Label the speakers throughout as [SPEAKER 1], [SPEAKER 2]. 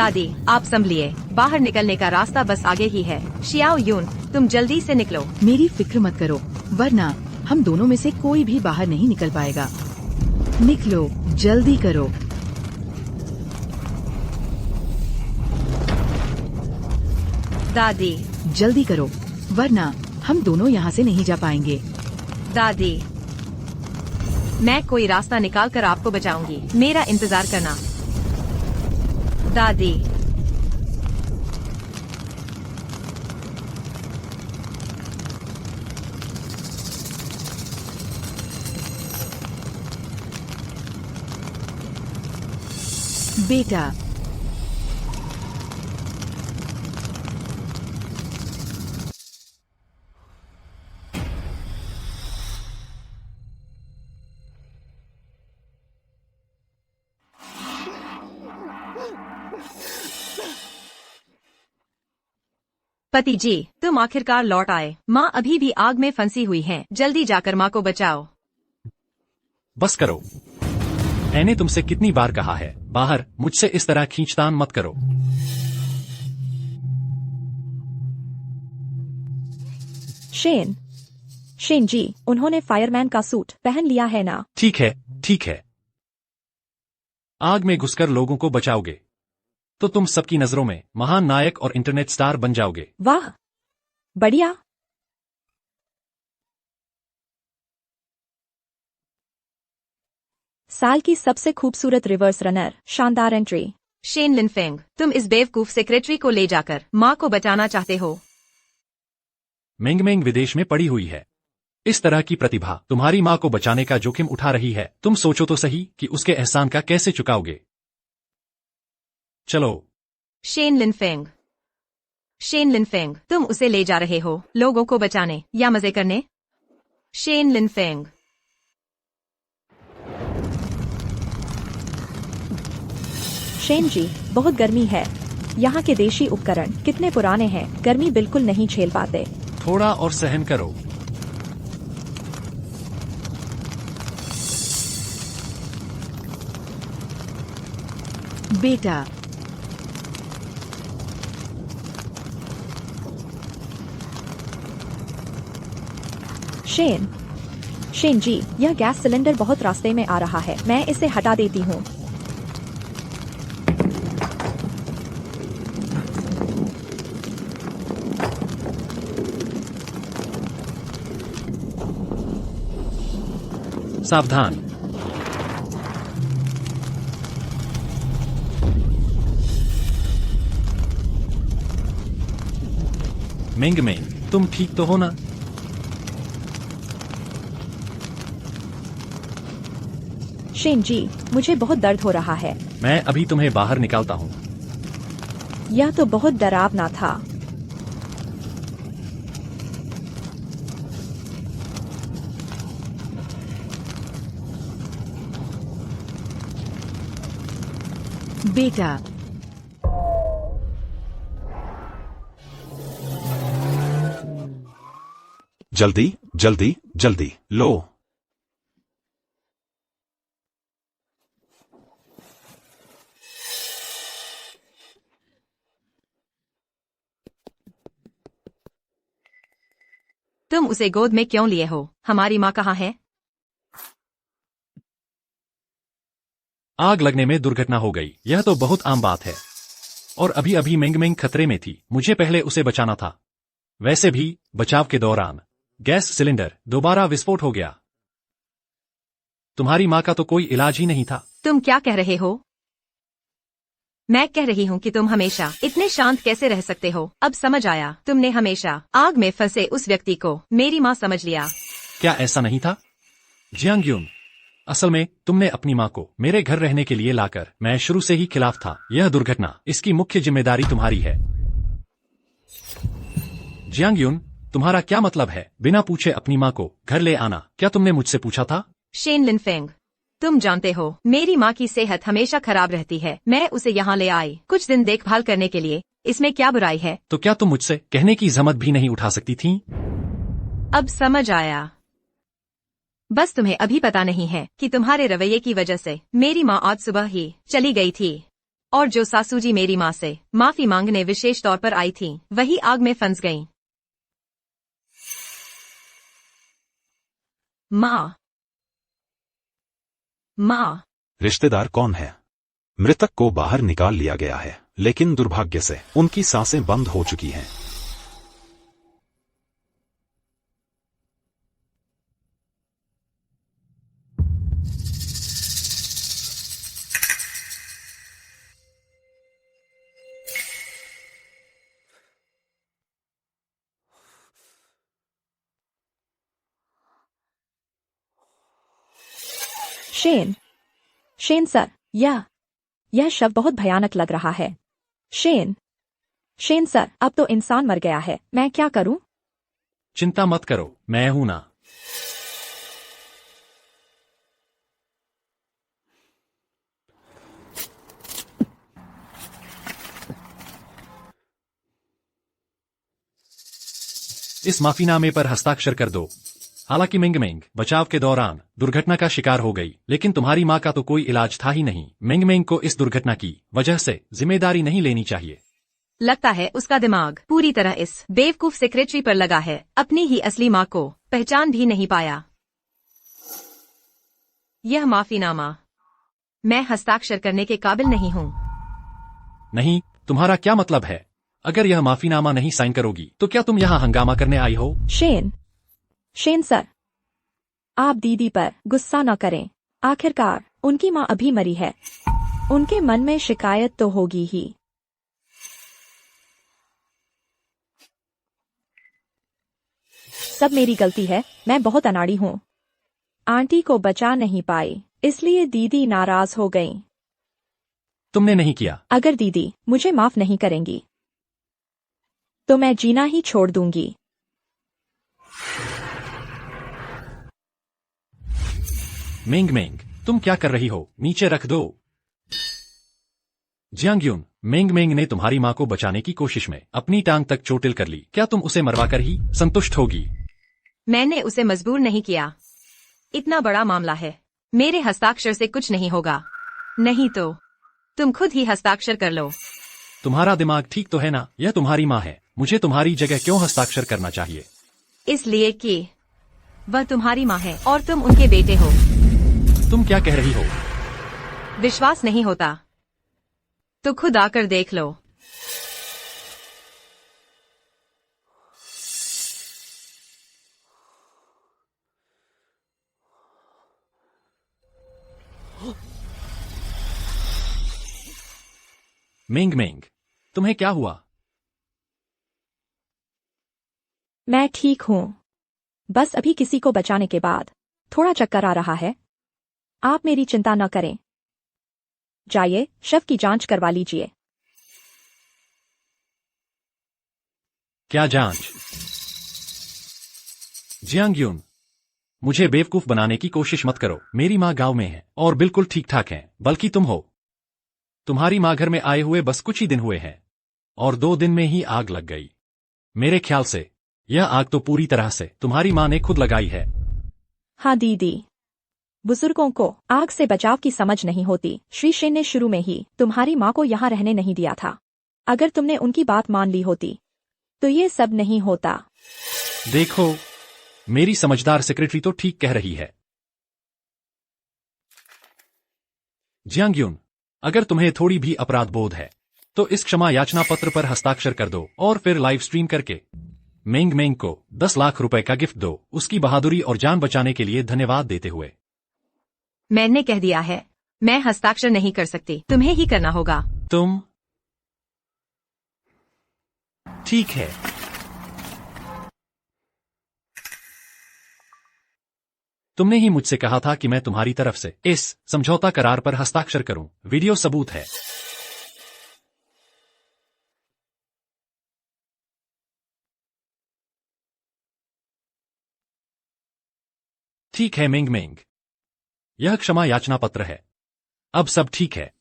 [SPEAKER 1] दादी आप संभलिए, बाहर निकलने का रास्ता बस आगे ही है। शियाओ यून तुम जल्दी से निकलो।
[SPEAKER 2] मेरी फिक्र मत करो, वरना हम दोनों में से कोई भी बाहर नहीं निकल पाएगा। निकलो, जल्दी करो।
[SPEAKER 1] दादी
[SPEAKER 2] जल्दी करो, वरना हम दोनों यहाँ से नहीं जा पाएंगे।
[SPEAKER 1] दादी मैं कोई रास्ता निकाल कर आपको बचाऊंगी, मेरा इंतजार करना। दादी
[SPEAKER 2] बेटा
[SPEAKER 1] पति जी तुम आखिरकार लौट आए। माँ अभी भी आग में फंसी हुई हैं। जल्दी जाकर माँ को बचाओ।
[SPEAKER 3] बस करो, मैंने तुमसे कितनी बार कहा है, बाहर मुझसे इस तरह खींचतान मत करो।
[SPEAKER 4] शेन जी, उन्होंने फायरमैन का सूट पहन लिया है ना?
[SPEAKER 3] ठीक है, ठीक है। आग में घुसकर लोगों को बचाओगे तो तुम सबकी नजरों में महान नायक और इंटरनेट स्टार बन जाओगे।
[SPEAKER 4] वाह, बढ़िया। साल की सबसे खूबसूरत रिवर्स रनर, शानदार एंट्री।
[SPEAKER 1] शेन लिनफेंग तुम इस बेवकूफ सेक्रेटरी को ले जाकर माँ को बचाना चाहते हो।
[SPEAKER 3] मेंग विदेश में पड़ी हुई है। इस तरह की प्रतिभा तुम्हारी माँ को बचाने का जोखिम उठा रही है। तुम सोचो तो सही कि उसके एहसान का कैसे चुकाओगे। चलो।
[SPEAKER 1] शेन लिनफेंग तुम उसे ले जा रहे हो लोगों को बचाने या मजे करने? शेन लिनफेंग
[SPEAKER 4] शेन जी, बहुत गर्मी है। यहाँ के देशी उपकरण कितने पुराने हैं, गर्मी बिल्कुल नहीं झेल पाते।
[SPEAKER 3] थोड़ा और सहन करो।
[SPEAKER 2] बेटा
[SPEAKER 4] शेन जी, यह गैस सिलेंडर बहुत रास्ते में आ रहा है, मैं इसे हटा देती हूँ।
[SPEAKER 3] सावधान। मेंग तुम ठीक तो हो ना?
[SPEAKER 4] शेन जी, मुझे बहुत दर्द हो रहा है।
[SPEAKER 3] मैं अभी तुम्हें बाहर निकालता हूँ।
[SPEAKER 4] यह तो बहुत डरावना था।
[SPEAKER 2] बेटा
[SPEAKER 5] जल्दी जल्दी जल्दी लो।
[SPEAKER 1] तुम उसे गोद में क्यों लिए हो? हमारी माँ कहाँ है?
[SPEAKER 3] आग लगने में दुर्घटना हो गई। यह तो बहुत आम बात है। और अभी अभी मेंग खतरे में थी। मुझे पहले उसे बचाना था। वैसे भी बचाव के दौरान गैस सिलेंडर दोबारा विस्फोट हो गया। तुम्हारी माँ का तो कोई इलाज ही नहीं था।
[SPEAKER 1] तुम क्या कह रहे हो? मैं कह रही हूँ कि तुम हमेशा इतने शांत कैसे रह सकते हो। अब समझ आया, तुमने हमेशा आग में फंसे उस व्यक्ति को मेरी माँ समझ लिया।
[SPEAKER 3] क्या ऐसा नहीं था जियांग? असल में तुमने अपनी माँ को मेरे घर रहने के लिए लाकर, मैं शुरू से ही खिलाफ था। यह दुर्घटना, इसकी मुख्य जिम्मेदारी तुम्हारी है। जियांग, तुम्हारा क्या मतलब है बिना पूछे अपनी माँ को घर ले आना? क्या तुमने मुझसे पूछा था?
[SPEAKER 1] शेन लिनफेंग, तुम जानते हो मेरी माँ की सेहत हमेशा खराब रहती है। मैं उसे यहाँ ले आई कुछ दिन देखभाल करने के लिए। इसमें क्या बुराई है?
[SPEAKER 3] तो क्या तुम मुझसे कहने की जहमत भी नहीं उठा सकती थी?
[SPEAKER 1] अब समझ आया। बस तुम्हें अभी पता नहीं है कि तुम्हारे रवैये की वजह से मेरी माँ आज सुबह ही चली गई थी। और जो सासू जी मेरी माँ से माफी मांगने विशेष तौर पर आई थी वही आग में फंस गईं। माँ, माँ,
[SPEAKER 5] रिश्तेदार कौन है? मृतक को बाहर निकाल लिया गया है, लेकिन दुर्भाग्य से उनकी सांसें बंद हो चुकी हैं।
[SPEAKER 4] शेन, शेन सर, यह शव बहुत भयानक लग रहा है। शेन, शेन सर, अब तो इंसान मर गया है, मैं क्या करूं?
[SPEAKER 3] चिंता मत करो, मैं हूं ना। इस माफीनामे पर हस्ताक्षर कर दो। हालांकि मिंगमिंग बचाव के दौरान दुर्घटना का शिकार हो गई, लेकिन तुम्हारी मां का तो कोई इलाज था ही नहीं। मिंगमिंग को इस दुर्घटना की वजह से जिम्मेदारी नहीं लेनी चाहिए।
[SPEAKER 1] लगता है उसका दिमाग पूरी तरह इस बेवकूफ सेक्रेटरी पर लगा है। अपनी ही असली माँ को पहचान भी नहीं पाया। यह माफीनामा मैं हस्ताक्षर करने के काबिल नहीं हूँ।
[SPEAKER 3] नहीं, तुम्हारा क्या मतलब है? अगर यह माफीनामा नहीं साइन करोगी तो क्या तुम यहाँ हंगामा करने आई हो?
[SPEAKER 4] शेन, शेन सर, आप दीदी पर गुस्सा न करें। आखिरकार उनकी माँ अभी मरी है, उनके मन में शिकायत तो होगी ही। सब मेरी गलती है, मैं बहुत अनाड़ी हूँ। आंटी को बचा नहीं पाई, इसलिए दीदी नाराज हो गईं।
[SPEAKER 3] तुमने नहीं किया।
[SPEAKER 4] अगर दीदी मुझे माफ नहीं करेंगी तो मैं जीना ही छोड़ दूंगी।
[SPEAKER 3] मिंग, तुम क्या कर रही हो? नीचे रख दो। जियांगयुन, मिंग ने तुम्हारी माँ को बचाने की कोशिश में अपनी टांग तक चोटिल कर ली। क्या तुम उसे मरवाकर ही संतुष्ट होगी?
[SPEAKER 1] मैंने उसे मजबूर नहीं किया। इतना बड़ा मामला है, मेरे हस्ताक्षर से कुछ नहीं होगा। नहीं तो तुम खुद ही हस्ताक्षर कर लो।
[SPEAKER 3] तुम्हारा दिमाग ठीक तो है ना? यह तुम्हारी माँ है, मुझे तुम्हारी जगह क्यों हस्ताक्षर करना चाहिए?
[SPEAKER 1] इसलिए कि वह तुम्हारी माँ है और तुम उनके बेटे हो।
[SPEAKER 3] तुम क्या कह रही हो?
[SPEAKER 1] विश्वास नहीं होता तो खुद आकर देख लो।
[SPEAKER 3] मिंग, तुम्हें क्या हुआ?
[SPEAKER 4] मैं ठीक हूँ, बस अभी किसी को बचाने के बाद थोड़ा चक्कर आ रहा है। आप मेरी चिंता न करें। जाइए, शव की जांच करवा लीजिए।
[SPEAKER 3] क्या जांच? जियांगयुन, मुझे बेवकूफ बनाने की कोशिश मत करो। मेरी माँ गांव में है और बिल्कुल ठीक ठाक है, बल्कि तुम हो। तुम्हारी माँ घर में आए हुए बस कुछ ही दिन हुए हैं और 2 दिन में ही आग लग गई। मेरे ख्याल से यह आग तो पूरी तरह से तुम्हारी माँ ने खुद लगाई है।
[SPEAKER 4] हाँ दीदी, बुजुर्गों को आग से बचाव की समझ नहीं होती। श्री शेन ने शुरू में ही तुम्हारी माँ को यहाँ रहने नहीं दिया था। अगर तुमने उनकी बात मान ली होती तो ये सब नहीं होता।
[SPEAKER 3] देखो, मेरी समझदार सेक्रेटरी तो ठीक कह रही है। जियांगयुन, अगर तुम्हें थोड़ी भी अपराध बोध है तो इस क्षमा याचना पत्र पर हस्ताक्षर कर दो और फिर लाइव स्ट्रीम करके मिंग को 10 लाख रुपए का गिफ्ट दो, उसकी बहादुरी और जान बचाने के लिए धन्यवाद देते हुए।
[SPEAKER 1] मैंने कह दिया है, मैं हस्ताक्षर नहीं कर सकती, तुम्हें ही करना होगा।
[SPEAKER 3] तुम? ठीक है। तुमने ही मुझसे कहा था कि मैं तुम्हारी तरफ से इस समझौता करार पर हस्ताक्षर करूं। वीडियो सबूत है। ठीक है मिंग, यह क्षमा याचना पत्र है। अब सब ठीक है।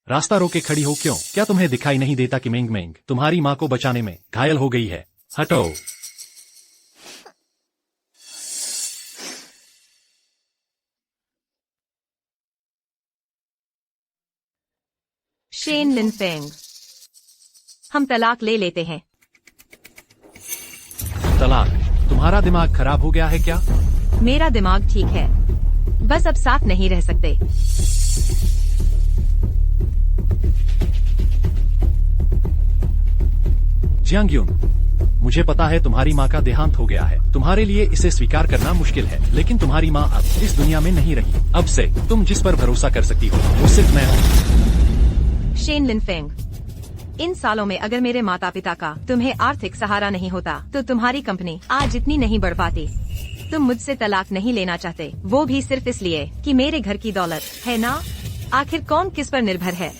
[SPEAKER 3] रास्ता रोके खड़ी हो क्यों? क्या तुम्हें दिखाई नहीं देता कि मिंग तुम्हारी मां को बचाने में घायल हो गई है? हटो।
[SPEAKER 1] शेन लिनफेंग, हम तलाक ले लेते हैं।
[SPEAKER 3] तलाक? तुम्हारा दिमाग खराब हो गया है क्या?
[SPEAKER 1] मेरा दिमाग ठीक है, बस अब साथ नहीं रह सकते।
[SPEAKER 3] जियांग्युन, मुझे पता है तुम्हारी माँ का देहांत हो गया है। तुम्हारे लिए इसे स्वीकार करना मुश्किल है, लेकिन तुम्हारी माँ अब इस दुनिया में नहीं रही। अब से तुम जिस पर भरोसा कर सकती हो वो सिर्फ मैं हूँ।
[SPEAKER 1] शेन लिनफेंग, इन सालों में अगर मेरे माता पिता का तुम्हें आर्थिक सहारा नहीं होता तो तुम्हारी कंपनी आज इतनी नहीं बढ़ पाती। तुम मुझसे तलाक नहीं लेना चाहते, वो भी सिर्फ इसलिए कि मेरे घर की दौलत है ना? आखिर कौन किस पर निर्भर है?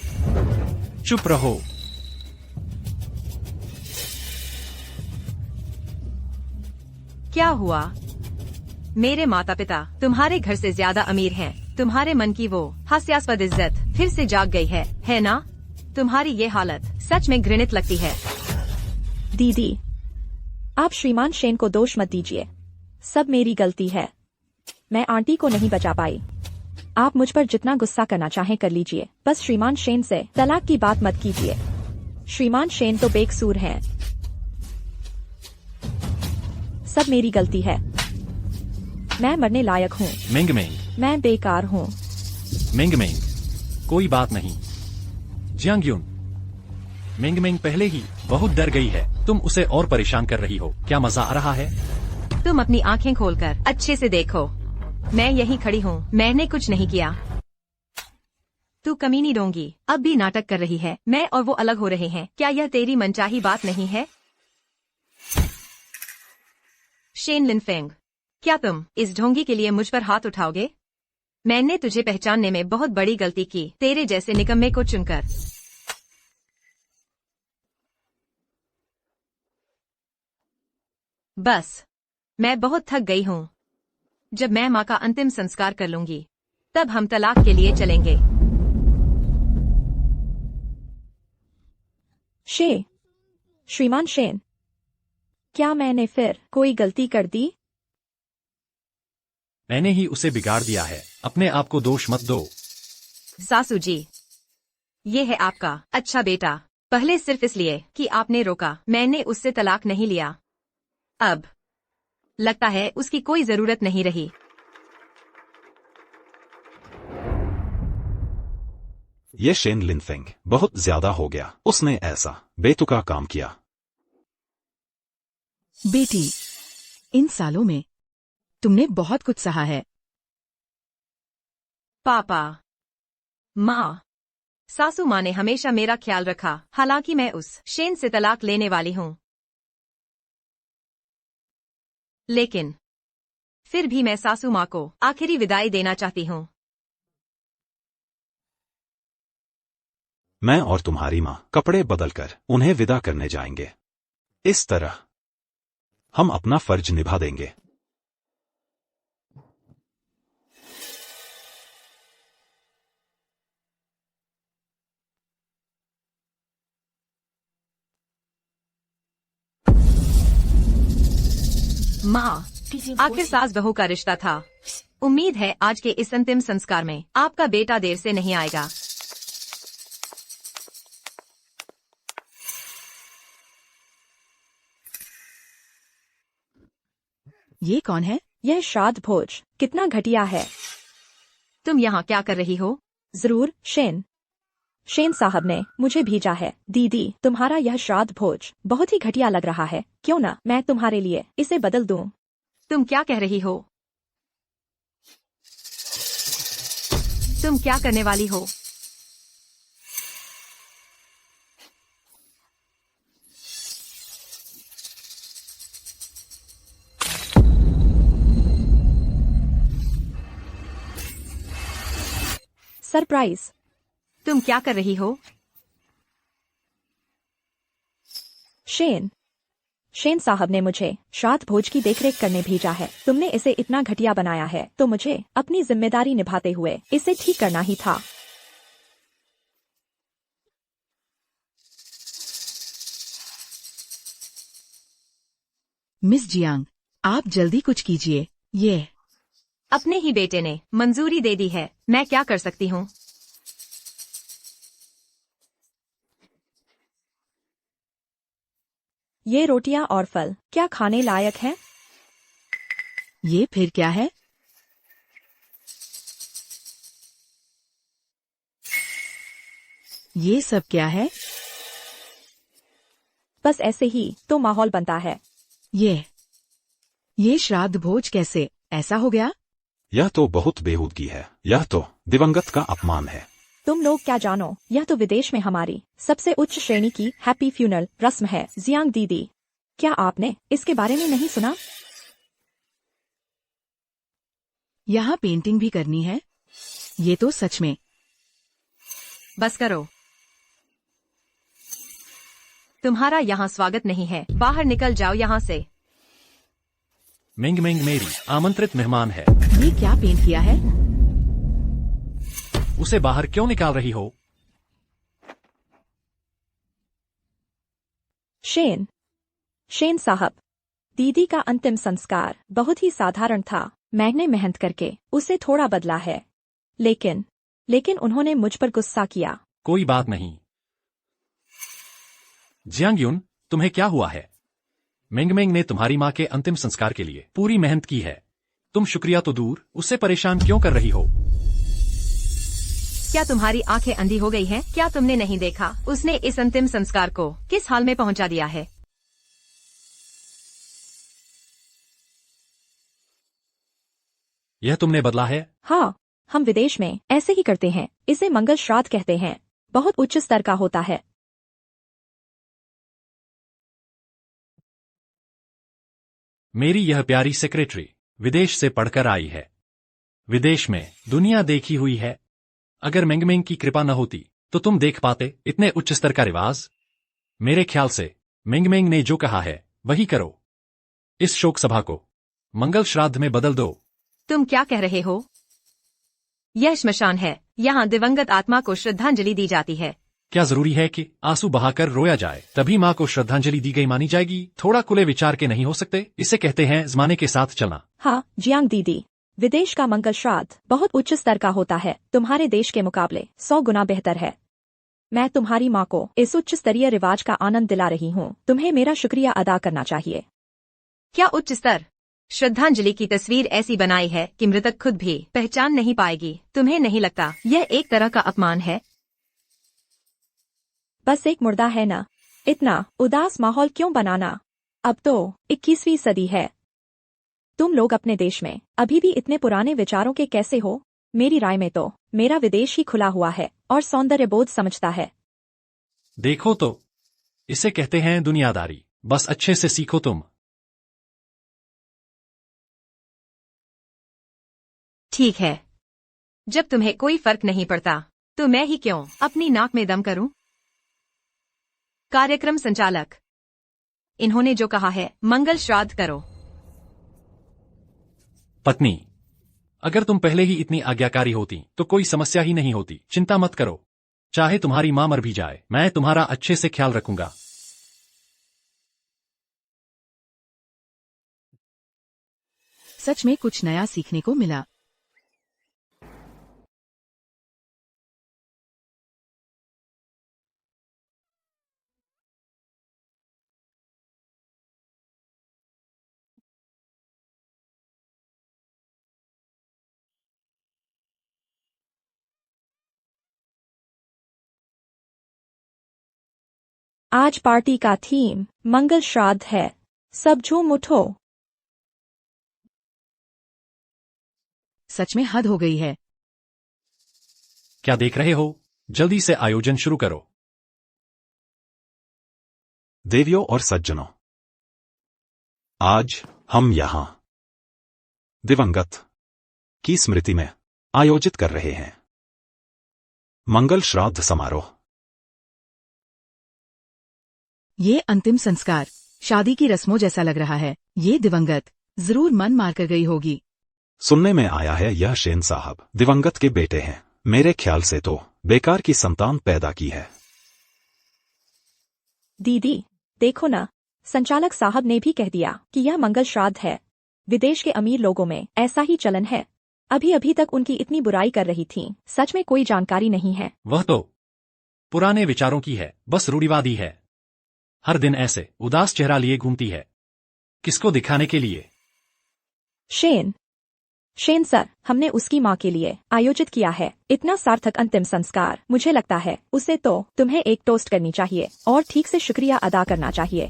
[SPEAKER 3] चुप रहो।
[SPEAKER 1] क्या हुआ? मेरे माता पिता तुम्हारे घर से ज्यादा अमीर हैं। तुम्हारे मन की वो हास्यास्पद इज्जत फिर से जाग गई है ना? तुम्हारी ये हालत सच में घृणित लगती है।
[SPEAKER 4] दीदी, आप श्रीमान शेन को दोष मत दीजिए। सब मेरी गलती है। मैं आंटी को नहीं बचा पाई। आप मुझ पर जितना गुस्सा करना चाहें कर लीजिए, बस श्रीमान शेन से तलाक की बात मत कीजिए। श्रीमान शेन तो बेकसूर हैं। सब मेरी गलती है। मैं मरने लायक हूँ।
[SPEAKER 3] मेंग मेंग,
[SPEAKER 4] मैं बेकार हूँ।
[SPEAKER 3] मेंग मेंग, कोई बात नहीं। जियांग्युन, मेंग मेंग पहले ही बहुत डर गई है। तुम उसे और परेशान कर रही हो। क्या मजा आ रहा है?
[SPEAKER 1] तुम अपनी आंखें खोलकर अच्छे से देखो। मैं यहीं खड़ी हूँ, मैंने कुछ नहीं किया। तू कमीनी डोंगी अब भी नाटक कर रही है। मैं और वो अलग हो रहे हैं। क्या यह तेरी मनचाही बात नहीं है? शेन लिनफेंग, क्या तुम इस ढोंगी के लिए मुझ पर हाथ उठाओगे? मैंने तुझे पहचानने में बहुत बड़ी गलती की, तेरे जैसे निकम्मे को चुनकर। बस, मैं बहुत थक गई हूँ। जब मैं माँ का अंतिम संस्कार कर लूंगी, तब हम तलाक के लिए चलेंगे।
[SPEAKER 4] श्रीमान शेन, क्या मैंने फिर कोई गलती कर दी?
[SPEAKER 3] मैंने ही उसे बिगाड़ दिया है। अपने आप को दोष मत दो।
[SPEAKER 1] सासू जी, ये है आपका अच्छा बेटा। पहले सिर्फ इसलिए कि आपने रोका, मैंने उससे तलाक नहीं लिया। अब लगता है उसकी कोई जरूरत नहीं रही।
[SPEAKER 5] ये शेन लिनफेंग बहुत ज्यादा हो गया। उसने ऐसा बेतुका काम किया।
[SPEAKER 2] बेटी, इन सालों में तुमने बहुत कुछ सहा है।
[SPEAKER 1] पापा, माँ, सासू माँ ने हमेशा मेरा ख्याल रखा, हालांकि मैं उस शेन से तलाक लेने वाली हूँ। लेकिन फिर भी मैं सासू माँ को आखिरी विदाई देना चाहती हूँ।
[SPEAKER 5] मैं और तुम्हारी माँ कपड़े बदलकर उन्हें विदा करने जाएंगे। इस तरह हम अपना फर्ज निभा देंगे।
[SPEAKER 1] माँ, आखिर सास बहू का रिश्ता था। उम्मीद है आज के इस अंतिम संस्कार में आपका बेटा देर से नहीं आएगा।
[SPEAKER 2] ये कौन है?
[SPEAKER 4] यह श्राद्ध भोज कितना घटिया है।
[SPEAKER 1] तुम यहाँ क्या कर रही हो?
[SPEAKER 4] जरूर शेन साहब ने मुझे भेजा है। दीदी, तुम्हारा यह श्राद्ध भोज बहुत ही घटिया लग रहा है। क्यों ना मैं तुम्हारे लिए इसे बदल दूं?
[SPEAKER 1] तुम क्या कह रही हो? तुम क्या करने वाली हो?
[SPEAKER 4] सरप्राइज।
[SPEAKER 1] तुम क्या कर रही हो?
[SPEAKER 4] शेन साहब ने मुझे श्राद्ध भोज की देखरेख करने भेजा है। तुमने इसे इतना घटिया बनाया है तो मुझे अपनी जिम्मेदारी निभाते हुए इसे ठीक करना ही था।
[SPEAKER 2] मिस जियांग, आप जल्दी कुछ कीजिए। ये
[SPEAKER 1] अपने ही बेटे ने मंजूरी दे दी है, मैं क्या कर सकती हूँ?
[SPEAKER 4] ये रोटियां और फल क्या खाने लायक हैं?
[SPEAKER 2] ये फिर क्या है? ये सब क्या है?
[SPEAKER 4] बस ऐसे ही तो माहौल बनता है।
[SPEAKER 2] ये श्राद्ध भोज कैसे ऐसा हो गया?
[SPEAKER 5] यह तो बहुत बेहूदगी है। यह तो दिवंगत का अपमान है।
[SPEAKER 4] तुम लोग क्या जानो, यह तो विदेश में हमारी सबसे उच्च श्रेणी की हैप्पी फ्यूनरल रस्म है जियांग दीदी। क्या आपने इसके बारे में नहीं सुना?
[SPEAKER 2] यहाँ पेंटिंग भी करनी है? ये तो सच में।
[SPEAKER 1] बस करो, तुम्हारा यहाँ स्वागत नहीं है, बाहर निकल जाओ यहाँ से।
[SPEAKER 3] मिंग मिंग मेरी आमंत्रित मेहमान है,
[SPEAKER 2] ये क्या पेंट किया है?
[SPEAKER 3] उसे बाहर क्यों निकाल रही हो?
[SPEAKER 4] शेन साहब, दीदी का अंतिम संस्कार बहुत ही साधारण था। मैंने मेहनत करके उसे थोड़ा बदला है, लेकिन उन्होंने मुझ पर गुस्सा किया।
[SPEAKER 3] कोई बात नहीं। जियांग युन, तुम्हें क्या हुआ है? मिंग मिंग ने तुम्हारी माँ के अंतिम संस्कार के लिए पूरी मेहनत की है। तुम शुक्रिया तो दूर, उससे परेशान क्यों कर रही हो?
[SPEAKER 1] क्या तुम्हारी आंखें अंधी हो गई हैं? क्या तुमने नहीं देखा उसने इस अंतिम संस्कार को किस हाल में पहुंचा दिया है?
[SPEAKER 3] यह तुमने बदला है?
[SPEAKER 4] हाँ, हम विदेश में ऐसे ही करते हैं। इसे मंगल श्राद्ध कहते हैं। बहुत उच्च स्तर का होता है।
[SPEAKER 3] मेरी यह प्यारी सेक्रेटरी विदेश से पढ़कर आई है। विदेश में दुनिया देखी हुई है। अगर मिंग मिंग की कृपा न होती तो तुम देख पाते इतने उच्च स्तर का रिवाज? मेरे ख्याल से मिंग मिंग ने जो कहा है वही करो। इस शोक सभा को मंगल श्राद्ध में बदल दो।
[SPEAKER 1] तुम क्या कह रहे हो? यह श्मशान है, यहाँ दिवंगत आत्मा को श्रद्धांजलि दी जाती है।
[SPEAKER 3] क्या जरूरी है कि आंसू बहाकर रोया जाए तभी माँ को श्रद्धांजलि दी गई मानी जाएगी? थोड़ा खुले विचार के नहीं हो सकते? इसे कहते हैं जमाने के साथ चलना।
[SPEAKER 4] हाँ जियांग दीदी, विदेश का मंगल श्राद्ध बहुत उच्च स्तर का होता है। तुम्हारे देश के मुकाबले 100 गुना बेहतर है। मैं तुम्हारी माँ को इस उच्च स्तरीय रिवाज का आनंद दिला रही हूँ। तुम्हें मेरा शुक्रिया अदा करना चाहिए।
[SPEAKER 1] क्या उच्च स्तर? श्रद्धांजलि की तस्वीर ऐसी बनाई है कि मृतक खुद भी पहचान नहीं पाएगी। तुम्हें नहीं लगता यह एक तरह का अपमान है?
[SPEAKER 4] बस एक मुर्दा है ना, इतना उदास माहौल क्यों बनाना? अब तो 21वीं सदी है। तुम लोग अपने देश में अभी भी इतने पुराने विचारों के कैसे हो? मेरी राय में तो मेरा विदेश ही खुला हुआ है और सौंदर्य बोध समझता है।
[SPEAKER 3] देखो तो, इसे कहते हैं दुनियादारी। बस अच्छे से सीखो तुम।
[SPEAKER 1] ठीक है, जब तुम्हें कोई फर्क नहीं पड़ता तो मैं ही क्यों अपनी नाक में दम करूं? कार्यक्रम संचालक, इन्होंने जो कहा है मंगल श्राद्ध करो।
[SPEAKER 3] पत्नी, अगर तुम पहले ही इतनी आज्ञाकारी होती तो कोई समस्या ही नहीं होती। चिंता मत करो, चाहे तुम्हारी मां मर भी जाए मैं तुम्हारा अच्छे से ख्याल रखूंगा।
[SPEAKER 2] सच में कुछ नया सीखने को मिला।
[SPEAKER 4] आज पार्टी का थीम मंगल श्राद्ध है। सब झूम उठो।
[SPEAKER 2] सच में हद हो गई है।
[SPEAKER 3] क्या देख रहे हो? जल्दी से आयोजन शुरू करो।
[SPEAKER 5] देवियों और सज्जनों, आज हम यहां दिवंगत की स्मृति में आयोजित कर रहे हैं मंगल श्राद्ध समारोह।
[SPEAKER 2] ये अंतिम संस्कार शादी की रस्मों जैसा लग रहा है। ये दिवंगत जरूर मन मारकर गई होगी।
[SPEAKER 5] सुनने में आया है यह शेन साहब दिवंगत के बेटे हैं। मेरे ख्याल से तो बेकार की संतान पैदा की है।
[SPEAKER 4] दीदी देखो ना, संचालक साहब ने भी कह दिया कि यह मंगल श्राद्ध है। विदेश के अमीर लोगों में ऐसा ही चलन है। अभी अभी तक उनकी इतनी बुराई कर रही थी। सच में कोई जानकारी नहीं है।
[SPEAKER 3] वह तो पुराने विचारों की है, बस रूढ़िवादी है। हर दिन ऐसे उदास चेहरा लिए घूमती है। किसको दिखाने के लिए?
[SPEAKER 4] शेन शेन सर, हमने उसकी माँ के लिए आयोजित किया है इतना सार्थक अंतिम संस्कार। मुझे लगता है उसे तो तुम्हें एक टोस्ट करनी चाहिए और ठीक से शुक्रिया अदा करना चाहिए।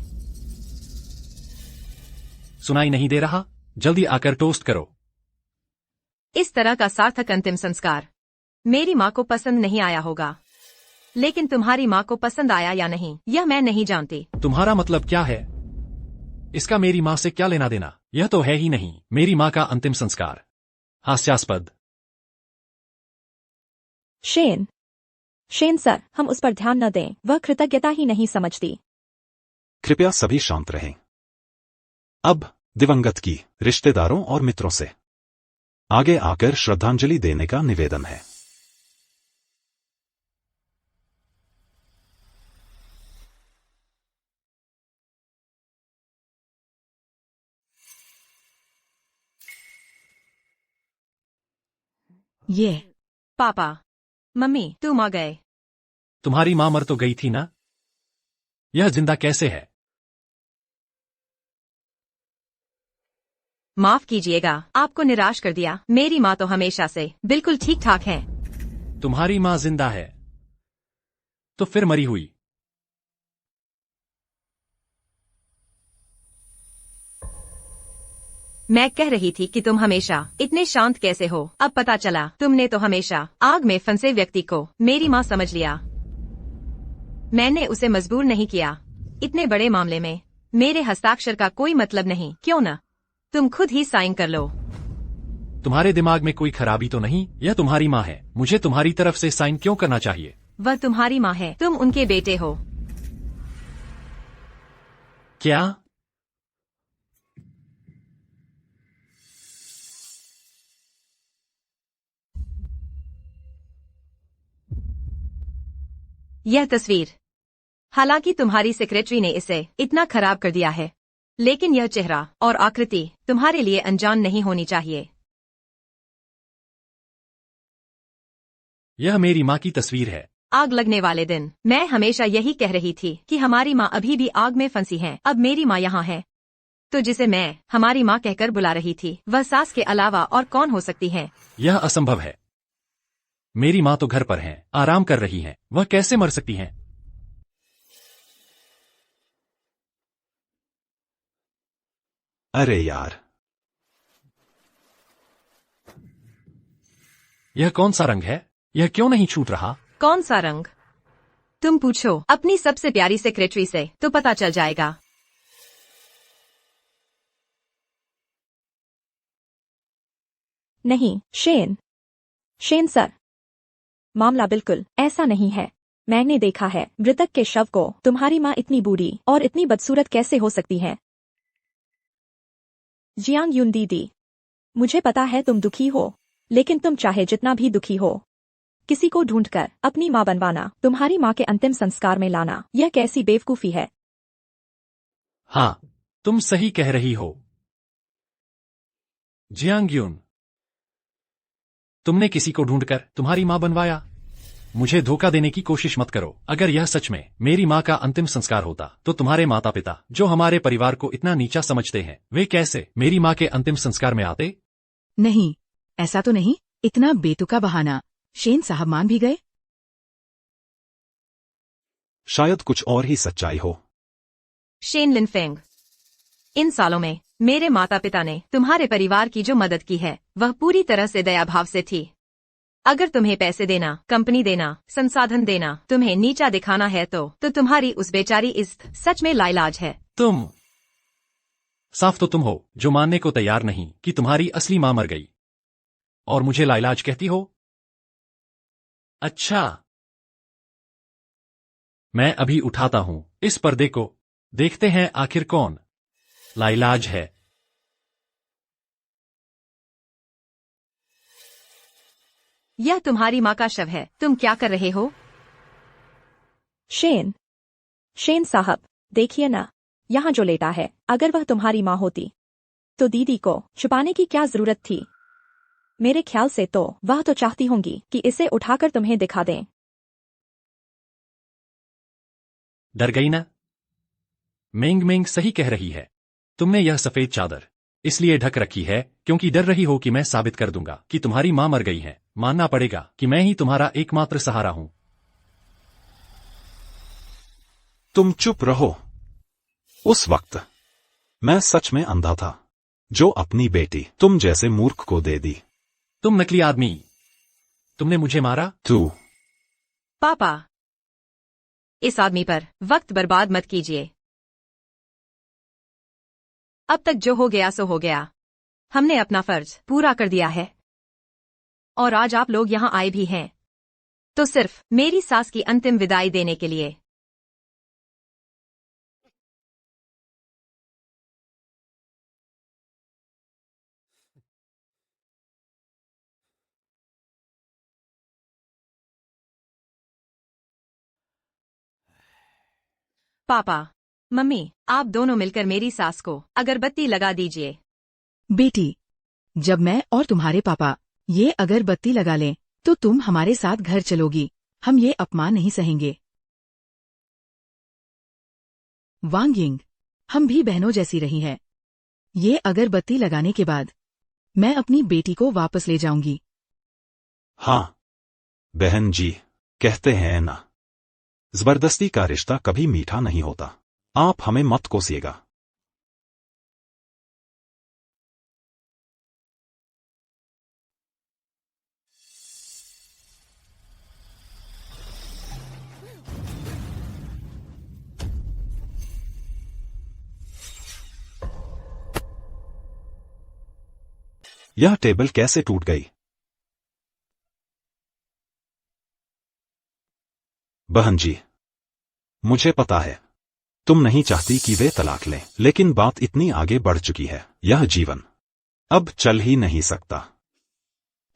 [SPEAKER 3] सुनाई नहीं दे रहा? जल्दी आकर टोस्ट करो।
[SPEAKER 1] इस तरह का सार्थक अंतिम संस्कार मेरी माँ को पसंद नहीं आया होगा, लेकिन तुम्हारी माँ को पसंद आया या नहीं यह मैं नहीं जानती।
[SPEAKER 3] तुम्हारा मतलब क्या है? इसका मेरी माँ से क्या लेना देना? यह तो है ही नहीं मेरी माँ का अंतिम संस्कार। हास्यास्पद।
[SPEAKER 4] शेन शेन सर, हम उस पर ध्यान न दें, वह कृतज्ञता ही नहीं समझती।
[SPEAKER 5] कृपया सभी शांत रहें। अब दिवंगत की रिश्तेदारों और मित्रों से आगे आकर श्रद्धांजलि देने का निवेदन है।
[SPEAKER 2] ये
[SPEAKER 1] पापा, मम्मी, तुम आ गए।
[SPEAKER 3] तुम्हारी माँ मर तो गई थी ना? यह जिंदा कैसे है?
[SPEAKER 1] माफ कीजिएगा, आपको निराश कर दिया। मेरी माँ तो हमेशा से बिल्कुल ठीक ठाक है।
[SPEAKER 3] तुम्हारी माँ जिंदा है तो फिर मरी हुई?
[SPEAKER 1] मैं कह रही थी कि तुम हमेशा इतने शांत कैसे हो। अब पता चला तुमने तो हमेशा आग में फंसे व्यक्ति को मेरी माँ समझ लिया। मैंने उसे मजबूर नहीं किया। इतने बड़े मामले में मेरे हस्ताक्षर का कोई मतलब नहीं। क्यों न तुम खुद ही साइन कर लो।
[SPEAKER 3] तुम्हारे दिमाग में कोई खराबी तो नहीं? यह तुम्हारी माँ है, मुझे तुम्हारी तरफ से साइन क्यों करना चाहिए?
[SPEAKER 1] वह तुम्हारी माँ है, तुम उनके बेटे हो।
[SPEAKER 3] क्या?
[SPEAKER 1] यह तस्वीर, हालांकि तुम्हारी सेक्रेटरी ने इसे इतना खराब कर दिया है, लेकिन यह चेहरा और आकृति तुम्हारे लिए अनजान नहीं होनी चाहिए।
[SPEAKER 3] यह मेरी माँ की तस्वीर है।
[SPEAKER 1] आग लगने वाले दिन मैं हमेशा यही कह रही थी कि हमारी माँ अभी भी आग में फंसी है। अब मेरी माँ यहाँ है, तो जिसे मैं हमारी माँ कहकर बुला रही थी वह सास के अलावा और कौन हो सकती है?
[SPEAKER 3] यह असंभव है। मेरी माँ तो घर पर हैं, आराम कर रही हैं। वह कैसे मर सकती हैं?
[SPEAKER 5] अरे यार,
[SPEAKER 3] यह कौन सा रंग है? यह क्यों नहीं छूट रहा?
[SPEAKER 1] कौन सा रंग? तुम पूछो अपनी सबसे प्यारी सेक्रेटरी से तो पता चल जाएगा।
[SPEAKER 4] नहीं शेन शेन सर, मामला बिल्कुल ऐसा नहीं है। मैंने देखा है मृतक के शव को। तुम्हारी माँ इतनी बूढ़ी और इतनी बदसूरत कैसे हो सकती है? जियांग यून दीदी, मुझे पता है तुम दुखी हो, लेकिन तुम चाहे जितना भी दुखी हो, किसी को ढूंढकर अपनी माँ बनवाना, तुम्हारी माँ के अंतिम संस्कार में लाना, यह कैसी बेवकूफी है।
[SPEAKER 3] हाँ, तुम सही कह रही हो जियांग्यून। तुमने किसी को ढूंढकर तुम्हारी माँ बनवाया। मुझे धोखा देने की कोशिश मत करो। अगर यह सच में मेरी माँ का अंतिम संस्कार होता तो तुम्हारे माता पिता जो हमारे परिवार को इतना नीचा समझते हैं वे कैसे मेरी माँ के अंतिम संस्कार में आते?
[SPEAKER 2] नहीं, ऐसा तो नहीं। इतना बेतुका बहाना। शेन साहब मान भी गए।
[SPEAKER 5] शायद कुछ और ही सच्चाई हो।
[SPEAKER 1] शेन लिनफेंग, इन सालों में मेरे माता पिता ने तुम्हारे परिवार की जो मदद की है वह पूरी तरह से दयाभाव से थी। अगर तुम्हें पैसे देना, कंपनी देना, संसाधन देना तुम्हें नीचा दिखाना है तो तुम्हारी उस बेचारी इज्जत सच में लाइलाज है।
[SPEAKER 3] तुम साफ तो तुम हो जो मानने को तैयार नहीं कि तुम्हारी असली माँ मर गई और मुझे लाइलाज कहती हो। अच्छा, मैं अभी उठाता हूं इस पर्दे को, देखते हैं आखिर कौन लाइलाज है।
[SPEAKER 1] यह तुम्हारी माँ का शव है। तुम क्या कर रहे हो?
[SPEAKER 4] शेन शेन साहब, देखिए ना, यहाँ जो लेटा है, अगर वह तुम्हारी माँ होती तो दीदी को छुपाने की क्या जरूरत थी? मेरे ख्याल से तो वह तो चाहती होंगी कि इसे उठाकर तुम्हें दिखा दें।
[SPEAKER 3] डर गई ना? मेंग मेंग सही कह रही है। तुमने यह सफेद चादर इसलिए ढक रखी है क्योंकि डर रही हो कि मैं साबित कर दूंगा कि तुम्हारी मां मर गई है। मानना पड़ेगा कि मैं ही तुम्हारा एकमात्र सहारा हूं।
[SPEAKER 5] तुम चुप रहो। उस वक्त मैं सच में अंधा था, जो अपनी बेटी तुम जैसे मूर्ख को दे दी।
[SPEAKER 3] तुम नकली आदमी, तुमने मुझे मारा।
[SPEAKER 5] तू
[SPEAKER 1] पापा, इस आदमी पर वक्त बर्बाद मत कीजिए। अब तक जो हो गया सो हो गया। हमने अपना फर्ज पूरा कर दिया है और आज आप लोग यहां आए भी हैं तो सिर्फ मेरी सास की अंतिम विदाई देने के लिए। पापा, मम्मी, आप दोनों मिलकर मेरी सास को अगरबत्ती लगा दीजिए।
[SPEAKER 2] बेटी, जब मैं और तुम्हारे पापा ये अगरबत्ती लगा लें तो तुम हमारे साथ घर चलोगी। हम ये अपमान नहीं सहेंगे। वांग यिंग, हम भी बहनों जैसी रही हैं। ये अगरबत्ती लगाने के बाद मैं अपनी बेटी को वापस ले जाऊंगी।
[SPEAKER 5] हाँ बहन जी, कहते हैं ना, जबरदस्ती का रिश्ता कभी मीठा नहीं होता। आप हमें मत कोसिएगा। यह टेबल कैसे टूट गई? बहन जी, मुझे पता है तुम नहीं चाहती कि वे तलाक लें, लेकिन बात इतनी आगे बढ़ चुकी है। यह जीवन अब चल ही नहीं सकता।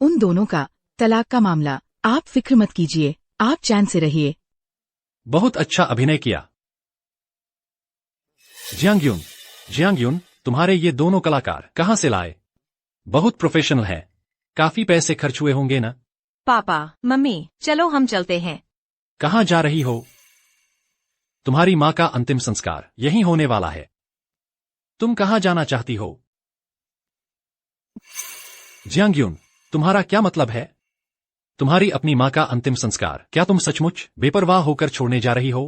[SPEAKER 2] उन दोनों का तलाक का मामला आप फिक्र मत कीजिए। आप चैन से रहिए।
[SPEAKER 3] बहुत अच्छा अभिनय किया। जियांगयुन, तुम्हारे ये दोनों कलाकार कहां से लाए? बहुत प्रोफेशनल है। काफी पैसे खर्च हुए होंगे ना?
[SPEAKER 1] पापा, मम्मी, चलो हम चलते हैं।
[SPEAKER 3] कहां जा रही हो? तुम्हारी मां का अंतिम संस्कार यहीं होने वाला है। तुम कहां जाना चाहती हो? जियांगयुन, तुम्हारा क्या मतलब है? तुम्हारी अपनी मां का अंतिम संस्कार क्या तुम सचमुच बेपरवाह होकर छोड़ने जा रही हो?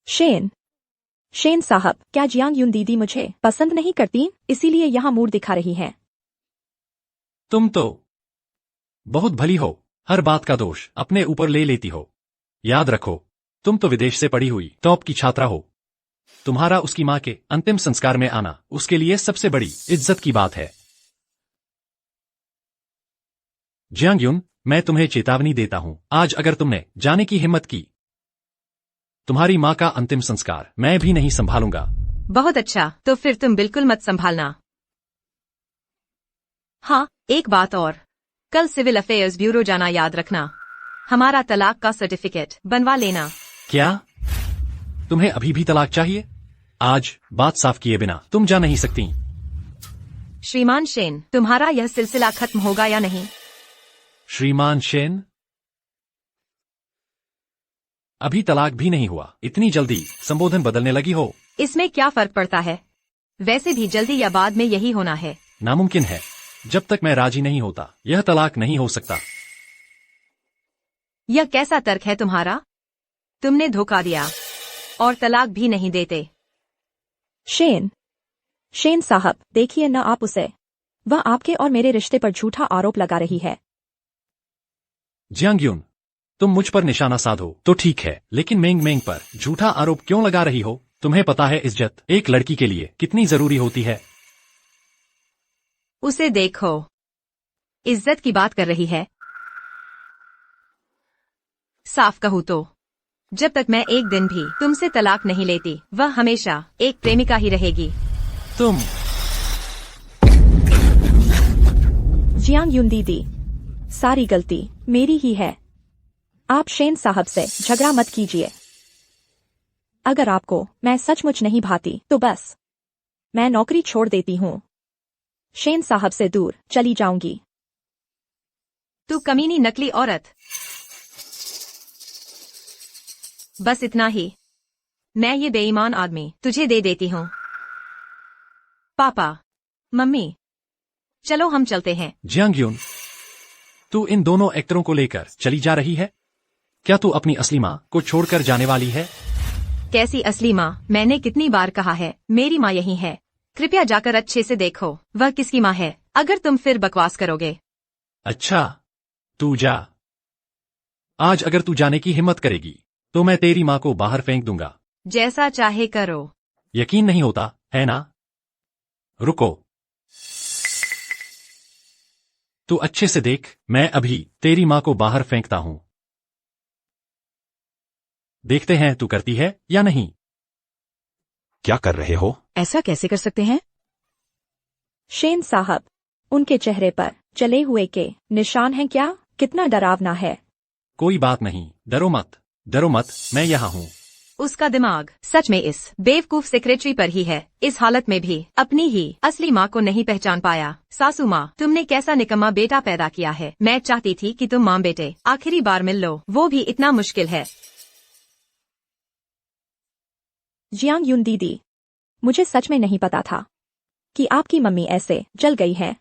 [SPEAKER 4] शेन साहब, क्या जियांगयुन दीदी मुझे पसंद नहीं करती, इसीलिए यहाँ मूड दिखा रही हैं?
[SPEAKER 3] तुम तो बहुत भली हो। हर बात का दोष अपने ऊपर ले लेती हो। याद रखो, तुम तो विदेश से पढ़ी हुई टॉप की छात्रा हो। तुम्हारा उसकी मां के अंतिम संस्कार में आना उसके लिए सबसे बड़ी इज्जत की बात है। जियांगयुन, मैं तुम्हें चेतावनी देता हूं, आज अगर तुमने जाने की हिम्मत की, तुम्हारी मां का अंतिम संस्कार मैं भी नहीं संभालूंगा।
[SPEAKER 1] बहुत अच्छा, तो फिर तुम बिल्कुल मत संभालना। हाँ, एक बात और, कल सिविल अफेयर्स ब्यूरो जाना याद रखना। हमारा तलाक का सर्टिफिकेट बनवा लेना।
[SPEAKER 3] क्या तुम्हें अभी भी तलाक चाहिए? आज बात साफ किए बिना तुम जा नहीं सकती।
[SPEAKER 1] श्रीमान शेन, तुम्हारा यह सिलसिला खत्म होगा या नहीं?
[SPEAKER 3] श्रीमान शेन, अभी तलाक भी नहीं हुआ, इतनी जल्दी संबोधन बदलने लगी हो?
[SPEAKER 1] इसमें क्या फर्क पड़ता है? वैसे भी जल्दी या बाद में यही होना है।
[SPEAKER 3] नामुमकिन है। जब तक मैं राजी नहीं होता यह तलाक नहीं हो सकता।
[SPEAKER 1] यह कैसा तर्क है तुम्हारा? तुमने धोखा दिया और तलाक भी नहीं देते।
[SPEAKER 4] शेन साहब, देखिए न आप उसे। वह आपके और मेरे रिश्ते पर झूठा आरोप लगा रही है।
[SPEAKER 3] जियांगयुन, तुम मुझ पर निशाना साधो तो ठीक है, लेकिन मेंग मेंग पर झूठा आरोप क्यों लगा रही हो? तुम्हें पता है इज्जत एक लड़की के लिए कितनी जरूरी होती है?
[SPEAKER 1] उसे देखो, इज्जत की बात कर रही है। साफ कहूँ तो जब तक मैं एक दिन भी तुमसे तलाक नहीं लेती, वह हमेशा एक प्रेमिका ही रहेगी।
[SPEAKER 3] तुम
[SPEAKER 4] जियांगयुन दीदी, सारी गलती मेरी ही है। आप शेन साहब से झगड़ा मत कीजिए। अगर आपको मैं सचमुच नहीं भाती तो बस मैं नौकरी छोड़ देती हूँ। शेन साहब से दूर चली जाऊंगी।
[SPEAKER 1] तू कमीनी नकली औरत। बस इतना ही। मैं ये बेईमान आदमी तुझे दे देती हूँ। पापा, मम्मी, चलो हम चलते हैं।
[SPEAKER 3] जियांगयुन, तू इन दोनों एक्टरों को लेकर चली जा रही है? क्या तू अपनी असली माँ को छोड़कर जाने वाली है?
[SPEAKER 1] कैसी असली माँ? मैंने कितनी बार कहा है मेरी माँ यही है। कृपया जाकर अच्छे से देखो वह किसकी माँ है, अगर तुम फिर बकवास करोगे।
[SPEAKER 3] अच्छा, तू जा। आज अगर तू जाने की हिम्मत करेगी तो मैं तेरी माँ को बाहर फेंक दूंगा।
[SPEAKER 1] जैसा चाहे करो।
[SPEAKER 3] यकीन नहीं होता है ना? रुको, तू अच्छे से देख, मैं अभी तेरी माँ को बाहर फेंकता हूँ। देखते हैं तू करती है या नहीं।
[SPEAKER 5] क्या कर रहे हो?
[SPEAKER 2] ऐसा कैसे कर सकते हैं?
[SPEAKER 4] शेन साहब, उनके चेहरे पर जले हुए के निशान हैं क्या? कितना डरावना है।
[SPEAKER 3] कोई बात नहीं, डरो मत, डरो मत, मैं यहाँ हूँ।
[SPEAKER 1] उसका दिमाग सच में इस बेवकूफ सेक्रेटरी पर ही है। इस हालत में भी अपनी ही असली माँ को नहीं पहचान पाया। सासू माँ, तुमने कैसा निकम्मा बेटा पैदा किया है। मैं चाहती थी कि तुम माँ बेटे आखिरी बार मिल लो, वो भी इतना मुश्किल है।
[SPEAKER 4] जियांगयुन दीदी, मुझे सच में नहीं पता था कि आपकी मम्मी ऐसे जल गई है।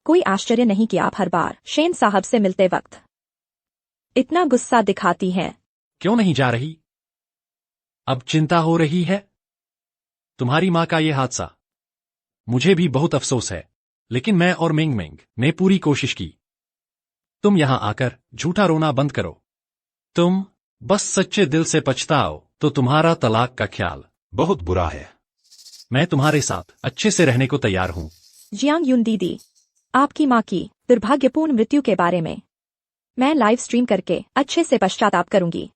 [SPEAKER 4] कोई आश्चर्य नहीं कि आप हर बार शेन साहब से मिलते वक्त इतना गुस्सा दिखाती हैं।
[SPEAKER 3] क्यों नहीं जा रही? अब चिंता हो रही है? तुम्हारी माँ का ये हादसा, मुझे भी बहुत अफसोस है, लेकिन मैं और मिंग मिंग ने पूरी कोशिश की। तुम यहां आकर झूठा रोना बंद करो। तुम बस सच्चे दिल से पछताओ तो तुम्हारा तलाक का ख्याल
[SPEAKER 5] बहुत बुरा है।
[SPEAKER 3] मैं तुम्हारे साथ अच्छे से रहने को तैयार हूँ।
[SPEAKER 4] जियांगयुन दीदी, आपकी माँ की दुर्भाग्यपूर्ण मृत्यु के बारे में मैं लाइव स्ट्रीम करके अच्छे से पश्चाताप करूंगी।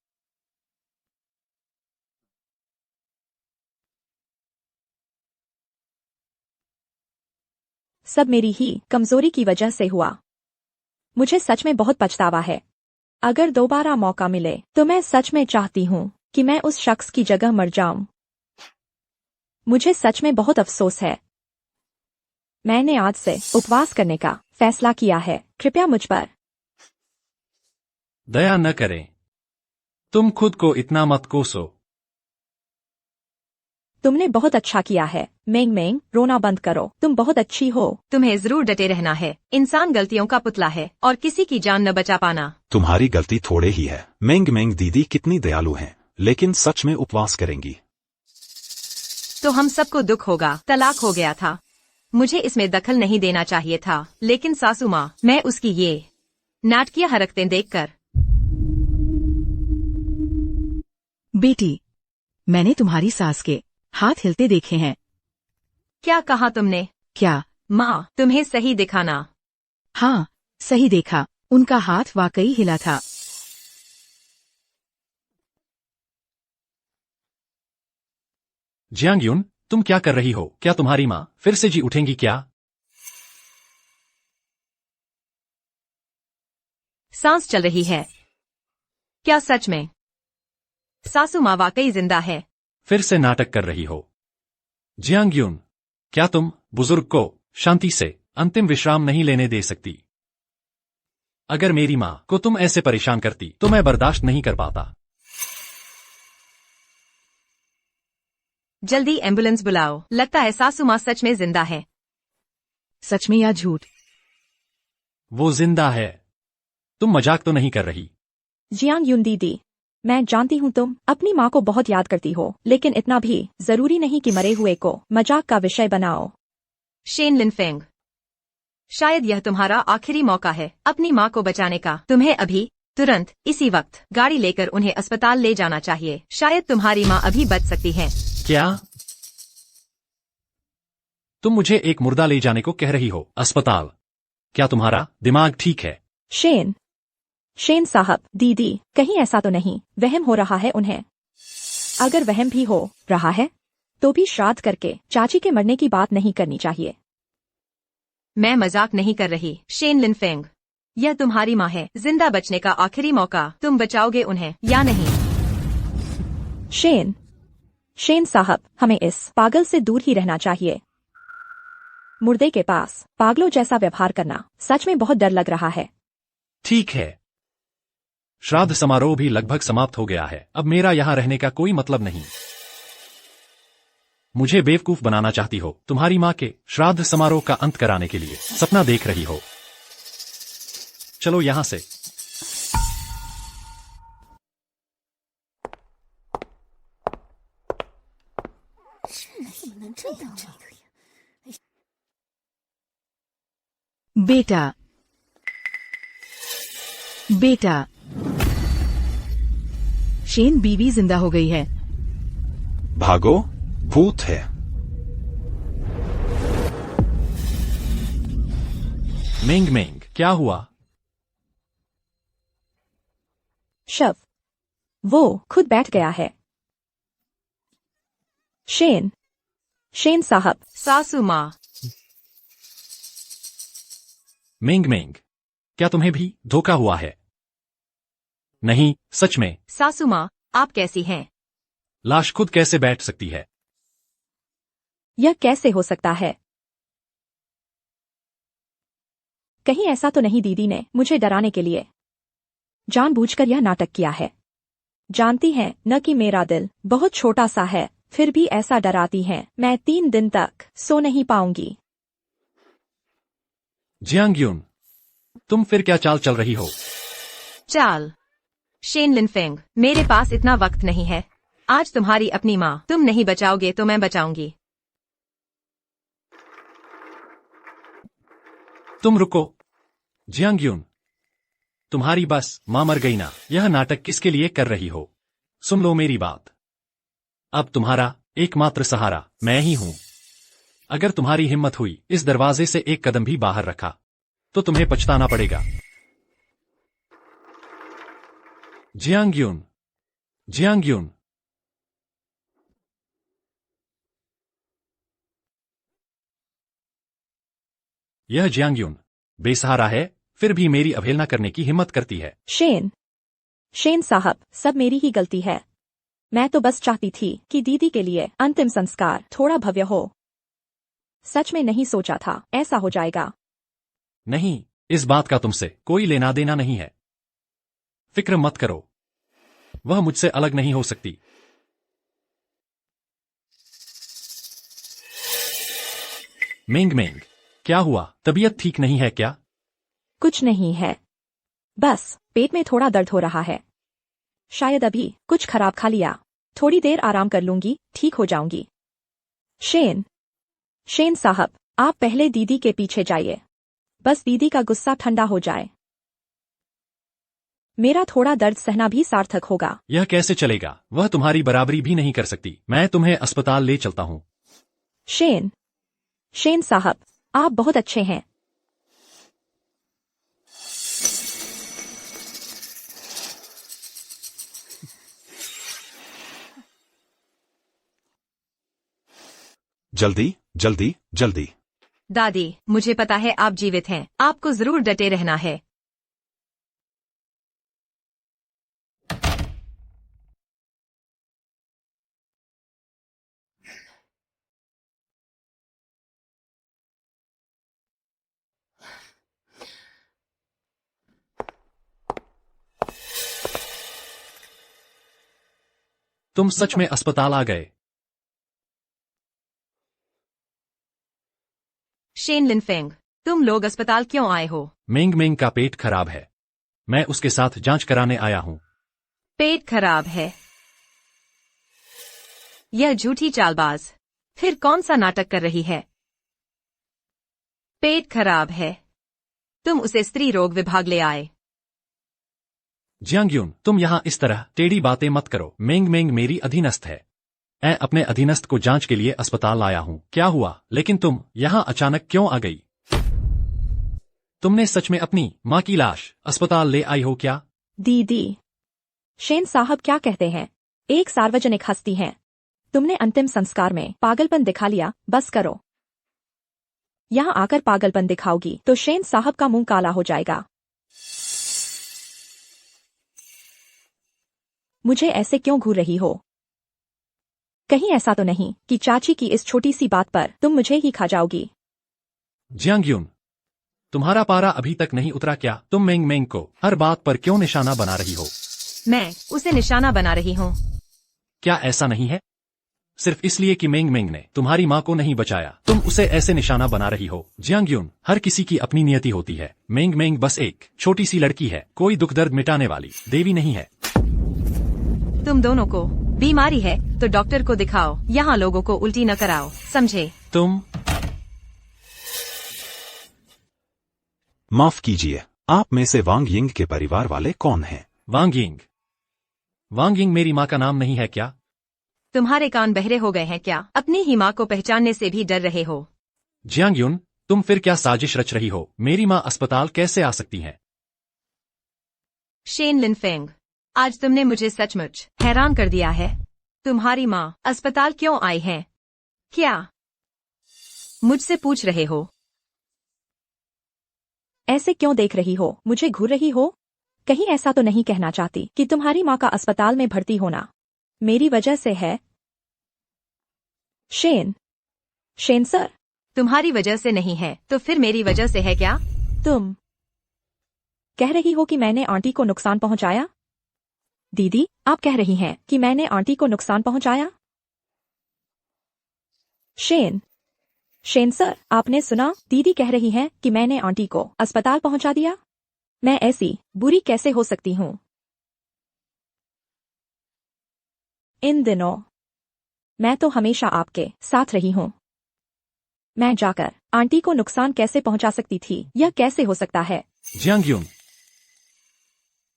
[SPEAKER 4] सब मेरी ही कमजोरी की वजह से हुआ। मुझे सच में बहुत पछतावा है। अगर दोबारा मौका मिले तो मैं सच में चाहती हूँ कि मैं उस शख्स की जगह मर जाऊं। मुझे सच में बहुत अफसोस है। मैंने आज से उपवास करने का फैसला किया है। कृपया मुझ पर
[SPEAKER 3] दया न करें। तुम खुद को इतना मत कोसो।
[SPEAKER 4] तुमने बहुत अच्छा किया है। मेंग मेंग, रोना बंद करो, तुम बहुत अच्छी हो।
[SPEAKER 1] तुम्हें जरूर डटे रहना है। इंसान गलतियों का पुतला है और किसी की जान न बचा पाना।
[SPEAKER 5] तुम्हारी गलती थोड़े ही है। मेंग मेंग दीदी कितनी दयालु हैं, लेकिन सच में उपवास करेंगी
[SPEAKER 1] तो हम सबको दुख होगा। तलाक हो गया था, मुझे इसमें दखल नहीं देना चाहिए था, लेकिन सासू माँ, मैं उसकी ये नाटकीय हरकतें देखकर।
[SPEAKER 2] बेटी, मैंने तुम्हारी सास के हाथ हिलते देखे हैं।
[SPEAKER 1] क्या कहा तुमने?
[SPEAKER 2] क्या?
[SPEAKER 1] माँ, तुम्हें सही दिखाना।
[SPEAKER 2] हाँ, सही देखा, उनका हाथ वाकई हिला था।
[SPEAKER 3] जियांगयुन, तुम क्या कर रही हो? क्या तुम्हारी माँ फिर से जी उठेंगी क्या?
[SPEAKER 1] सांस चल रही है। क्या सच में सासू माँ वाकई जिंदा है?
[SPEAKER 3] फिर से नाटक कर रही हो। जियांगयुन, क्या तुम बुजुर्ग को शांति से अंतिम विश्राम नहीं लेने दे सकती? अगर मेरी माँ को तुम ऐसे परेशान करती तो मैं बर्दाश्त नहीं कर पाता।
[SPEAKER 1] जल्दी एम्बुलेंस बुलाओ। लगता है सासू माँ सच में जिंदा है।
[SPEAKER 2] सच में या झूठ?
[SPEAKER 3] वो जिंदा है। तुम मजाक तो नहीं कर रही?
[SPEAKER 4] जियांगयुन दीदी, मैं जानती हूँ तुम अपनी माँ को बहुत याद करती हो, लेकिन इतना भी जरूरी नहीं कि मरे हुए को मजाक का विषय बनाओ।
[SPEAKER 1] शेन लिनफेंग, शायद यह तुम्हारा आखिरी मौका है अपनी माँ को बचाने का। तुम्हें अभी तुरंत इसी वक्त गाड़ी लेकर उन्हें अस्पताल ले जाना चाहिए। शायद तुम्हारी माँ अभी बच सकती है।
[SPEAKER 3] क्या तुम मुझे एक मुर्दा ले जाने को कह रही हो? अस्पताल? क्या तुम्हारा दिमाग ठीक है?
[SPEAKER 4] शेन साहब, दीदी, कहीं ऐसा तो नहीं वहम हो रहा है उन्हें? अगर वहम भी हो रहा है तो भी श्राद्ध करके चाची के मरने की बात नहीं करनी चाहिए।
[SPEAKER 1] मैं मजाक नहीं कर रही शेन लिनफेंग, यह तुम्हारी माँ है। जिंदा बचने का आखिरी मौका, तुम बचाओगे उन्हें या नहीं?
[SPEAKER 4] शेन साहब, हमें इस पागल से दूर ही रहना चाहिए। मुर्दे के पास पागलों जैसा व्यवहार करना सच में बहुत डर लग रहा है।
[SPEAKER 3] ठीक है, श्राद्ध समारोह भी लगभग समाप्त हो गया है। अब मेरा यहाँ रहने का कोई मतलब नहीं। मुझे बेवकूफ बनाना चाहती हो। तुम्हारी माँ के श्राद्ध समारोह का अंत कराने के लिए सपना देख रही हो। चलो यहाँ से।
[SPEAKER 2] बेटा, बेटा, शेन बीवी जिंदा हो गई है।
[SPEAKER 5] भागो, भूत है।
[SPEAKER 3] मेंग मेंग, क्या हुआ?
[SPEAKER 4] शव। वो खुद बैठ गया है। शेन, शेन साहब।
[SPEAKER 1] सासू माँ।
[SPEAKER 3] मेंग मेंग, क्या तुम्हें भी धोखा हुआ है? नहीं, सच में।
[SPEAKER 1] सासू माँ, आप कैसी हैं?
[SPEAKER 3] लाश खुद कैसे बैठ सकती है?
[SPEAKER 4] यह कैसे हो सकता है? कहीं ऐसा तो नहीं दीदी ने मुझे डराने के लिए जानबूझकर यह नाटक किया है? जानती हैं न कि मेरा दिल बहुत छोटा सा है, फिर भी ऐसा डराती हैं। मैं 3 दिन तक सो नहीं पाऊंगी।
[SPEAKER 3] जियांगयुन, तुम फिर क्या चाल चल रही हो?
[SPEAKER 1] चाल? शेन लिनफेंग, मेरे पास इतना वक्त नहीं है। आज तुम्हारी अपनी माँ। तुम नहीं बचाओगे तो मैं बचाऊंगी।
[SPEAKER 3] तुम रुको। जियांगयुन, तुम्हारी बस माँ मर गई ना। यह नाटक किसके लिए कर रही हो? सुन लो मेरी बात। अब तुम्हारा एकमात्र सहारा मैं ही हूं। अगर तुम्हारी हिम्मत हुई इस दरवाजे से एक कदम भी बाहर रखा तो तुम्हें पछताना पड़ेगा। जियांगयुन, जियांगयुन। यह जियांगयुन बेसहारा है, फिर भी मेरी अवहेलना करने की हिम्मत करती है।
[SPEAKER 4] शेन, शेन साहब, सब मेरी ही गलती है। मैं तो बस चाहती थी कि दीदी के लिए अंतिम संस्कार थोड़ा भव्य हो। सच में नहीं सोचा था ऐसा हो जाएगा।
[SPEAKER 3] नहीं, इस बात का तुमसे कोई लेना देना नहीं है। फिक्र मत करो, वह मुझसे अलग नहीं हो सकती। मेंग मेंग, क्या हुआ? तबीयत ठीक नहीं है क्या?
[SPEAKER 4] कुछ नहीं है, बस पेट में थोड़ा दर्द हो रहा है। शायद अभी कुछ खराब खा लिया। थोड़ी देर आराम कर लूंगी, ठीक हो जाऊंगी। शेन, शेन साहब, आप पहले दीदी के पीछे जाइए। बस दीदी का गुस्सा ठंडा हो जाए। मेरा थोड़ा दर्द सहना भी सार्थक होगा।
[SPEAKER 3] यह कैसे चलेगा? वह तुम्हारी बराबरी भी नहीं कर सकती। मैं तुम्हें अस्पताल ले चलता हूँ।
[SPEAKER 4] शेन, शेन साहब, आप बहुत अच्छे हैं।
[SPEAKER 5] जल्दी, जल्दी, जल्दी।
[SPEAKER 1] दादी, मुझे पता है आप जीवित हैं। आपको जरूर डटे रहना है।
[SPEAKER 3] तुम सच में अस्पताल आ गए।
[SPEAKER 1] शेन लिनफेंग, तुम लोग अस्पताल क्यों आए हो?
[SPEAKER 3] मेंग मेंग का पेट खराब है। मैं उसके साथ जांच कराने आया हूँ।
[SPEAKER 1] पेट खराब है? यह झूठी चालबाज फिर कौन सा नाटक कर रही है? पेट खराब है, तुम उसे स्त्री रोग विभाग ले आए।
[SPEAKER 3] जियांगयुन, तुम यहाँ इस तरह टेढ़ी बातें मत करो। मेंग मेंग मेरी अधीनस्थ है। मैं अपने अधीनस्थ को जांच के लिए अस्पताल लाया हूँ। क्या हुआ? लेकिन तुम यहाँ अचानक क्यों आ गई? तुमने सच में अपनी माँ की लाश अस्पताल ले आई हो क्या?
[SPEAKER 4] दीदी, शेन साहब क्या कहते हैं? एक सार्वजनिक हस्ती हैं। तुमने अंतिम संस्कार में पागलपन दिखा लिया, बस करो। यहाँ आकर पागलपन दिखाओगी तो शेन साहब का मुंह काला हो जाएगा। मुझे ऐसे क्यों घूर रही हो? कहीं ऐसा तो नहीं कि चाची की इस छोटी सी बात पर तुम मुझे ही खा जाओगी?
[SPEAKER 3] जियांगयुन, तुम्हारा पारा अभी तक नहीं उतरा क्या? तुम मेंग मेंग को हर बात पर क्यों निशाना बना रही हो?
[SPEAKER 1] मैं उसे निशाना बना रही हूँ?
[SPEAKER 3] क्या ऐसा नहीं है? सिर्फ इसलिए कि मेंग मेंग ने तुम्हारी माँ को नहीं बचाया। तुम उसे ऐसे निशाना बना रही हो। जियांग यून, हर किसी की अपनी नियति होती है। मेंग मेंग बस एक छोटी सी लड़की है, कोई दुख दर्द मिटाने वाली देवी नहीं है।
[SPEAKER 1] तुम दोनों को बीमारी है तो डॉक्टर को दिखाओ, यहाँ लोगों को उल्टी न कराओ, समझे?
[SPEAKER 3] तुम
[SPEAKER 5] माफ कीजिए, आप में से वांग यिंग के परिवार वाले कौन हैं?
[SPEAKER 3] वांग यिंग? वांग यिंग मेरी माँ का नाम नहीं है क्या?
[SPEAKER 1] तुम्हारे कान बहरे हो गए हैं क्या? अपनी ही माँ को पहचानने से भी डर रहे हो?
[SPEAKER 3] जियांग यून, तुम फिर क्या साजिश रच रही हो? मेरी माँ अस्पताल कैसे आ सकती है?
[SPEAKER 1] शेन लिनफेंग, आज तुमने मुझे सचमुच हैरान कर दिया है। तुम्हारी माँ अस्पताल क्यों आई है? क्या मुझसे पूछ रहे हो?
[SPEAKER 4] ऐसे क्यों देख रही हो? मुझे घूर रही हो? कहीं ऐसा तो नहीं कहना चाहती कि तुम्हारी माँ का अस्पताल में भर्ती होना मेरी वजह से है? शेन सर,
[SPEAKER 1] तुम्हारी वजह से नहीं है तो फिर मेरी वजह से है क्या?
[SPEAKER 4] तुम कह रही हो कि मैंने आंटी को नुकसान पहुंचाया? दीदी, आप कह रही हैं कि मैंने आंटी को नुकसान पहुंचाया? शेन सर, आपने सुना? दीदी कह रही हैं कि मैंने आंटी को अस्पताल पहुंचा दिया। मैं ऐसी बुरी कैसे हो सकती हूँ? इन दिनों मैं तो हमेशा आपके साथ रही हूँ। मैं जाकर आंटी को नुकसान कैसे पहुंचा सकती थी? यह कैसे हो सकता है?
[SPEAKER 3] जियांग यून,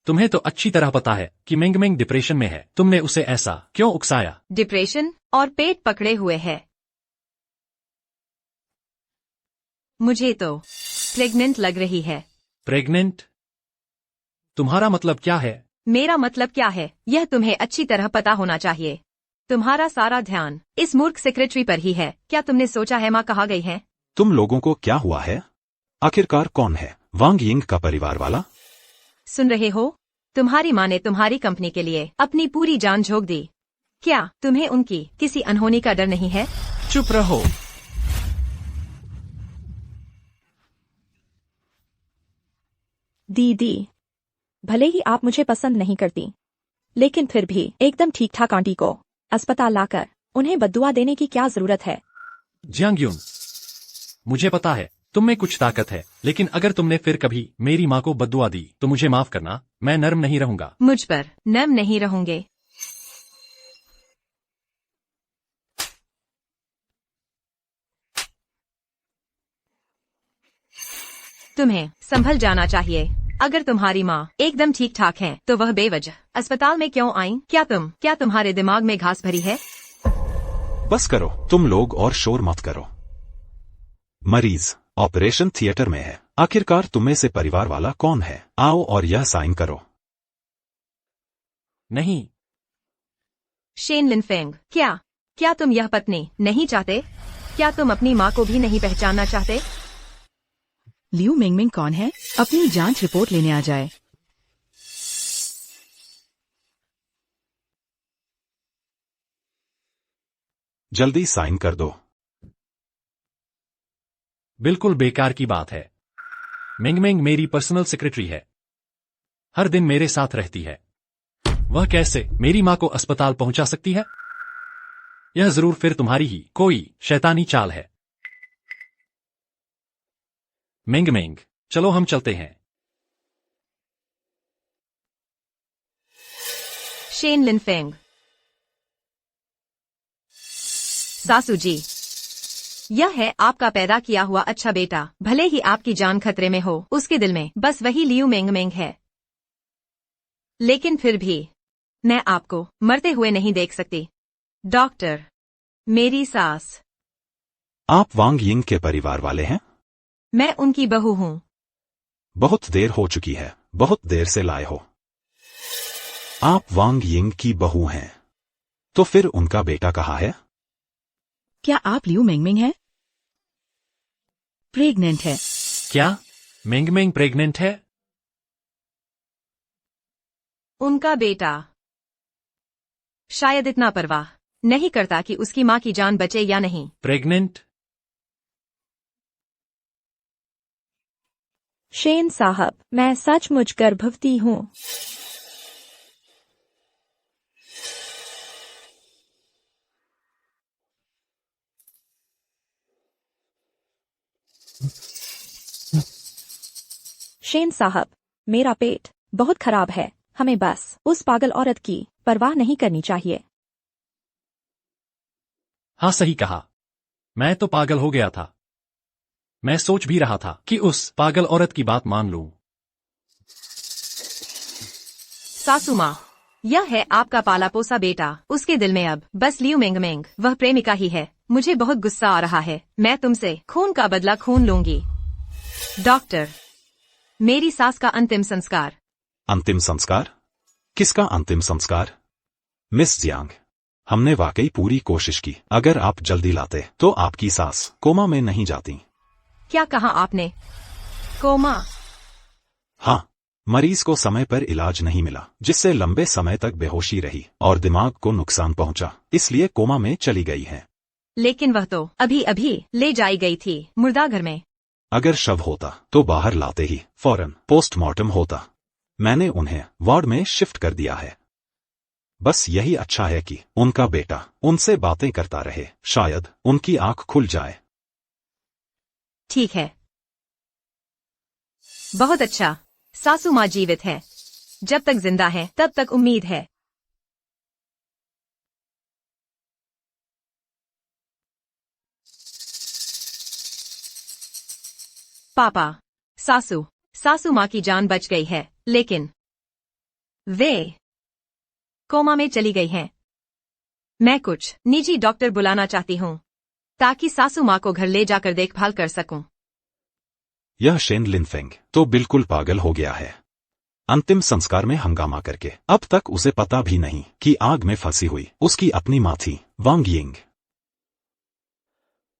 [SPEAKER 3] तुम्हें तो अच्छी तरह पता है कि मेंग मेंग डिप्रेशन में है। तुमने उसे ऐसा क्यों उकसाया?
[SPEAKER 1] डिप्रेशन और पेट पकड़े हुए है। मुझे तो प्रेग्नेंट लग रही है।
[SPEAKER 3] प्रेग्नेंट? तुम्हारा मतलब क्या है?
[SPEAKER 1] मेरा मतलब क्या है यह तुम्हें अच्छी तरह पता होना चाहिए। तुम्हारा सारा ध्यान इस मूर्ख सेक्रेटरी पर ही है। क्या तुमने सोचा है माँ कहाँ गई है?
[SPEAKER 5] तुम लोगों को क्या हुआ है? आखिरकार कौन है वांग यिंग का परिवार वाला?
[SPEAKER 1] सुन रहे हो? तुम्हारी माँ ने तुम्हारी कंपनी के लिए अपनी पूरी जान झोंक दी। क्या तुम्हें उनकी किसी अनहोनी का डर नहीं है?
[SPEAKER 3] चुप रहो।
[SPEAKER 4] दीदी, भले ही आप मुझे पसंद नहीं करती, लेकिन फिर भी एकदम ठीक ठाक आंटी को अस्पताल लाकर उन्हें बद्दुआ देने की क्या जरूरत है?
[SPEAKER 3] जियांग यून, मुझे पता है तुम में कुछ ताकत है, लेकिन अगर तुमने फिर कभी मेरी माँ को बद्दुआ दी तो मुझे माफ करना, मैं नर्म नहीं रहूंगा।
[SPEAKER 1] मुझ पर नर्म नहीं रहूंगे। तुम्हें संभल जाना चाहिए। अगर तुम्हारी माँ एकदम ठीक ठाक है तो वह बेवजह अस्पताल में क्यों आई? क्या तुम्हारे दिमाग में घास भरी है?
[SPEAKER 5] बस करो, तुम लोग और शोर मत करो। मरीज ऑपरेशन थिएटर में है। आखिरकार तुम्हें से परिवार वाला कौन है? आओ और यह साइन करो।
[SPEAKER 3] नहीं।
[SPEAKER 1] शेन लिनफेंग, क्या तुम यह पत्नी नहीं चाहते? क्या तुम अपनी माँ को भी नहीं पहचानना चाहते?
[SPEAKER 2] लियू मेंगमेंग कौन है? अपनी जांच रिपोर्ट लेने आ जाए।
[SPEAKER 5] जल्दी साइन कर दो।
[SPEAKER 3] बिल्कुल बेकार की बात है। मेंग मेंग मेरी पर्सनल सेक्रेटरी है, हर दिन मेरे साथ रहती है। वह कैसे मेरी माँ को अस्पताल पहुंचा सकती है? यह जरूर फिर तुम्हारी ही कोई शैतानी चाल है। मेंग मेंग, चलो हम चलते हैं।
[SPEAKER 1] शेन लिनफेंग, सासू जी, यह है आपका पैदा किया हुआ अच्छा बेटा। भले ही आपकी जान खतरे में हो, उसके दिल में बस वही लियू मेंग मेंग है। लेकिन फिर भी मैं आपको मरते हुए नहीं देख सकती। डॉक्टर, मेरी सास।
[SPEAKER 5] आप वांग यिंग के परिवार वाले हैं?
[SPEAKER 1] मैं उनकी बहू हूँ।
[SPEAKER 5] बहुत देर हो चुकी है, बहुत देर से लाए हो। आप वांग यिंग की बहू हैं, तो फिर उनका बेटा कहाँ है?
[SPEAKER 2] क्या आप लियू मेंगमेंग हैं? प्रेग्नेंट है।
[SPEAKER 3] क्या मेंग मेंग प्रेग्नेंट है?
[SPEAKER 1] उनका बेटा शायद इतना परवाह नहीं करता कि उसकी माँ की जान बचे या नहीं।
[SPEAKER 3] प्रेग्नेंट?
[SPEAKER 4] शेन साहब, मैं सचमुच गर्भवती हूँ। शेन साहब, मेरा पेट बहुत खराब है, हमें बस उस पागल औरत की परवाह नहीं करनी चाहिए।
[SPEAKER 3] हाँ, सही कहा। मैं तो पागल हो गया था। मैं सोच भी रहा था कि उस पागल औरत की बात मान लूं।
[SPEAKER 1] सासू माँ, यह है आपका पाला पोसा बेटा। उसके दिल में अब बस लियू मेंग मेंग, वह प्रेमिका ही है। मुझे बहुत गुस्सा आ रहा है। मैं तुमसे खून का बदला खून लूंगी। डॉक्टर, मेरी सास का अंतिम संस्कार।
[SPEAKER 5] अंतिम संस्कार? किसका अंतिम संस्कार? मिस जियांग, हमने वाकई पूरी कोशिश की। अगर आप जल्दी लाते तो आपकी सास कोमा में नहीं जाती।
[SPEAKER 1] क्या कहा आपने? कोमा?
[SPEAKER 5] हाँ, मरीज को समय पर इलाज नहीं मिला, जिससे लंबे समय तक बेहोशी रही और दिमाग को नुकसान पहुंचा, इसलिए कोमा में चली गई है।
[SPEAKER 1] लेकिन वह तो अभी अभी ले जाई गई थी मुर्दाघर में।
[SPEAKER 5] अगर शव होता तो बाहर लाते ही फौरन पोस्टमार्टम होता। मैंने उन्हें वार्ड में शिफ्ट कर दिया है। बस यही अच्छा है कि उनका बेटा उनसे बातें करता रहे, शायद उनकी आंख खुल जाए।
[SPEAKER 1] ठीक है, बहुत अच्छा। सासू माँ जीवित है। जब तक जिंदा है तब तक उम्मीद है। पापा, सासू सासू माँ की जान बच गई है, लेकिन वे कोमा में चली गई हैं। मैं कुछ निजी डॉक्टर बुलाना चाहती हूँ ताकि सासू माँ को घर ले जाकर देखभाल कर सकूं।
[SPEAKER 5] यह शेन लिनफेंग तो बिल्कुल पागल हो गया है। अंतिम संस्कार में हंगामा करके अब तक उसे पता भी नहीं कि आग में फंसी हुई उसकी अपनी मां थी, वांग यिंग।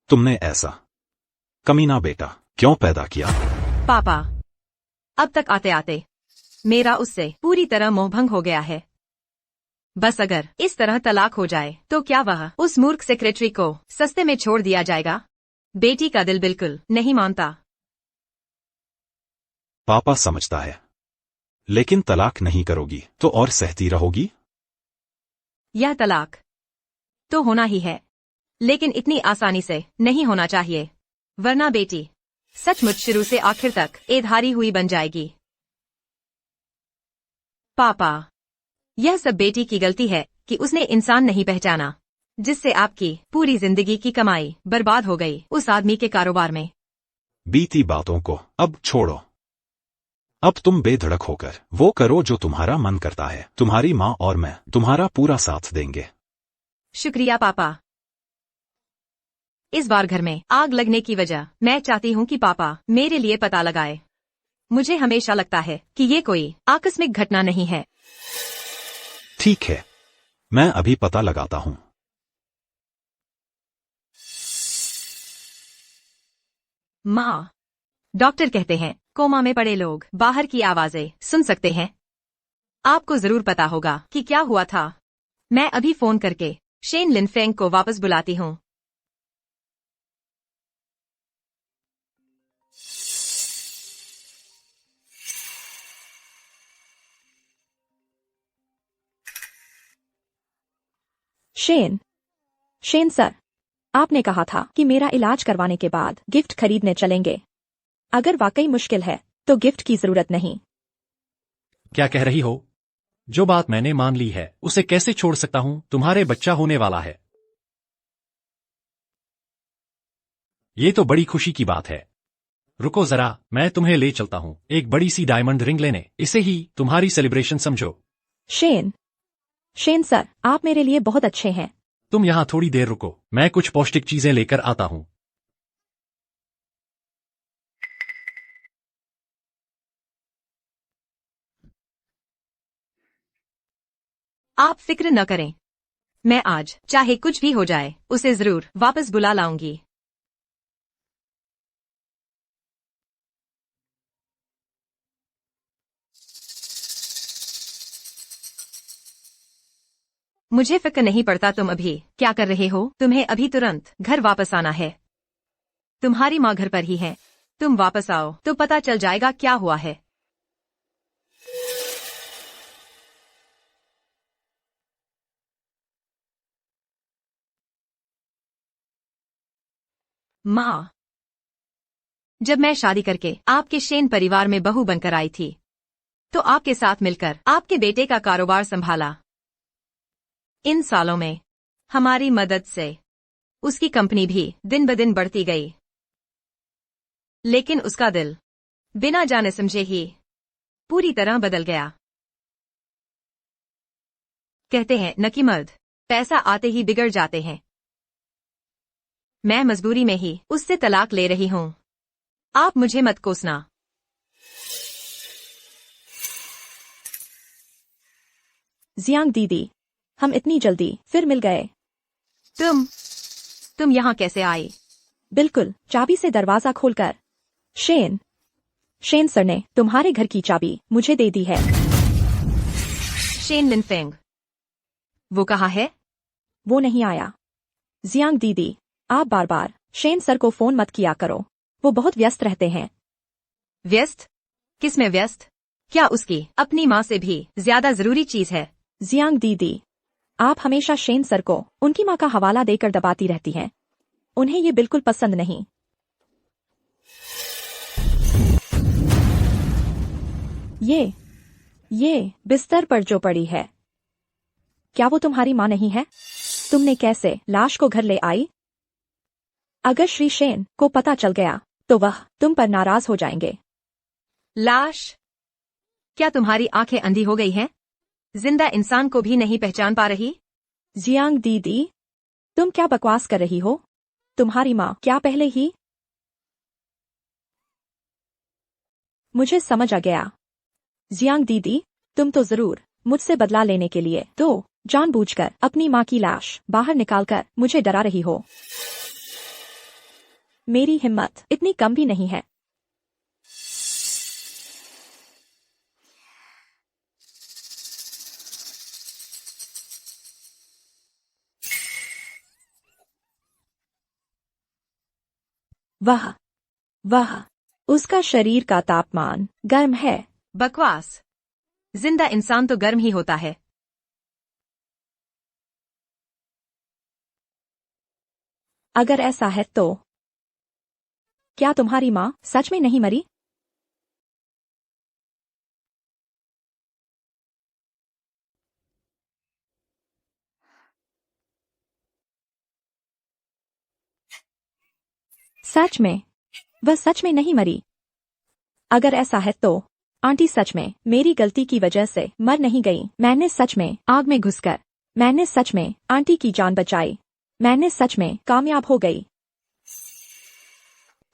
[SPEAKER 5] तुमने ऐसा कमीना बेटा क्यों पैदा किया?
[SPEAKER 1] पापा, अब तक आते आते मेरा उससे पूरी तरह मोहभंग हो गया है। बस अगर इस तरह तलाक हो जाए तो क्या वह उस मूर्ख सेक्रेटरी को सस्ते में छोड़ दिया जाएगा? बेटी का दिल बिल्कुल नहीं मानता।
[SPEAKER 5] पापा समझता है, लेकिन तलाक नहीं करोगी तो और सहती रहोगी।
[SPEAKER 1] यह तलाक तो होना ही है, लेकिन इतनी आसानी से नहीं होना चाहिए, वरना बेटी सचमुच शुरू से आखिर तक एधारी हुई बन जाएगी। पापा, यह सब बेटी की गलती है कि उसने इंसान नहीं पहचाना, जिससे आपकी पूरी जिंदगी की कमाई बर्बाद हो गई उस आदमी के कारोबार में।
[SPEAKER 5] बीती बातों को अब छोड़ो। अब तुम बेधड़क होकर वो करो जो तुम्हारा मन करता है। तुम्हारी माँ और मैं तुम्हारा पूरा साथ देंगे।
[SPEAKER 1] शुक्रिया पापा। इस बार घर में आग लगने की वजह मैं चाहती हूँ कि पापा मेरे लिए पता लगाए। मुझे हमेशा लगता है कि ये कोई आकस्मिक घटना नहीं है।
[SPEAKER 5] ठीक है, मैं अभी पता लगाता हूँ।
[SPEAKER 1] माँ, डॉक्टर कहते हैं कोमा में पड़े लोग बाहर की आवाजें सुन सकते हैं। आपको जरूर पता होगा कि क्या हुआ था। मैं अभी फोन करके शेन लिनफेंग को वापस बुलाती हूँ।
[SPEAKER 4] शेन, शेन सर, आपने कहा था कि मेरा इलाज करवाने के बाद गिफ्ट खरीदने चलेंगे। अगर वाकई मुश्किल है तो गिफ्ट की जरूरत नहीं।
[SPEAKER 3] क्या कह रही हो? जो बात मैंने मान ली है उसे कैसे छोड़ सकता हूँ? तुम्हारे बच्चा होने वाला है। ये तो बड़ी खुशी की बात है। रुको जरा, मैं तुम्हें ले चलता हूँ एक बड़ी सी डायमंड रिंग लेने। इसे ही तुम्हारी सेलिब्रेशन समझो।
[SPEAKER 4] शेन, शेन सर, आप मेरे लिए बहुत अच्छे हैं।
[SPEAKER 3] तुम यहाँ थोड़ी देर रुको, मैं कुछ पौष्टिक चीजें लेकर आता हूँ।
[SPEAKER 1] आप फिक्र न करें, मैं आज चाहे कुछ भी हो जाए उसे जरूर वापस बुला लाऊंगी। मुझे फिक्र नहीं पड़ता तुम अभी क्या कर रहे हो। तुम्हें अभी तुरंत घर वापस आना है। तुम्हारी माँ घर पर ही है। तुम वापस आओ तो पता चल जाएगा क्या हुआ है। माँ, जब मैं शादी करके आपके शेन परिवार में बहू बनकर आई थी तो आपके साथ मिलकर आपके बेटे का कारोबार संभाला। इन सालों में हमारी मदद से उसकी कंपनी भी दिन ब दिन बढ़ती गई, लेकिन उसका दिल बिना जाने समझे ही पूरी तरह बदल गया। कहते हैं न कि मर्द पैसा आते ही बिगड़ जाते हैं। मैं मजबूरी में ही उससे तलाक ले रही हूं। आप मुझे मत कोसना।
[SPEAKER 4] जियांग दीदी, हम इतनी जल्दी फिर मिल गए।
[SPEAKER 1] तुम यहाँ कैसे आई?
[SPEAKER 4] बिल्कुल, चाबी से दरवाजा खोलकर। शेन सर ने तुम्हारे घर की चाबी मुझे दे दी है।
[SPEAKER 1] शेन लिनफेंग, वो कहाँ है?
[SPEAKER 4] वो नहीं आया। जियांग दीदी, आप बार बार शेन सर को फोन मत किया करो, वो बहुत व्यस्त रहते हैं।
[SPEAKER 1] व्यस्त? किसमें व्यस्त? क्या उसकी अपनी माँ से भी ज्यादा जरूरी चीज है?
[SPEAKER 4] जियांग दीदी, आप हमेशा शेन सर को उनकी माँ का हवाला देकर दबाती रहती हैं। उन्हें ये बिल्कुल पसंद नहीं। ये बिस्तर पर जो पड़ी है, क्या वो तुम्हारी माँ नहीं है? तुमने कैसे लाश को घर ले आई? अगर श्री शेन को पता चल गया तो वह तुम पर नाराज हो जाएंगे।
[SPEAKER 1] लाश? क्या तुम्हारी आंखें अंधी हो गई हैं? जिंदा इंसान को भी नहीं पहचान पा रही?
[SPEAKER 4] जियांग दीदी, तुम क्या बकवास कर रही हो? तुम्हारी माँ क्या पहले ही? मुझे समझ आ गया। जियांग दीदी, तुम तो जरूर मुझसे बदला लेने के लिए तो जानबूझकर अपनी माँ की लाश बाहर निकालकर मुझे डरा रही हो। मेरी हिम्मत इतनी कम भी नहीं है। वह उसका शरीर का तापमान गर्म है।
[SPEAKER 1] बकवास। जिंदा इंसान तो गर्म ही होता है।
[SPEAKER 4] अगर ऐसा है तो क्या तुम्हारी माँ सच में नहीं मरी? सच में? वह सच में नहीं मरी? अगर ऐसा है तो आंटी सच में मेरी गलती की वजह से मर नहीं गई। मैंने सच में आग में घुसकर मैंने सच में आंटी की जान बचाई। मैंने सच में कामयाब हो गई।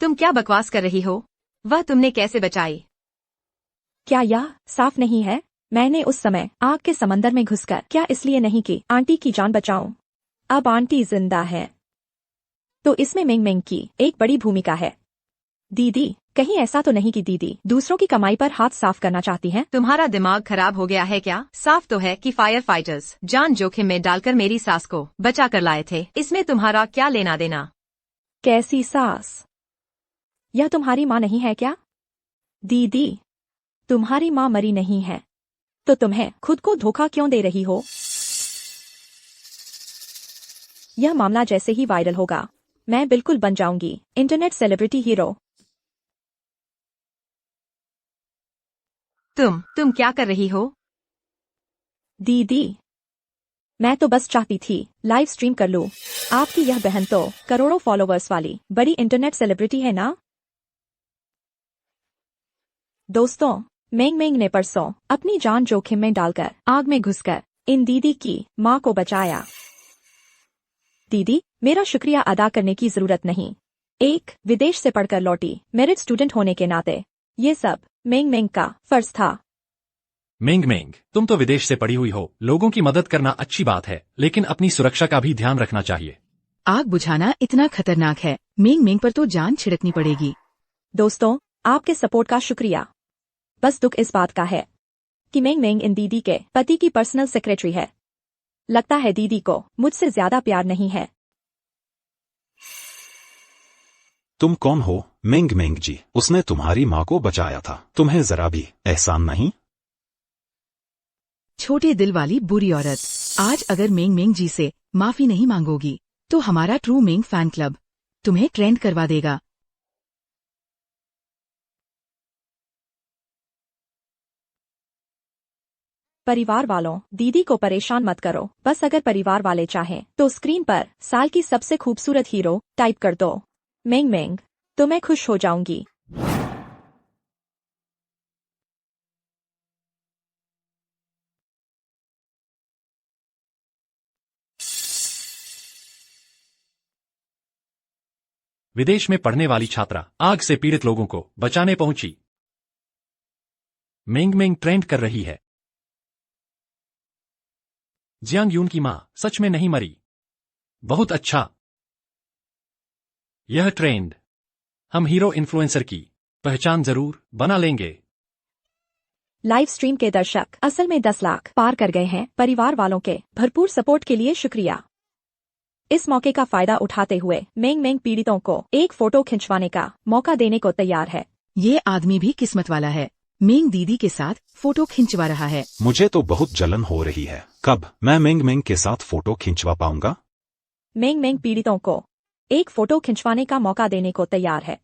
[SPEAKER 1] तुम क्या बकवास कर रही हो? वह तुमने कैसे बचाई?
[SPEAKER 4] क्या यह साफ नहीं है? मैंने उस समय आग के समंदर में घुसकर क्या इसलिए नहीं कि आंटी की जान बचाऊं। अब आंटी जिंदा है तो इसमें मिंग मिंग की एक बड़ी भूमिका है। दीदी, कहीं ऐसा तो नहीं कि दीदी दूसरों की कमाई पर हाथ साफ करना चाहती हैं?
[SPEAKER 1] तुम्हारा दिमाग खराब हो गया है क्या? साफ तो है कि फायर फाइटर्स जान जोखिम में डालकर मेरी सास को बचा कर लाए थे। इसमें तुम्हारा क्या लेना देना?
[SPEAKER 4] कैसी सास? यह तुम्हारी माँ नहीं है क्या? दीदी, तुम्हारी माँ मरी नहीं है तो तुम्हें खुद को धोखा क्यों दे रही हो? यह मामला जैसे ही वायरल होगा मैं बिल्कुल बन जाऊंगी इंटरनेट सेलिब्रिटी हीरो।
[SPEAKER 1] तुम क्या कर रही हो?
[SPEAKER 4] दीदी, मैं तो बस चाहती थी लाइव स्ट्रीम कर लूं। आपकी यह बहन तो करोड़ों फॉलोवर्स वाली बड़ी इंटरनेट सेलिब्रिटी है ना? दोस्तों, मेंग मेंग ने परसों अपनी जान जोखिम में डालकर आग में घुसकर इन दीदी की माँ को बचाया। दीदी, मेरा शुक्रिया अदा करने की जरूरत नहीं। एक विदेश से पढ़कर लौटी मेरिट स्टूडेंट होने के नाते ये सब मेंग मेंग का फर्ज था।
[SPEAKER 3] मेंग मेंग, तुम तो विदेश से पढ़ी हुई हो। लोगों की मदद करना अच्छी बात है, लेकिन अपनी सुरक्षा का भी ध्यान रखना चाहिए।
[SPEAKER 2] आग बुझाना इतना खतरनाक है, मेंग मेंग पर तो जान छिड़कनी पड़ेगी।
[SPEAKER 4] दोस्तों, आपके सपोर्ट का शुक्रिया। बस दुख इस बात का है कि मेंग मेंग इन दीदी के पति की पर्सनल सेक्रेटरी है। लगता है दीदी को मुझसे ज्यादा प्यार नहीं है।
[SPEAKER 5] तुम कौन हो? मेंग मेंग जी, उसने तुम्हारी माँ को बचाया था। तुम्हें जरा भी एहसान नहीं?
[SPEAKER 2] छोटे दिल वाली बुरी औरत, आज अगर मेंग मेंग जी से माफी नहीं मांगोगी तो हमारा ट्रू मेंग फैन क्लब तुम्हें ट्रेंड करवा देगा।
[SPEAKER 4] परिवार वालों, दीदी को परेशान मत करो। बस अगर परिवार वाले चाहें तो स्क्रीन पर साल की सबसे खूबसूरत हीरो टाइप कर दो। मेंग मेंग, तो मैं खुश हो जाऊंगी।
[SPEAKER 3] विदेश में पढ़ने वाली छात्रा आग से पीड़ित लोगों को बचाने पहुंची। मेंग मेंग ट्रेंड कर रही है। जियांग यून की मां सच में नहीं मरी। बहुत अच्छा। यह ट्रेंड हम हीरो इन्फ्लुएंसर की पहचान जरूर बना लेंगे।
[SPEAKER 4] लाइव स्ट्रीम के दर्शक असल में 10 लाख पार कर गए हैं। परिवार वालों के भरपूर सपोर्ट के लिए शुक्रिया। इस मौके का फायदा उठाते हुए मेंग मेंग पीड़ितों को एक फोटो खिंचवाने का मौका देने को तैयार है।
[SPEAKER 2] ये आदमी भी किस्मत वाला है। मेंग दीदी के साथ फोटो खिंचवा रहा है।
[SPEAKER 5] मुझे तो बहुत जलन हो रही है। कब मैं मेंग मेंग के साथ फोटो खिंचवा पाऊंगा?
[SPEAKER 4] मेंग मेंग पीड़ितों को एक फोटो खिंचवाने का मौका देने को तैयार है।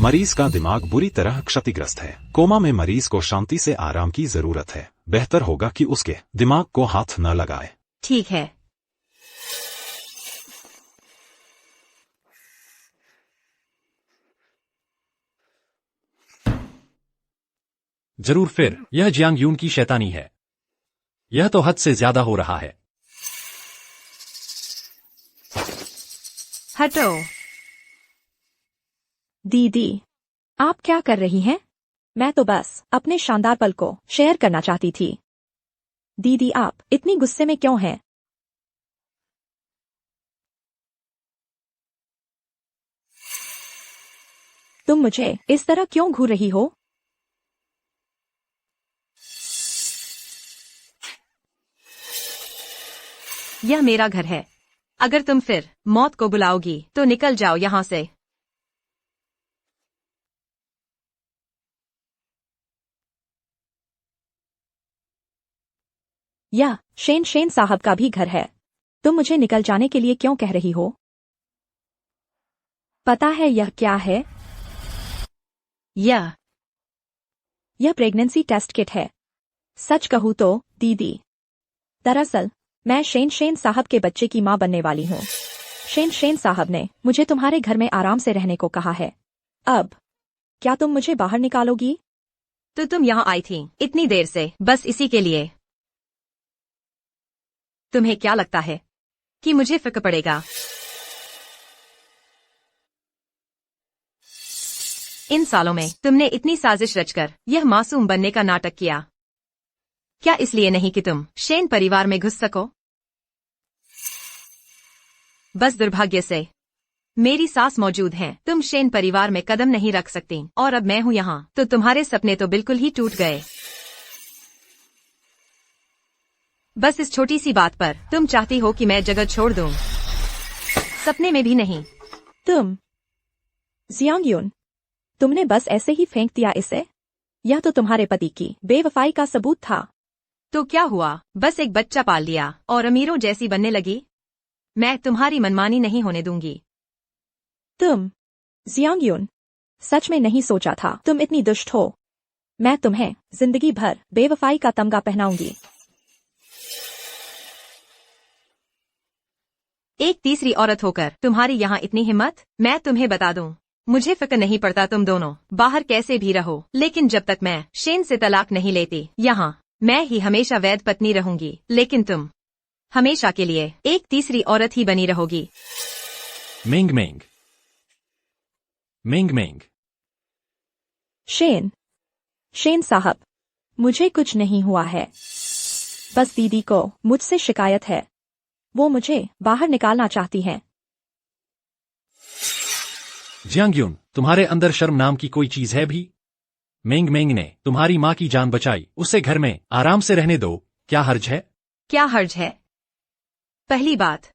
[SPEAKER 5] मरीज का दिमाग बुरी तरह क्षतिग्रस्त है। कोमा में मरीज को शांति से आराम की जरूरत है। बेहतर होगा कि उसके दिमाग को हाथ न लगाए।
[SPEAKER 1] ठीक है।
[SPEAKER 3] जरूर, फिर यह जियांग यून की शैतानी है। यह तो हद से ज्यादा हो रहा है।
[SPEAKER 1] हटो।
[SPEAKER 4] दीदी, आप क्या कर रही हैं? मैं तो बस अपने शानदार पल को शेयर करना चाहती थी। दीदी, आप इतनी गुस्से में क्यों हैं? तुम मुझे इस तरह क्यों घूर रही हो?
[SPEAKER 1] यह मेरा घर है। अगर तुम फिर मौत को बुलाओगी तो निकल जाओ यहाँ से।
[SPEAKER 4] यह शेन साहब का भी घर है। तुम मुझे निकल जाने के लिए क्यों कह रही हो? पता है यह क्या है? यह प्रेगनेंसी टेस्ट किट है। सच कहूँ तो दीदी, दरअसल मैं शेन साहब के बच्चे की मां बनने वाली हूँ। शेन साहब ने मुझे तुम्हारे घर में आराम से रहने को कहा है। अब क्या तुम मुझे बाहर निकालोगी?
[SPEAKER 1] तो तुम यहाँ आई थी इतनी देर से बस इसी के लिए? तुम्हें क्या लगता है कि मुझे फर्क पड़ेगा? इन सालों में तुमने इतनी साजिश रचकर यह मासूम बनने का नाटक किया। क्या इसलिए नहीं कि तुम शेन परिवार में घुस सको? बस दुर्भाग्य से मेरी सास मौजूद हैं। तुम शेन परिवार में कदम नहीं रख सकती और अब मैं हूँ यहाँ तो तुम्हारे सपने तो बिल्कुल ही टूट गए। बस इस छोटी सी बात पर तुम चाहती हो कि मैं जगह छोड़ दूं? सपने में भी नहीं।
[SPEAKER 4] तुम जियांग यून, तुमने बस ऐसे ही फेंक दिया इसे? यह तो तुम्हारे पति की बेवफाई का सबूत था।
[SPEAKER 1] तो क्या हुआ? बस एक बच्चा पाल लिया और अमीरों जैसी बनने लगी। मैं तुम्हारी मनमानी नहीं होने दूंगी।
[SPEAKER 4] तुम जियांग यून, सच में नहीं सोचा था तुम इतनी दुष्ट हो। मैं तुम्हें जिंदगी भर बेवफाई का तमगा पहनाऊंगी।
[SPEAKER 1] एक तीसरी औरत होकर तुम्हारी यहाँ इतनी हिम्मत? मैं तुम्हें बता दूं, मुझे फिक्र नहीं पड़ता तुम दोनों बाहर कैसे भी रहो, लेकिन जब तक मैं शेन से तलाक नहीं लेती यहाँ मैं ही हमेशा वैध पत्नी रहूंगी। लेकिन तुम हमेशा के लिए एक तीसरी औरत ही बनी रहोगी।
[SPEAKER 3] मेंग मेंग, मेंग मेंग।
[SPEAKER 4] शेन साहब, मुझे कुछ नहीं हुआ है। बस दीदी को मुझसे शिकायत है। वो मुझे बाहर निकालना चाहती हैं।
[SPEAKER 3] जियांग यून, तुम्हारे अंदर शर्म नाम की कोई चीज है भी? मेंग मेंग ने तुम्हारी माँ की जान बचाई, उसे घर में आराम से रहने दो। क्या हर्ज है?
[SPEAKER 1] क्या हर्ज है? पहली बात,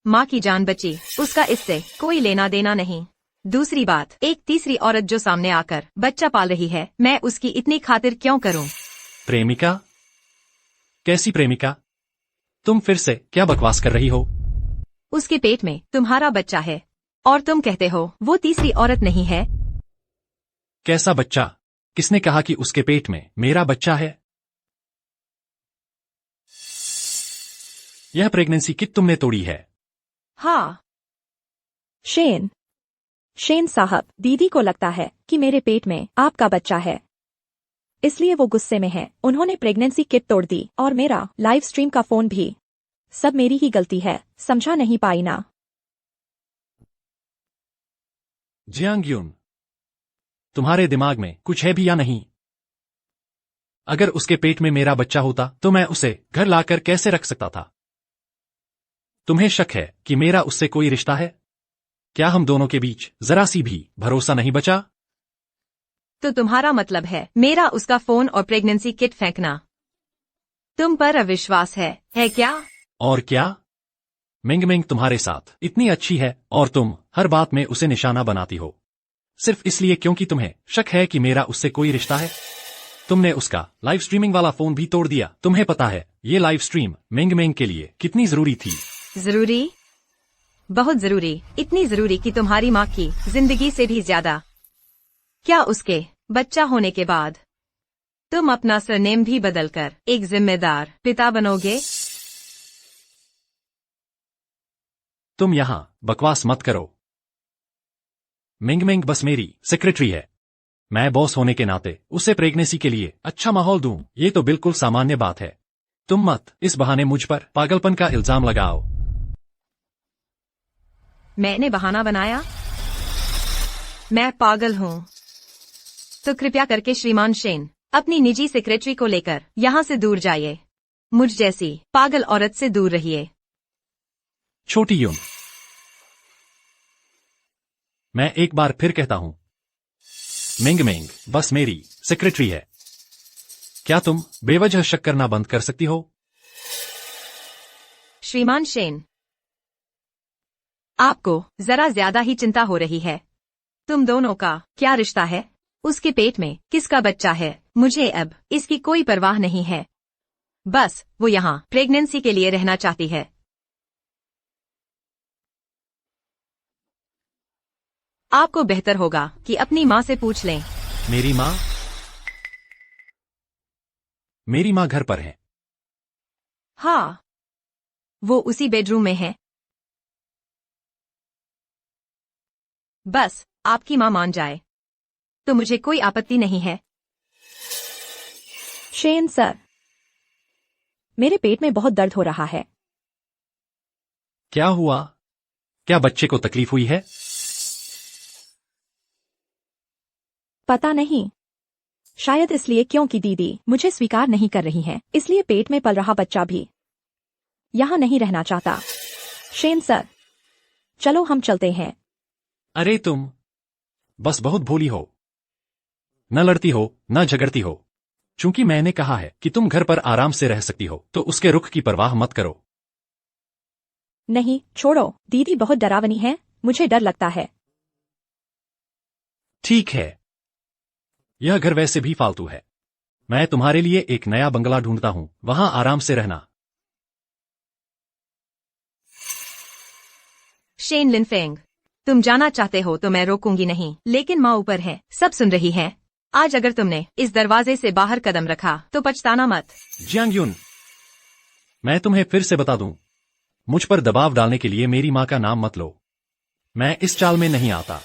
[SPEAKER 1] माँ की जान बची, उसका इससे कोई लेना देना नहीं। दूसरी बात, एक तीसरी औरत जो सामने आकर बच्चा पाल रही है, मैं उसकी इतनी खातिर क्यों करूं?
[SPEAKER 3] प्रेमिका? कैसी प्रेमिका? तुम फिर से क्या बकवास कर रही हो?
[SPEAKER 1] उसके पेट में तुम्हारा बच्चा है। और तुम कहते हो वो तीसरी औरत नहीं है।
[SPEAKER 3] कैसा बच्चा? किसने कहा कि उसके पेट में मेरा बच्चा है? यह प्रेगनेंसी किट तुमने तोड़ी है।
[SPEAKER 1] हाँ।
[SPEAKER 4] शेन साहब, दीदी को लगता है कि मेरे पेट में आपका बच्चा है, इसलिए वो गुस्से में है। उन्होंने प्रेगनेंसी किट तोड़ दी और मेरा लाइव स्ट्रीम का फोन भी। सब मेरी ही गलती है, समझा नहीं पाई ना।
[SPEAKER 3] जियांग यून, तुम्हारे दिमाग में कुछ है भी या नहीं? अगर उसके पेट में मेरा बच्चा होता तो मैं उसे घर लाकर कैसे रख सकता था? तुम्हें शक है कि मेरा उससे कोई रिश्ता है? क्या हम दोनों के बीच जरा सी भी भरोसा नहीं बचा?
[SPEAKER 1] तो तुम्हारा मतलब है मेरा उसका फोन और प्रेगनेंसी किट फेंकना? तुम पर अविश्वास है क्या?
[SPEAKER 3] और क्या? मिंग मिंग तुम्हारे साथ इतनी अच्छी है और तुम हर बात में उसे निशाना बनाती हो, सिर्फ इसलिए क्योंकि तुम्हें शक है कि मेरा उससे कोई रिश्ता है। तुमने उसका लाइव स्ट्रीमिंग वाला फोन भी तोड़ दिया। तुम्हें पता है ये लाइव स्ट्रीम मिंग मिंग के लिए कितनी जरूरी थी?
[SPEAKER 1] जरूरी? बहुत जरूरी, इतनी जरूरी कि तुम्हारी माँ की जिंदगी से भी ज्यादा। क्या उसके बच्चा होने के बाद तुम अपना सरनेम भी बदलकर एक जिम्मेदार पिता बनोगे?
[SPEAKER 3] तुम यहां बकवास मत करो। मिंग मिंग बस मेरी सेक्रेटरी है। मैं बॉस होने के नाते उसे प्रेगनेंसी के लिए अच्छा माहौल दूं, ये तो बिल्कुल सामान्य बात है। तुम मत इस बहाने मुझ पर पागलपन का इल्जाम लगाओ।
[SPEAKER 1] मैंने बहाना बनाया? मैं पागल हूँ? तो कृपया करके श्रीमान शेन अपनी निजी सेक्रेटरी को लेकर यहाँ से दूर जाइए। मुझ जैसी पागल औरत से दूर रहिए।
[SPEAKER 3] छोटी यून, मैं एक बार फिर कहता हूं, मिंग मिंग बस मेरी सेक्रेटरी है। क्या तुम बेवजह शक करना बंद कर सकती हो?
[SPEAKER 1] श्रीमान शेन, आपको जरा ज्यादा ही चिंता हो रही है। तुम दोनों का क्या रिश्ता है? उसके पेट में किसका बच्चा है? मुझे अब इसकी कोई परवाह नहीं है। बस वो यहाँ प्रेगनेंसी के लिए रहना चाहती है। आपको बेहतर होगा कि अपनी माँ से पूछ लें।
[SPEAKER 3] मेरी माँ? मेरी माँ घर पर है।
[SPEAKER 1] हाँ, वो उसी बेडरूम में है। बस आपकी माँ मान जाए तो मुझे कोई आपत्ति नहीं है।
[SPEAKER 4] शेन सर, मेरे पेट में बहुत दर्द हो रहा है।
[SPEAKER 3] क्या हुआ? क्या बच्चे को तकलीफ हुई है?
[SPEAKER 4] पता नहीं, शायद इसलिए क्योंकि दीदी मुझे स्वीकार नहीं कर रही हैं, इसलिए पेट में पल रहा बच्चा भी यहाँ नहीं रहना चाहता। शेन सर, चलो हम चलते हैं।
[SPEAKER 3] अरे तुम बस बहुत भोली हो। न लड़ती हो न झगड़ती हो। चूंकि मैंने कहा है कि तुम घर पर आराम से रह सकती हो तो उसके रुख की परवाह मत करो।
[SPEAKER 4] नहीं, छोड़ो, दीदी बहुत डरावनी है, मुझे डर लगता है।
[SPEAKER 3] ठीक है, यह घर वैसे भी फालतू है। मैं तुम्हारे लिए एक नया बंगला ढूंढता हूं, वहां आराम से रहना।
[SPEAKER 1] शेन लिनफेंग, तुम जाना चाहते हो तो मैं रोकूंगी नहीं, लेकिन माँ ऊपर है, सब सुन रही है। आज अगर तुमने इस दरवाजे से बाहर कदम रखा तो पछताना मत।
[SPEAKER 3] जियांग यून, मैं तुम्हें फिर से बता दूं, मुझ पर दबाव डालने के लिए मेरी माँ का नाम मत लो। मैं इस चाल में नहीं आता।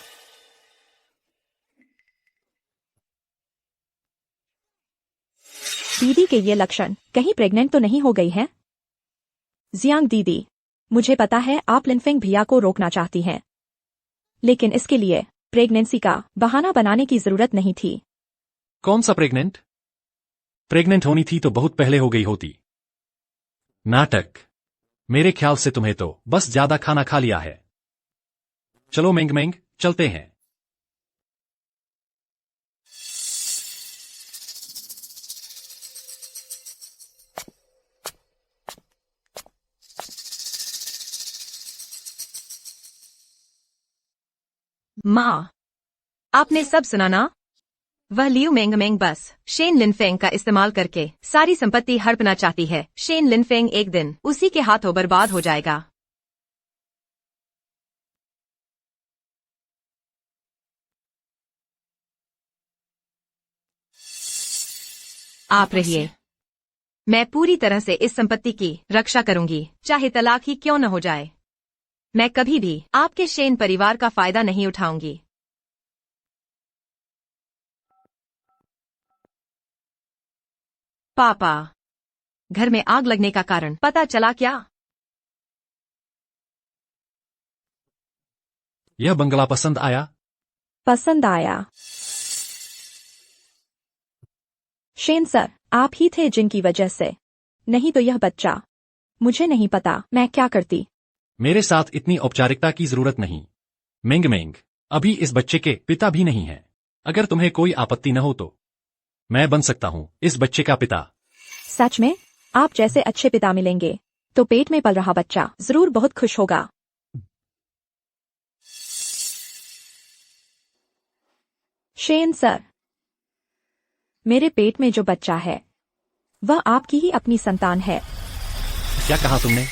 [SPEAKER 4] दीदी के ये लक्षण कहीं प्रेग्नेंट तो नहीं हो गई है? जियांग दीदी, मुझे पता है आप लिनफेंग भैया को रोकना चाहती हैं, लेकिन इसके लिए प्रेगनेंसी का बहाना बनाने की जरूरत नहीं थी।
[SPEAKER 3] कौन सा प्रेग्नेंट? प्रेग्नेंट होनी थी तो बहुत पहले हो गई होती। नाटक। मेरे ख्याल से तुम्हें तो बस ज्यादा खाना खा लिया है। चलो मेंग मेंग, चलते हैं।
[SPEAKER 1] माँ, आपने सब सुना ना? वह लियू मेंग मेंग बस शेन लिनफेंग का इस्तेमाल करके सारी संपत्ति हड़पना चाहती है। शेन लिनफेंग एक दिन उसी के हाथों बर्बाद हो जाएगा। आप रहिए। मैं पूरी तरह से इस संपत्ति की रक्षा करूंगी, चाहे तलाक ही क्यों न हो जाए। मैं कभी भी आपके शेन परिवार का फायदा नहीं उठाऊंगी। पापा, घर में आग लगने का कारण पता चला क्या?
[SPEAKER 3] यह बंगला पसंद आया?
[SPEAKER 4] पसंद आया। शेन सर, आप ही थे जिनकी वजह से, नहीं तो यह बच्चा। मुझे नहीं पता मैं क्या करती।
[SPEAKER 3] मेरे साथ इतनी औपचारिकता की जरूरत नहीं। मेंग मेंग अभी इस बच्चे के पिता भी नहीं है। अगर तुम्हें कोई आपत्ति न हो तो मैं बन सकता हूँ इस बच्चे का पिता।
[SPEAKER 4] सच में? आप जैसे अच्छे पिता मिलेंगे तो पेट में पल रहा बच्चा जरूर बहुत खुश होगा। शेन सर, मेरे पेट में जो बच्चा है वह आपकी ही अपनी संतान है।
[SPEAKER 3] क्या कहा तुमने?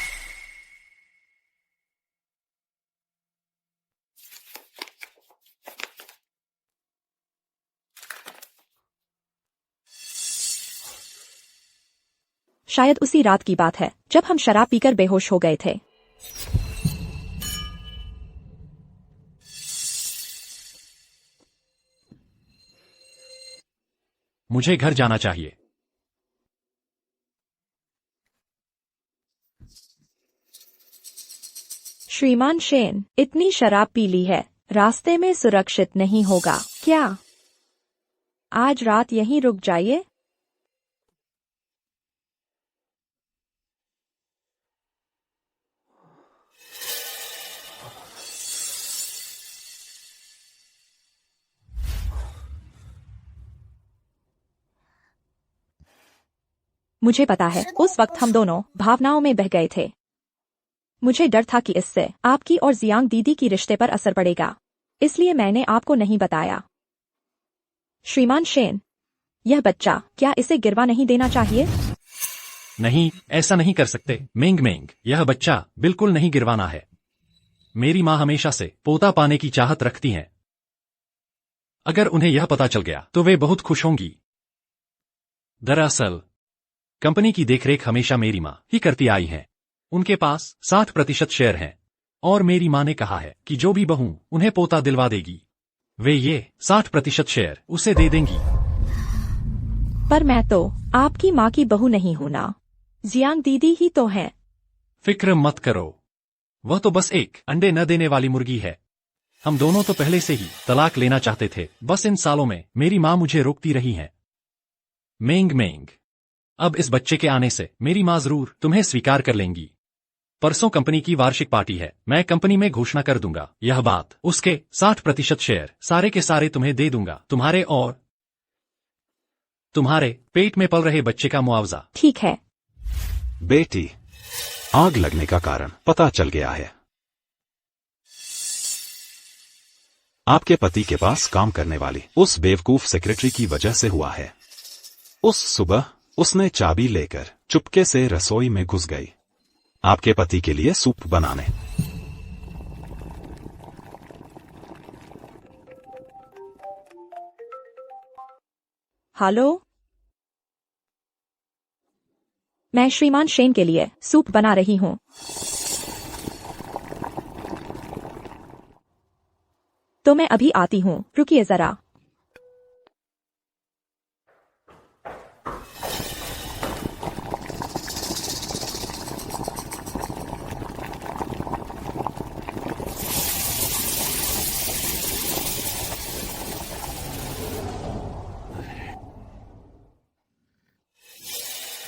[SPEAKER 4] शायद उसी रात की बात है जब हम शराब पीकर बेहोश हो गए थे।
[SPEAKER 3] मुझे घर जाना चाहिए।
[SPEAKER 4] श्रीमान शेन, इतनी शराब पी ली है, रास्ते में सुरक्षित नहीं होगा क्या? आज रात यहीं रुक जाइए। मुझे पता है उस वक्त हम दोनों भावनाओं में बह गए थे। मुझे डर था कि इससे आपकी और जियांग दीदी की रिश्ते पर असर पड़ेगा, इसलिए मैंने आपको नहीं बताया। श्रीमान शेन, यह बच्चा क्या इसे गिरवा नहीं देना चाहिए?
[SPEAKER 3] नहीं, ऐसा नहीं कर सकते मेंग मेंग, यह बच्चा बिल्कुल नहीं गिरवाना है। मेरी माँ हमेशा से पोता पाने की चाहत रखती हैं। अगर उन्हें यह पता चल गया तो वे बहुत खुश होंगी। दरअसल कंपनी की देखरेख हमेशा मेरी माँ ही करती आई है। उनके पास 60% शेयर हैं और मेरी माँ ने कहा है कि जो भी बहू उन्हें पोता दिलवा देगी वे ये 60% शेयर उसे दे देंगी।
[SPEAKER 4] पर मैं तो आपकी माँ की बहू नहीं हूं ना, जियांग दीदी ही तो हैं।
[SPEAKER 3] फिक्र मत करो, वह तो बस एक अंडे न देने वाली मुर्गी है। हम दोनों तो पहले से ही तलाक लेना चाहते थे, बस इन सालों में मेरी माँ मुझे रोकती रही है। मेंग मेंग, अब इस बच्चे के आने से मेरी माँ जरूर तुम्हें स्वीकार कर लेंगी। परसों कंपनी की वार्षिक पार्टी है, मैं कंपनी में घोषणा कर दूंगा यह बात। उसके 60% शेयर सारे के सारे तुम्हें दे दूंगा, तुम्हारे और तुम्हारे पेट में पल रहे बच्चे का मुआवजा।
[SPEAKER 4] ठीक है।
[SPEAKER 5] बेटी, आग लगने का कारण पता चल गया है। आपके पति के पास काम करने वाली उस बेवकूफ सेक्रेटरी की वजह से हुआ है। उस सुबह उसने चाबी लेकर चुपके से रसोई में घुस गई आपके पति के लिए सूप बनाने।
[SPEAKER 4] हेलो, मैं श्रीमान शेन के लिए सूप बना रही हूँ। तो मैं अभी आती हूँ, रुकिए जरा।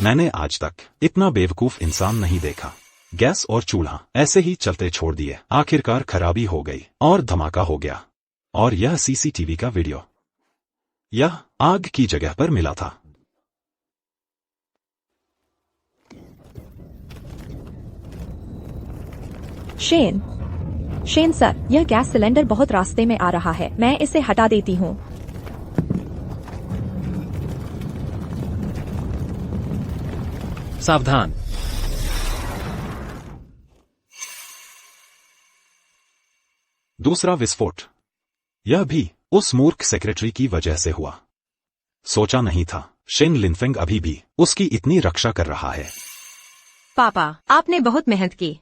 [SPEAKER 5] मैंने आज तक इतना बेवकूफ इंसान नहीं देखा। गैस और चूल्हा ऐसे ही चलते छोड़ दिए, आखिरकार खराबी हो गई और धमाका हो गया। और यह सीसीटीवी का वीडियो यह आग की जगह पर मिला था।
[SPEAKER 4] शेन सर, यह गैस सिलेंडर बहुत रास्ते में आ रहा है, मैं इसे हटा देती हूँ।
[SPEAKER 3] सावधान।
[SPEAKER 5] दूसरा विस्फोट यह भी उस मूर्ख सेक्रेटरी की वजह से हुआ। सोचा नहीं था शेन लिनफेंग अभी भी उसकी इतनी रक्षा कर रहा है।
[SPEAKER 1] पापा, आपने बहुत मेहनत की।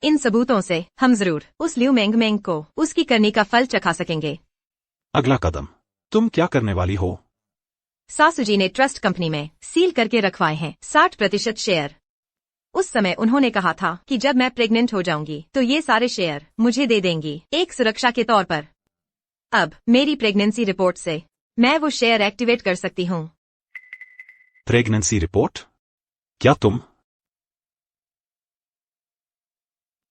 [SPEAKER 1] इन सबूतों से हम जरूर उस लियू मेंग मेंग को उसकी करनी का फल चखा सकेंगे।
[SPEAKER 5] अगला कदम, तुम क्या करने वाली हो?
[SPEAKER 1] सासू जी ने ट्रस्ट कंपनी में सील करके रखवाए हैं 60% शेयर। उस समय उन्होंने कहा था कि जब मैं प्रेग्नेंट हो जाऊंगी तो ये सारे शेयर मुझे दे देंगी, एक सुरक्षा के तौर पर। अब मेरी प्रेगनेंसी रिपोर्ट से मैं वो शेयर एक्टिवेट कर सकती हूँ।
[SPEAKER 5] Pregnancy report? क्या तुम?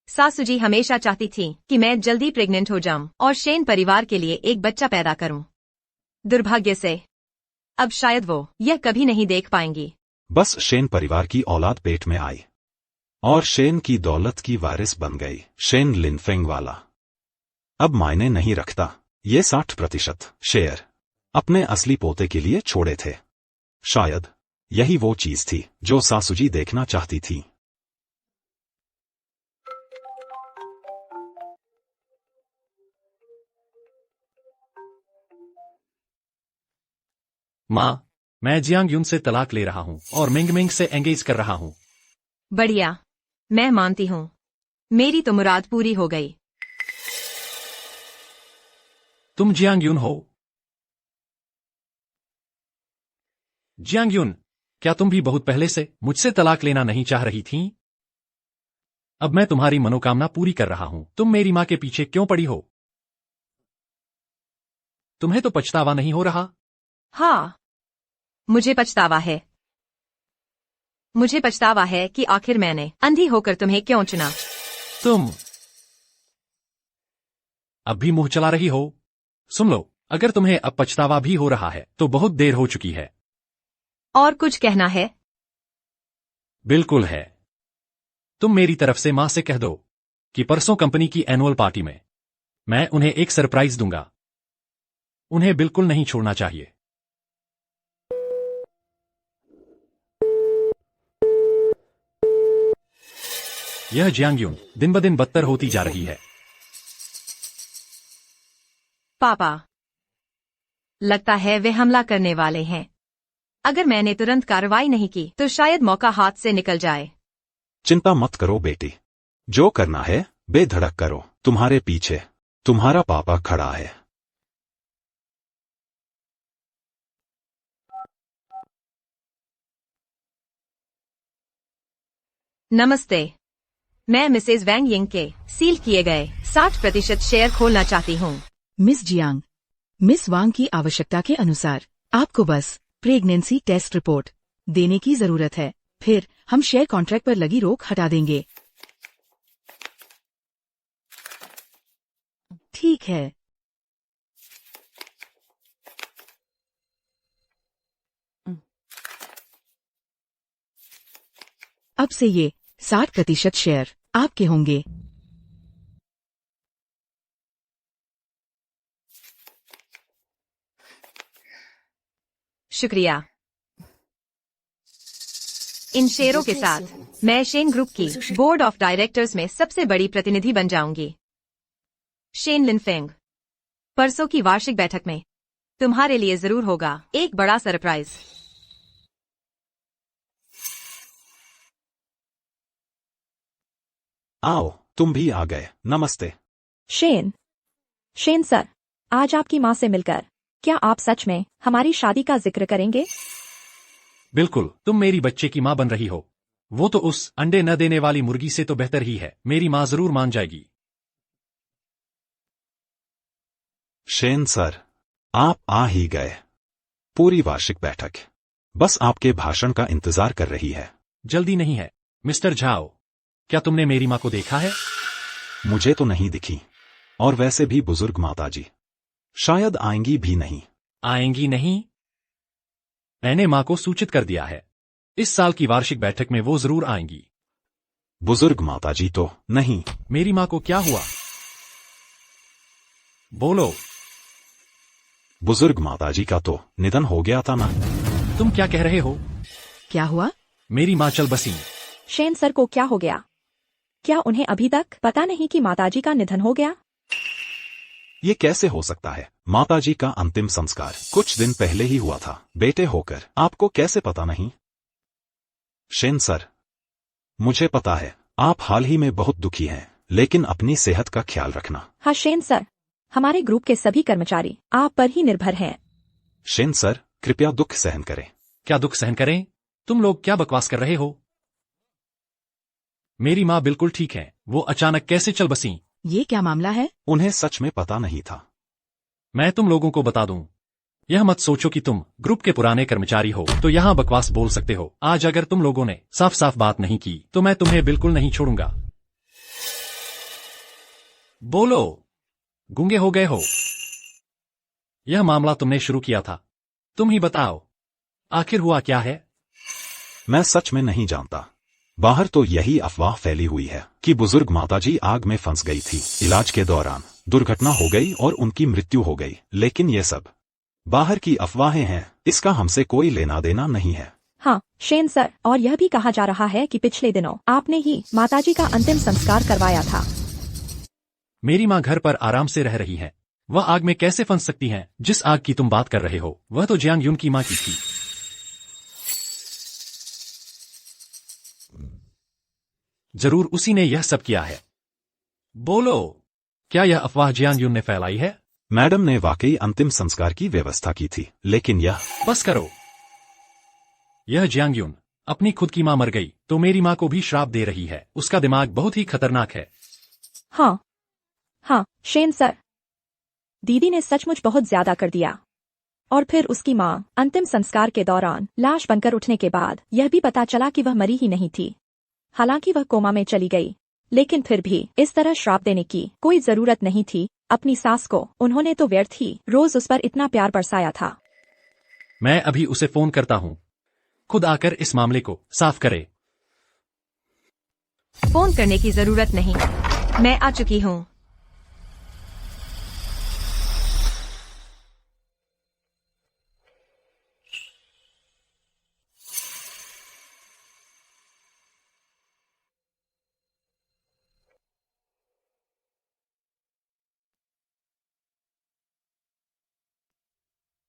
[SPEAKER 1] सासू जी हमेशा चाहती थी कि मैं जल्दी प्रेग्नेंट हो जाऊं और शेन परिवार के लिए एक बच्चा पैदा करूं। दुर्भाग्य से अब शायद वो यह कभी नहीं देख पाएंगी।
[SPEAKER 5] बस शेन परिवार की औलाद पेट में आई और शेन की दौलत की वारिस बन गई। शेन लिनफेंग वाला अब मायने नहीं रखता। ये 60% शेयर अपने असली पोते के लिए छोड़े थे। शायद यही वो चीज थी जो सासुजी देखना चाहती थी।
[SPEAKER 3] माँ, मैं जियांग यून से तलाक ले रहा हूँ और मिंग मिंग से एंगेज कर रहा हूँ।
[SPEAKER 1] बढ़िया, मैं मानती हूँ। मेरी तो मुराद पूरी हो गई।
[SPEAKER 3] तुम जियांग यून हो? जियांग यून, क्या तुम भी बहुत पहले से मुझसे तलाक लेना नहीं चाह रही थीं? अब मैं तुम्हारी मनोकामना पूरी कर रहा हूं। तुम मेरी मां के पीछे क्यों पड़ी हो? तुम्हें तो पछतावा नहीं हो रहा?
[SPEAKER 1] हाँ, मुझे पछतावा है। मुझे पछतावा है कि आखिर मैंने अंधी होकर तुम्हें क्यों चुना।
[SPEAKER 3] तुम अब भी मुंह चला रही हो? सुन लो, अगर तुम्हें अब पछतावा भी हो रहा है तो बहुत देर हो चुकी है।
[SPEAKER 1] और कुछ कहना है?
[SPEAKER 3] बिल्कुल है। तुम मेरी तरफ से मां से कह दो कि परसों कंपनी की एनुअल पार्टी में मैं उन्हें एक सरप्राइज दूंगा। उन्हें बिल्कुल नहीं छोड़ना चाहिए। यह जियांग यून दिन ब दिन बदतर होती जा रही है।
[SPEAKER 1] पापा, लगता है वे हमला करने वाले हैं। अगर मैंने तुरंत कार्रवाई नहीं की तो शायद मौका हाथ से निकल जाए।
[SPEAKER 5] चिंता मत करो बेटी, जो करना है बेधड़क करो। तुम्हारे पीछे तुम्हारा पापा खड़ा है।
[SPEAKER 1] नमस्ते, मैं मिसेज वैंग यिंग के सील किए गए 60% शेयर खोलना चाहती हूँ।
[SPEAKER 2] मिस जियांग, मिस वांग की आवश्यकता के अनुसार आपको बस प्रेगनेंसी टेस्ट रिपोर्ट देने की जरूरत है। फिर हम शेयर कॉन्ट्रैक्ट पर लगी रोक हटा देंगे। ठीक है। अब से ये 60% शेयर आपके होंगे।
[SPEAKER 1] शुक्रिया। इन शेयरों के साथ मैं शेन ग्रुप की बोर्ड ऑफ डायरेक्टर्स में सबसे बड़ी प्रतिनिधि बन जाऊंगी। शेन लिनफेंग, परसों की वार्षिक बैठक में तुम्हारे लिए जरूर होगा एक बड़ा सरप्राइज।
[SPEAKER 5] आओ, तुम भी आ गए। नमस्ते।
[SPEAKER 4] शेन सर, आज आपकी माँ से मिलकर क्या आप सच में हमारी शादी का जिक्र करेंगे?
[SPEAKER 3] बिल्कुल, तुम मेरी बच्चे की मां बन रही हो। वो तो उस अंडे न देने वाली मुर्गी से तो बेहतर ही है। मेरी मां जरूर मान जाएगी।
[SPEAKER 5] शेन सर, आप आ ही गए। पूरी वार्षिक बैठक बस आपके भाषण का इंतजार कर रही है।
[SPEAKER 3] जल्दी नहीं है मिस्टर झाओ। क्या तुमने मेरी मां को देखा है?
[SPEAKER 5] मुझे तो नहीं दिखी, और वैसे भी बुजुर्ग माताजी शायद आएंगी भी नहीं।
[SPEAKER 3] आएंगी नहीं? मैंने मां को सूचित कर दिया है। इस साल की वार्षिक बैठक में वो जरूर आएंगी।
[SPEAKER 5] बुजुर्ग माताजी तो नहीं।
[SPEAKER 3] मेरी मां को क्या हुआ? बोलो।
[SPEAKER 5] बुजुर्ग माताजी का तो निधन हो गया था ना।
[SPEAKER 3] तुम क्या कह रहे हो?
[SPEAKER 2] क्या हुआ?
[SPEAKER 3] मेरी मां चल बसी।
[SPEAKER 4] शेन सर को क्या हो गया? क्या उन्हें अभी तक पता नहीं कि माताजी का निधन हो गया?
[SPEAKER 5] ये कैसे हो सकता है? माताजी का अंतिम संस्कार कुछ दिन पहले ही हुआ था। बेटे होकर आपको कैसे पता नहीं? शेन सर, मुझे पता है आप हाल ही में बहुत दुखी हैं, लेकिन अपनी सेहत का ख्याल रखना।
[SPEAKER 4] हाँ शेन सर, हमारे ग्रुप के सभी कर्मचारी आप पर ही निर्भर हैं।
[SPEAKER 5] शेन सर, कृपया दुख सहन करें।
[SPEAKER 3] क्या दुख सहन करें? तुम लोग क्या बकवास कर रहे हो? मेरी माँ बिल्कुल ठीक है, वो अचानक कैसे चल बसी?
[SPEAKER 2] ये क्या मामला है?
[SPEAKER 5] उन्हें सच में पता नहीं था।
[SPEAKER 3] मैं तुम लोगों को बता दूं, यह मत सोचो कि तुम ग्रुप के पुराने कर्मचारी हो तो यहाँ बकवास बोल सकते हो। आज अगर तुम लोगों ने साफ साफ बात नहीं की तो मैं तुम्हें बिल्कुल नहीं छोड़ूंगा। बोलो, गूंगे हो गए हो? यह मामला तुमने शुरू किया था, तुम ही बताओ, आखिर हुआ क्या है?
[SPEAKER 5] मैं सच में नहीं जानता। बाहर तो यही अफवाह फैली हुई है कि बुजुर्ग माताजी आग में फंस गई थी। इलाज के दौरान दुर्घटना हो गई और उनकी मृत्यु हो गई। लेकिन ये सब बाहर की अफवाहें हैं, इसका हमसे कोई लेना देना नहीं है।
[SPEAKER 4] हाँ शेन सर, और यह भी कहा जा रहा है कि पिछले दिनों आपने ही माताजी का अंतिम संस्कार करवाया था।
[SPEAKER 3] मेरी माँ घर पर आराम से रह रही है, वह आग में कैसे फंस सकती हैं? जिस आग की तुम बात कर रहे हो वह तो जियांग यून की माँ की थी। जरूर उसी ने यह सब किया है। बोलो, क्या यह अफवाह जियांग यून ने फैलाई है?
[SPEAKER 5] मैडम ने वाकई अंतिम संस्कार की व्यवस्था की थी, लेकिन यह
[SPEAKER 3] बस करो। यह जियांग यून अपनी खुद की माँ मर गई तो मेरी माँ को भी श्राप दे रही है। उसका दिमाग बहुत ही खतरनाक है।
[SPEAKER 4] हाँ शेन सर, दीदी ने सचमुच बहुत ज्यादा कर दिया। और फिर उसकी माँ अंतिम संस्कार के दौरान लाश बनकर उठने के बाद यह भी पता चला कि वह मरी ही नहीं थी। हालांकि वह कोमा में चली गई, लेकिन फिर भी इस तरह श्राप देने की कोई जरूरत नहीं थी। अपनी सास को उन्होंने तो व्यर्थ ही रोज उस पर इतना प्यार बरसाया था।
[SPEAKER 3] मैं अभी उसे फोन करता हूँ, खुद आकर इस मामले को साफ करे।
[SPEAKER 1] फोन करने की जरूरत नहीं, मैं आ चुकी हूँ।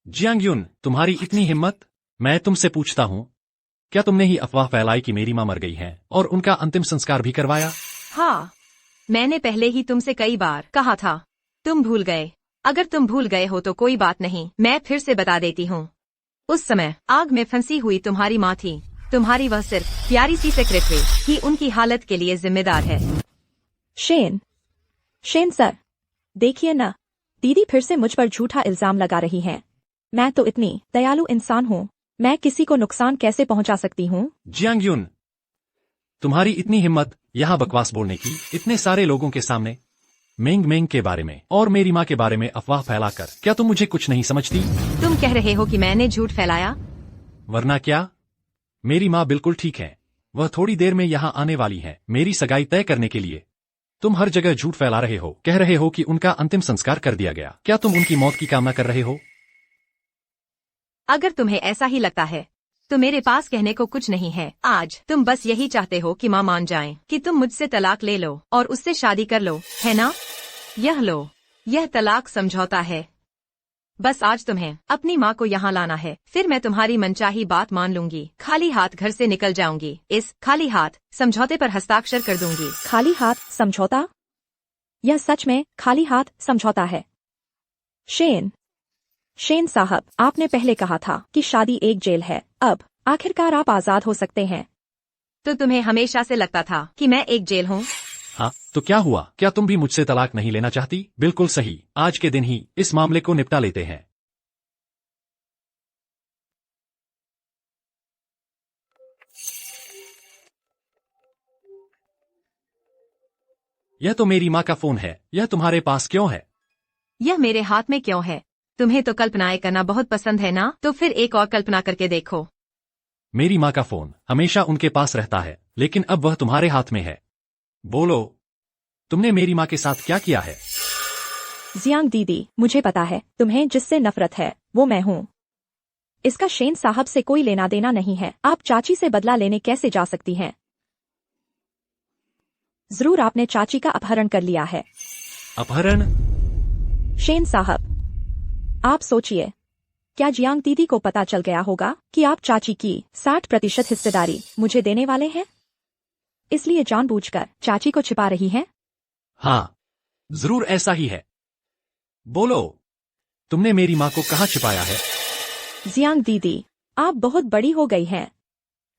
[SPEAKER 3] जियांग यून, तुम्हारी इतनी हिम्मत? मैं तुमसे पूछता हूँ, क्या तुमने ही अफवाह फैलाई कि मेरी माँ मर गई है और उनका अंतिम संस्कार भी करवाया?
[SPEAKER 1] हाँ, मैंने पहले ही तुमसे कई बार कहा था, तुम भूल गए। अगर तुम भूल गए हो तो कोई बात नहीं, मैं फिर से बता देती हूँ। उस समय आग में फंसी हुई तुम्हारी माँ थी। तुम्हारी वह सिर्फ प्यारी सी सेक्रेटरी ही उनकी हालत के लिए जिम्मेदार है।
[SPEAKER 4] शेन सर, देखिए ना, दीदी फिर से मुझ पर झूठा इल्जाम लगा रही हैं। मैं तो इतनी दयालु इंसान हूँ, मैं किसी को नुकसान कैसे पहुँचा सकती हूँ?
[SPEAKER 3] जियांग यून, तुम्हारी इतनी हिम्मत यहाँ बकवास बोलने की, इतने सारे लोगों के सामने मेंग मेंग के बारे में और मेरी माँ के बारे में अफवाह फैलाकर। क्या तुम मुझे कुछ नहीं समझती?
[SPEAKER 1] तुम कह रहे हो कि मैंने झूठ फैलाया?
[SPEAKER 3] वरना क्या? मेरी माँ बिल्कुल ठीक है, वह थोड़ी देर में यहाँ आने वाली है मेरी सगाई तय करने के लिए। तुम हर जगह झूठ फैला रहे हो, कह रहे हो कि उनका अंतिम संस्कार कर दिया गया। क्या तुम उनकी मौत की कामना कर रहे हो?
[SPEAKER 1] अगर तुम्हें ऐसा ही लगता है तो मेरे पास कहने को कुछ नहीं है। आज तुम बस यही चाहते हो कि माँ मान जाए कि तुम मुझसे तलाक ले लो और उससे शादी कर लो, है ना? यह लो, यह तलाक समझौता है। बस आज तुम्हें अपनी माँ को यहाँ लाना है, फिर मैं तुम्हारी मनचाही बात मान लूंगी। खाली हाथ घर से निकल जाऊंगी। इस खाली हाथ समझौते पर हस्ताक्षर कर दूंगी।
[SPEAKER 4] खाली हाथ समझौता? यह सच में खाली हाथ समझौता है? शेन साहब, आपने पहले कहा था कि शादी एक जेल है, अब आखिरकार आप आजाद हो सकते हैं।
[SPEAKER 1] तो तुम्हें हमेशा से लगता था कि मैं एक जेल हूँ?
[SPEAKER 3] हाँ, तो क्या हुआ? क्या तुम भी मुझसे तलाक नहीं लेना चाहती? बिल्कुल सही, आज के दिन ही इस मामले को निपटा लेते हैं। यह तो मेरी माँ का फोन है, यह तुम्हारे पास क्यों है?
[SPEAKER 1] यह मेरे हाथ में क्यों है? तुम्हें तो कल्पनाएं करना बहुत पसंद है ना, तो फिर एक और कल्पना करके देखो।
[SPEAKER 3] मेरी माँ का फोन हमेशा उनके पास रहता है, लेकिन अब वह तुम्हारे हाथ में है। बोलो, तुमने मेरी माँ के साथ क्या किया है?
[SPEAKER 4] जियांग दीदी, मुझे पता है तुम्हें जिससे नफरत है वो मैं हूँ। इसका शेन साहब से कोई लेना देना नहीं है। आप चाची से बदला लेने कैसे जा सकती हैं? जरूर आपने चाची का अपहरण कर लिया है।
[SPEAKER 3] अपहरण?
[SPEAKER 4] शेन साहब, आप सोचिए, क्या जियांग दीदी को पता चल गया होगा कि आप चाची की 60% हिस्सेदारी मुझे देने वाले हैं, इसलिए जानबूझकर चाची को छिपा रही हैं?
[SPEAKER 3] हाँ, जरूर ऐसा ही है। बोलो, तुमने मेरी माँ को कहाँ छिपाया है?
[SPEAKER 4] जियांग दीदी, आप बहुत बड़ी हो गई हैं।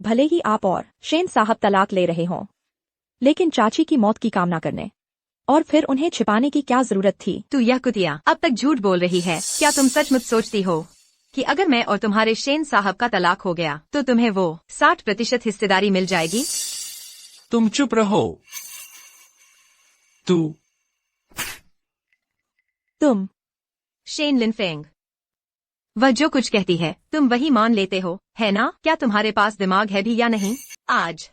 [SPEAKER 4] भले ही आप और शेन साहब तलाक ले रहे हों, लेकिन चाची की मौत की कामना करने और फिर उन्हें छिपाने की क्या जरूरत थी?
[SPEAKER 1] तू यह कुतिया अब तक झूठ बोल रही है। क्या तुम सचमुच सोचती हो कि अगर मैं और तुम्हारे शेन साहब का तलाक हो गया तो तुम्हें वो 60% हिस्सेदारी मिल जाएगी?
[SPEAKER 3] तुम चुप रहो।
[SPEAKER 4] तुम
[SPEAKER 1] शेन लिनफेंग, वह जो कुछ कहती है तुम वही मान लेते हो, है ना? क्या तुम्हारे पास दिमाग है भी या नहीं? आज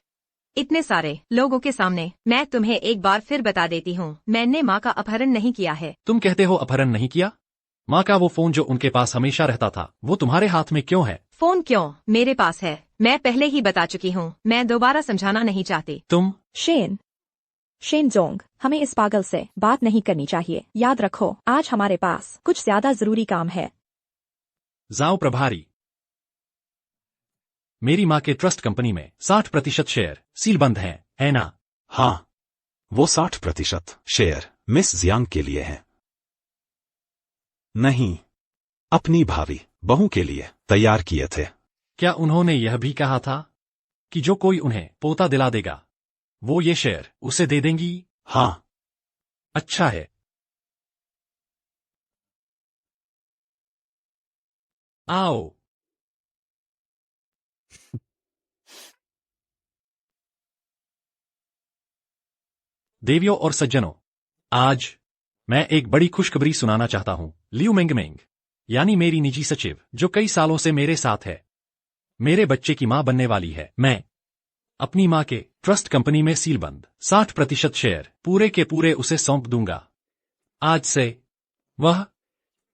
[SPEAKER 1] इतने सारे लोगों के सामने मैं तुम्हें एक बार फिर बता देती हूँ, मैंने माँ का अपहरण नहीं किया है।
[SPEAKER 3] तुम कहते हो अपहरण नहीं किया? माँ का वो फोन जो उनके पास हमेशा रहता था, वो तुम्हारे हाथ में क्यों है?
[SPEAKER 1] फोन क्यों मेरे पास है? मैं पहले ही बता चुकी हूँ, मैं दोबारा समझाना नहीं चाहती।
[SPEAKER 3] तुम
[SPEAKER 4] शेन जोंग, हमें इस पागल से बात नहीं करनी चाहिए। याद रखो, आज हमारे पास कुछ ज्यादा जरूरी काम है।
[SPEAKER 3] जाओ प्रभारी, मेरी माँ के ट्रस्ट कंपनी में 60% शेयर सीलबंद हैं, है ना?
[SPEAKER 5] हाँ, वो 60% शेयर मिस जियांग के लिए हैं। नहीं, अपनी भावी बहू के लिए तैयार किए थे।
[SPEAKER 3] क्या उन्होंने यह भी कहा था कि जो कोई उन्हें पोता दिला देगा वो ये शेयर उसे दे देंगी?
[SPEAKER 5] हाँ।
[SPEAKER 3] अच्छा है। आओ। देवियों और सज्जनों, आज मैं एक बड़ी खुशखबरी सुनाना चाहता हूं। लियू मेंगमेंग, यानी मेरी निजी सचिव, जो कई सालों से मेरे साथ है, मेरे बच्चे की मां बनने वाली है। मैं अपनी मां के ट्रस्ट कंपनी में सीलबंद 60% शेयर पूरे के पूरे उसे सौंप दूंगा। आज से वह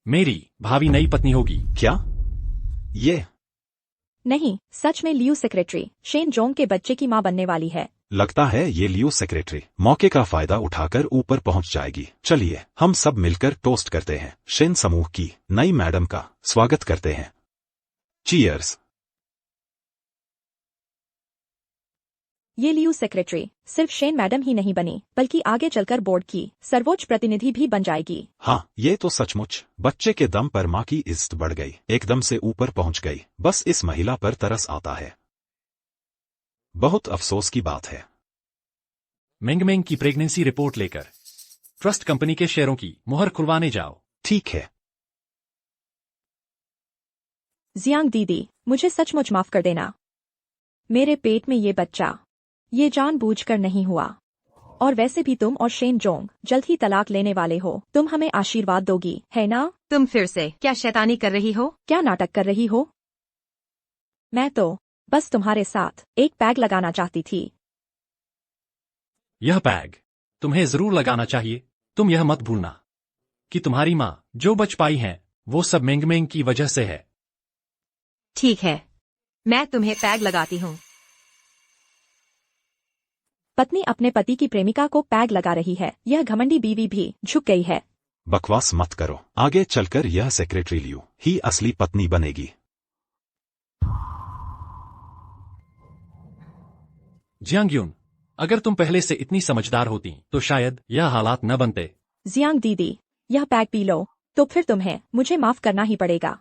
[SPEAKER 3] मेरी भावी नई पत्नी होगी।
[SPEAKER 5] क्या? ये
[SPEAKER 4] नहीं, सच में लियू सेक्रेटरी शेन जोंग के बच्चे की मां बनने वाली है।
[SPEAKER 5] लगता है ये लियो सेक्रेटरी मौके का फायदा उठाकर ऊपर पहुंच जाएगी। चलिए हम सब मिलकर टोस्ट करते हैं। शेन समूह की नई मैडम का स्वागत करते हैं। चीयर्स।
[SPEAKER 4] ये लियू सेक्रेटरी सिर्फ शेन मैडम ही नहीं बनी, बल्कि आगे चलकर बोर्ड की सर्वोच्च प्रतिनिधि भी बन जाएगी।
[SPEAKER 5] हाँ, ये तो सचमुच बच्चे के दम पर माँ की इज्जत बढ़ गई, एकदम से ऊपर पहुंच गई। बस इस महिला पर तरस आता है। बहुत अफसोस की बात है।
[SPEAKER 3] मेंगमेंग की प्रेगनेंसी रिपोर्ट लेकर ट्रस्ट कंपनी के शेयरों की मुहर खुलवाने जाओ।
[SPEAKER 5] ठीक है।
[SPEAKER 4] जियांग दीदी, मुझे सचमुच माफ कर देना। मेरे पेट में ये बच्चा ये जानबूझकर नहीं हुआ। और वैसे भी तुम और शेन जोंग जल्द ही तलाक लेने वाले हो। तुम हमें आशीर्वाद दोगी, है ना?
[SPEAKER 1] तुम फिर से क्या शैतानी कर रही हो?
[SPEAKER 4] क्या नाटक कर रही हो? मैं तो बस तुम्हारे साथ एक पैग लगाना चाहती थी।
[SPEAKER 3] यह पैग तुम्हें जरूर लगाना चाहिए। तुम यह मत भूलना कि तुम्हारी माँ जो बच पाई हैं, वो सब मेंगमेंग की वजह से है।
[SPEAKER 1] ठीक है, मैं तुम्हें पैग लगाती हूँ।
[SPEAKER 4] पत्नी अपने पति की प्रेमिका को पैग लगा रही है। यह घमंडी बीवी भी झुक गई है।
[SPEAKER 5] बकवास मत करो। आगे चलकर यह सेक्रेटरी लियू ही असली पत्नी बनेगी।
[SPEAKER 3] जियांगयुन, अगर तुम पहले से इतनी समझदार होती तो शायद यह हालात न बनते।
[SPEAKER 4] जियांग दीदी, यह पैग पी लो, तो फिर तुम्हें मुझे माफ करना ही पड़ेगा।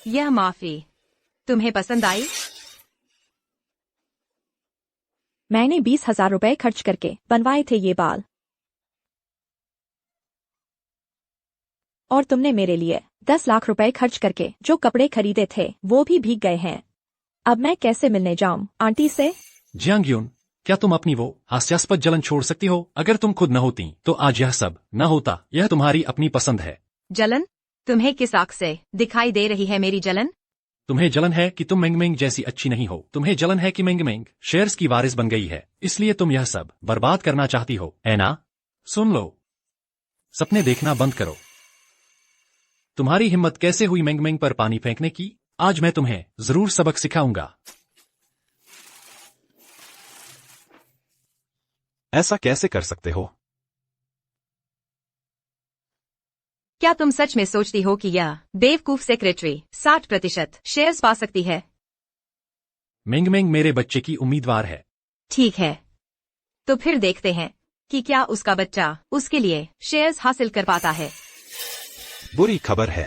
[SPEAKER 1] यह माफी तुम्हें पसंद आई?
[SPEAKER 4] मैंने 20,000 रुपए खर्च करके बनवाए थे ये बाल, और तुमने मेरे लिए 10 लाख रुपए खर्च करके जो कपड़े खरीदे थे वो भी भीग गए हैं। अब मैं कैसे मिलने जाऊं आंटी से?
[SPEAKER 3] जियांगयुन, क्या तुम अपनी वो हास्यास्पद जलन छोड़ सकती हो? अगर तुम खुद न होती तो आज यह सब न होता। यह तुम्हारी अपनी पसंद है।
[SPEAKER 1] जलन? तुम्हें किस आंख से दिखाई दे रही है मेरी जलन?
[SPEAKER 3] तुम्हें जलन है कि तुम मेंगमेंग जैसी अच्छी नहीं हो। तुम्हें जलन है कि मेंगमेंग शेयर्स की वारिस बन गई है, इसलिए तुम यह सब बर्बाद करना चाहती हो, है ना? सुन लो, सपने देखना बंद करो तुम्हारी हिम्मत कैसे हुई मेंग मेंग पर पानी फेंकने की? आज मैं तुम्हें जरूर सबक सिखाऊंगा।
[SPEAKER 5] ऐसा कैसे कर सकते हो?
[SPEAKER 1] क्या तुम सच में सोचती हो कि यह बेवकूफ सेक्रेटरी 60% शेयर्स पा सकती है?
[SPEAKER 3] मेंग मेंग मेरे बच्चे की उम्मीदवार है।
[SPEAKER 1] ठीक है, तो फिर देखते हैं कि क्या उसका बच्चा उसके लिए शेयर्स हासिल कर पाता है।
[SPEAKER 5] बुरी खबर है।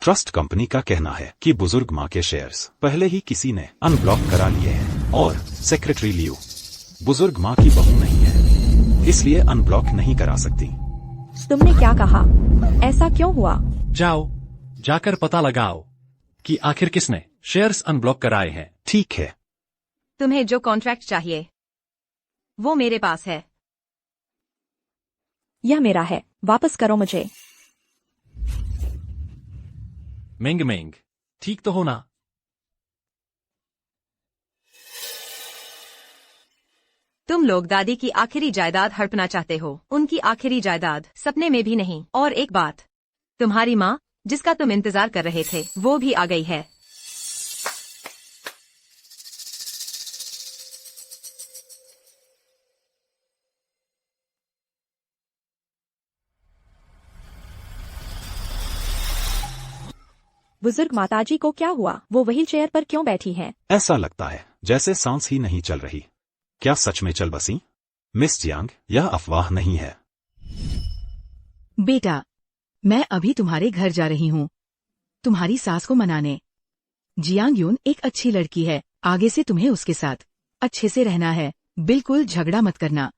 [SPEAKER 5] ट्रस्ट कंपनी का कहना है कि बुजुर्ग माँ के शेयर्स पहले ही किसी ने अनब्लॉक करा लिए हैं और सेक्रेटरी लियू बुजुर्ग माँ की बहू नहीं है, इसलिए अनब्लॉक नहीं करा सकती।
[SPEAKER 4] तुमने क्या कहा? ऐसा क्यों हुआ?
[SPEAKER 3] जाओ, जाकर पता लगाओ कि आखिर किसने शेयर्स अनब्लॉक कराए हैं।
[SPEAKER 5] ठीक है।
[SPEAKER 1] तुम्हें जो कॉन्ट्रैक्ट चाहिए वो मेरे पास है।
[SPEAKER 4] यह मेरा है, वापस करो मुझे।
[SPEAKER 3] मेंग मेंग, ठीक तो हो ना?
[SPEAKER 1] तुम लोग दादी की आखिरी जायदाद हड़पना चाहते हो। उनकी आखिरी जायदाद सपने में भी नहीं। और एक बात, तुम्हारी माँ जिसका तुम इंतजार कर रहे थे वो भी आ गई है।
[SPEAKER 4] बुजुर्ग माताजी को क्या हुआ? वो व्हील चेयर पर क्यों बैठी हैं?
[SPEAKER 5] ऐसा लगता है जैसे सांस ही नहीं चल रही। क्या सच में चल बसी? मिस जियांग, यह अफवाह नहीं है।
[SPEAKER 2] बेटा, मैं अभी तुम्हारे घर जा रही हूँ तुम्हारी सास को मनाने। जियांग यून एक अच्छी लड़की है, आगे से तुम्हें उसके साथ अच्छे से रहना है, बिल्कुल झगड़ा मत करना।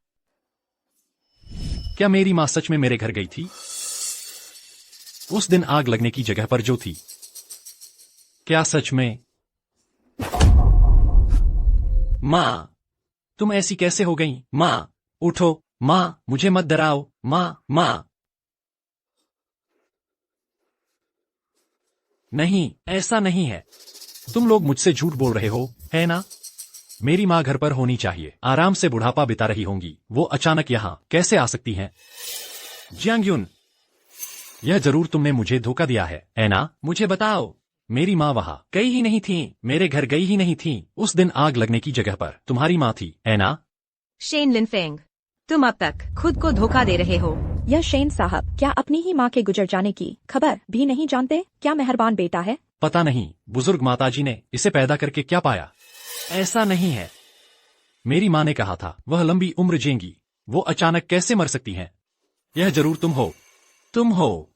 [SPEAKER 3] क्या मेरी माँ सच में मेरे घर गई थी? उस दिन आग लगने की जगह पर जो थी? क्या सच में? माँ, तुम ऐसी कैसे हो गई? माँ, उठो। माँ, मुझे मत डराओ। माँ, माँ। नहीं, ऐसा नहीं है। तुम लोग मुझसे झूठ बोल रहे हो, है ना? मेरी माँ घर पर होनी चाहिए, आराम से बुढ़ापा बिता रही होंगी। वो अचानक यहाँ कैसे आ सकती हैं? जियांग यून, यह जरूर तुमने मुझे धोखा दिया है ना? मुझे बताओ। मेरी माँ वहाँ गई ही नहीं थी, मेरे घर गई ही नहीं थी। उस दिन आग लगने की जगह पर तुम्हारी माँ थी, है ना?
[SPEAKER 1] शेन लिनफेंग, तुम अब तक खुद को धोखा दे रहे हो।
[SPEAKER 4] यह शेन साहब क्या अपनी ही माँ के गुजर जाने की खबर भी नहीं जानते? क्या मेहरबान बेटा है।
[SPEAKER 3] पता नहीं बुजुर्ग माताजी ने इसे पैदा करके क्या पाया। ऐसा नहीं है। मेरी माँ ने कहा था वह लंबी उम्र जिएंगी। वो अचानक कैसे मर सकती हैं? यह जरूर तुम हो। तुम हो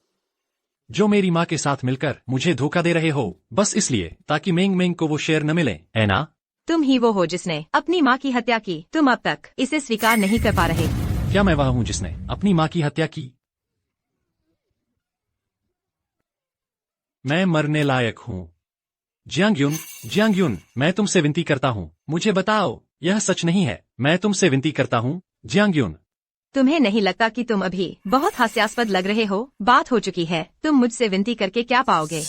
[SPEAKER 3] जो मेरी माँ के साथ मिलकर मुझे धोखा दे रहे हो, बस इसलिए ताकि मेंग मेंग को वो शेयर न मिले, है ना?
[SPEAKER 1] तुम ही वो हो जिसने अपनी माँ की हत्या की। तुम अब तक इसे स्वीकार नहीं कर पा रहे।
[SPEAKER 3] क्या मैं वह हूँ जिसने अपनी माँ की हत्या की? मैं मरने लायक हूँ। जियांग यून, मैं तुमसे विनती करता हूँ, मुझे बताओ। यह सच नहीं है। मैं तुमसे विनती करता हूँ, जियांग यून।
[SPEAKER 1] तुम्हें नहीं लगता कि तुम अभी बहुत हास्यास्पद लग रहे हो? बात हो चुकी है, तुम मुझसे विनती करके क्या पाओगे?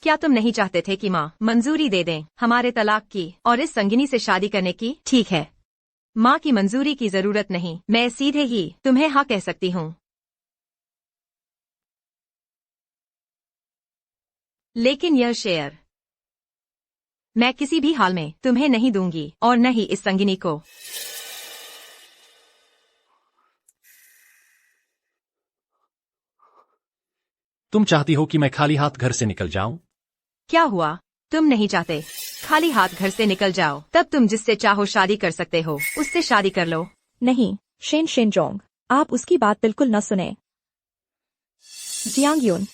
[SPEAKER 1] क्या तुम नहीं चाहते थे कि माँ मंजूरी दे दें हमारे तलाक की और इस संगिनी से शादी करने की? ठीक है, माँ की मंजूरी की जरूरत नहीं, मैं सीधे ही तुम्हें हाँ कह सकती हूँ। लेकिन यह शेयर मैं किसी भी हाल में तुम्हें नहीं दूंगी और न ही इस संगिनी को।
[SPEAKER 3] तुम चाहती हो कि मैं खाली हाथ घर से निकल जाऊं?
[SPEAKER 1] क्या हुआ? तुम नहीं चाहते खाली हाथ घर से निकल जाओ? तब तुम जिससे चाहो शादी कर सकते हो, उससे शादी कर लो।
[SPEAKER 4] नहीं शेन शेनजोंग, आप उसकी बात बिल्कुल न सुने। जियांग यून,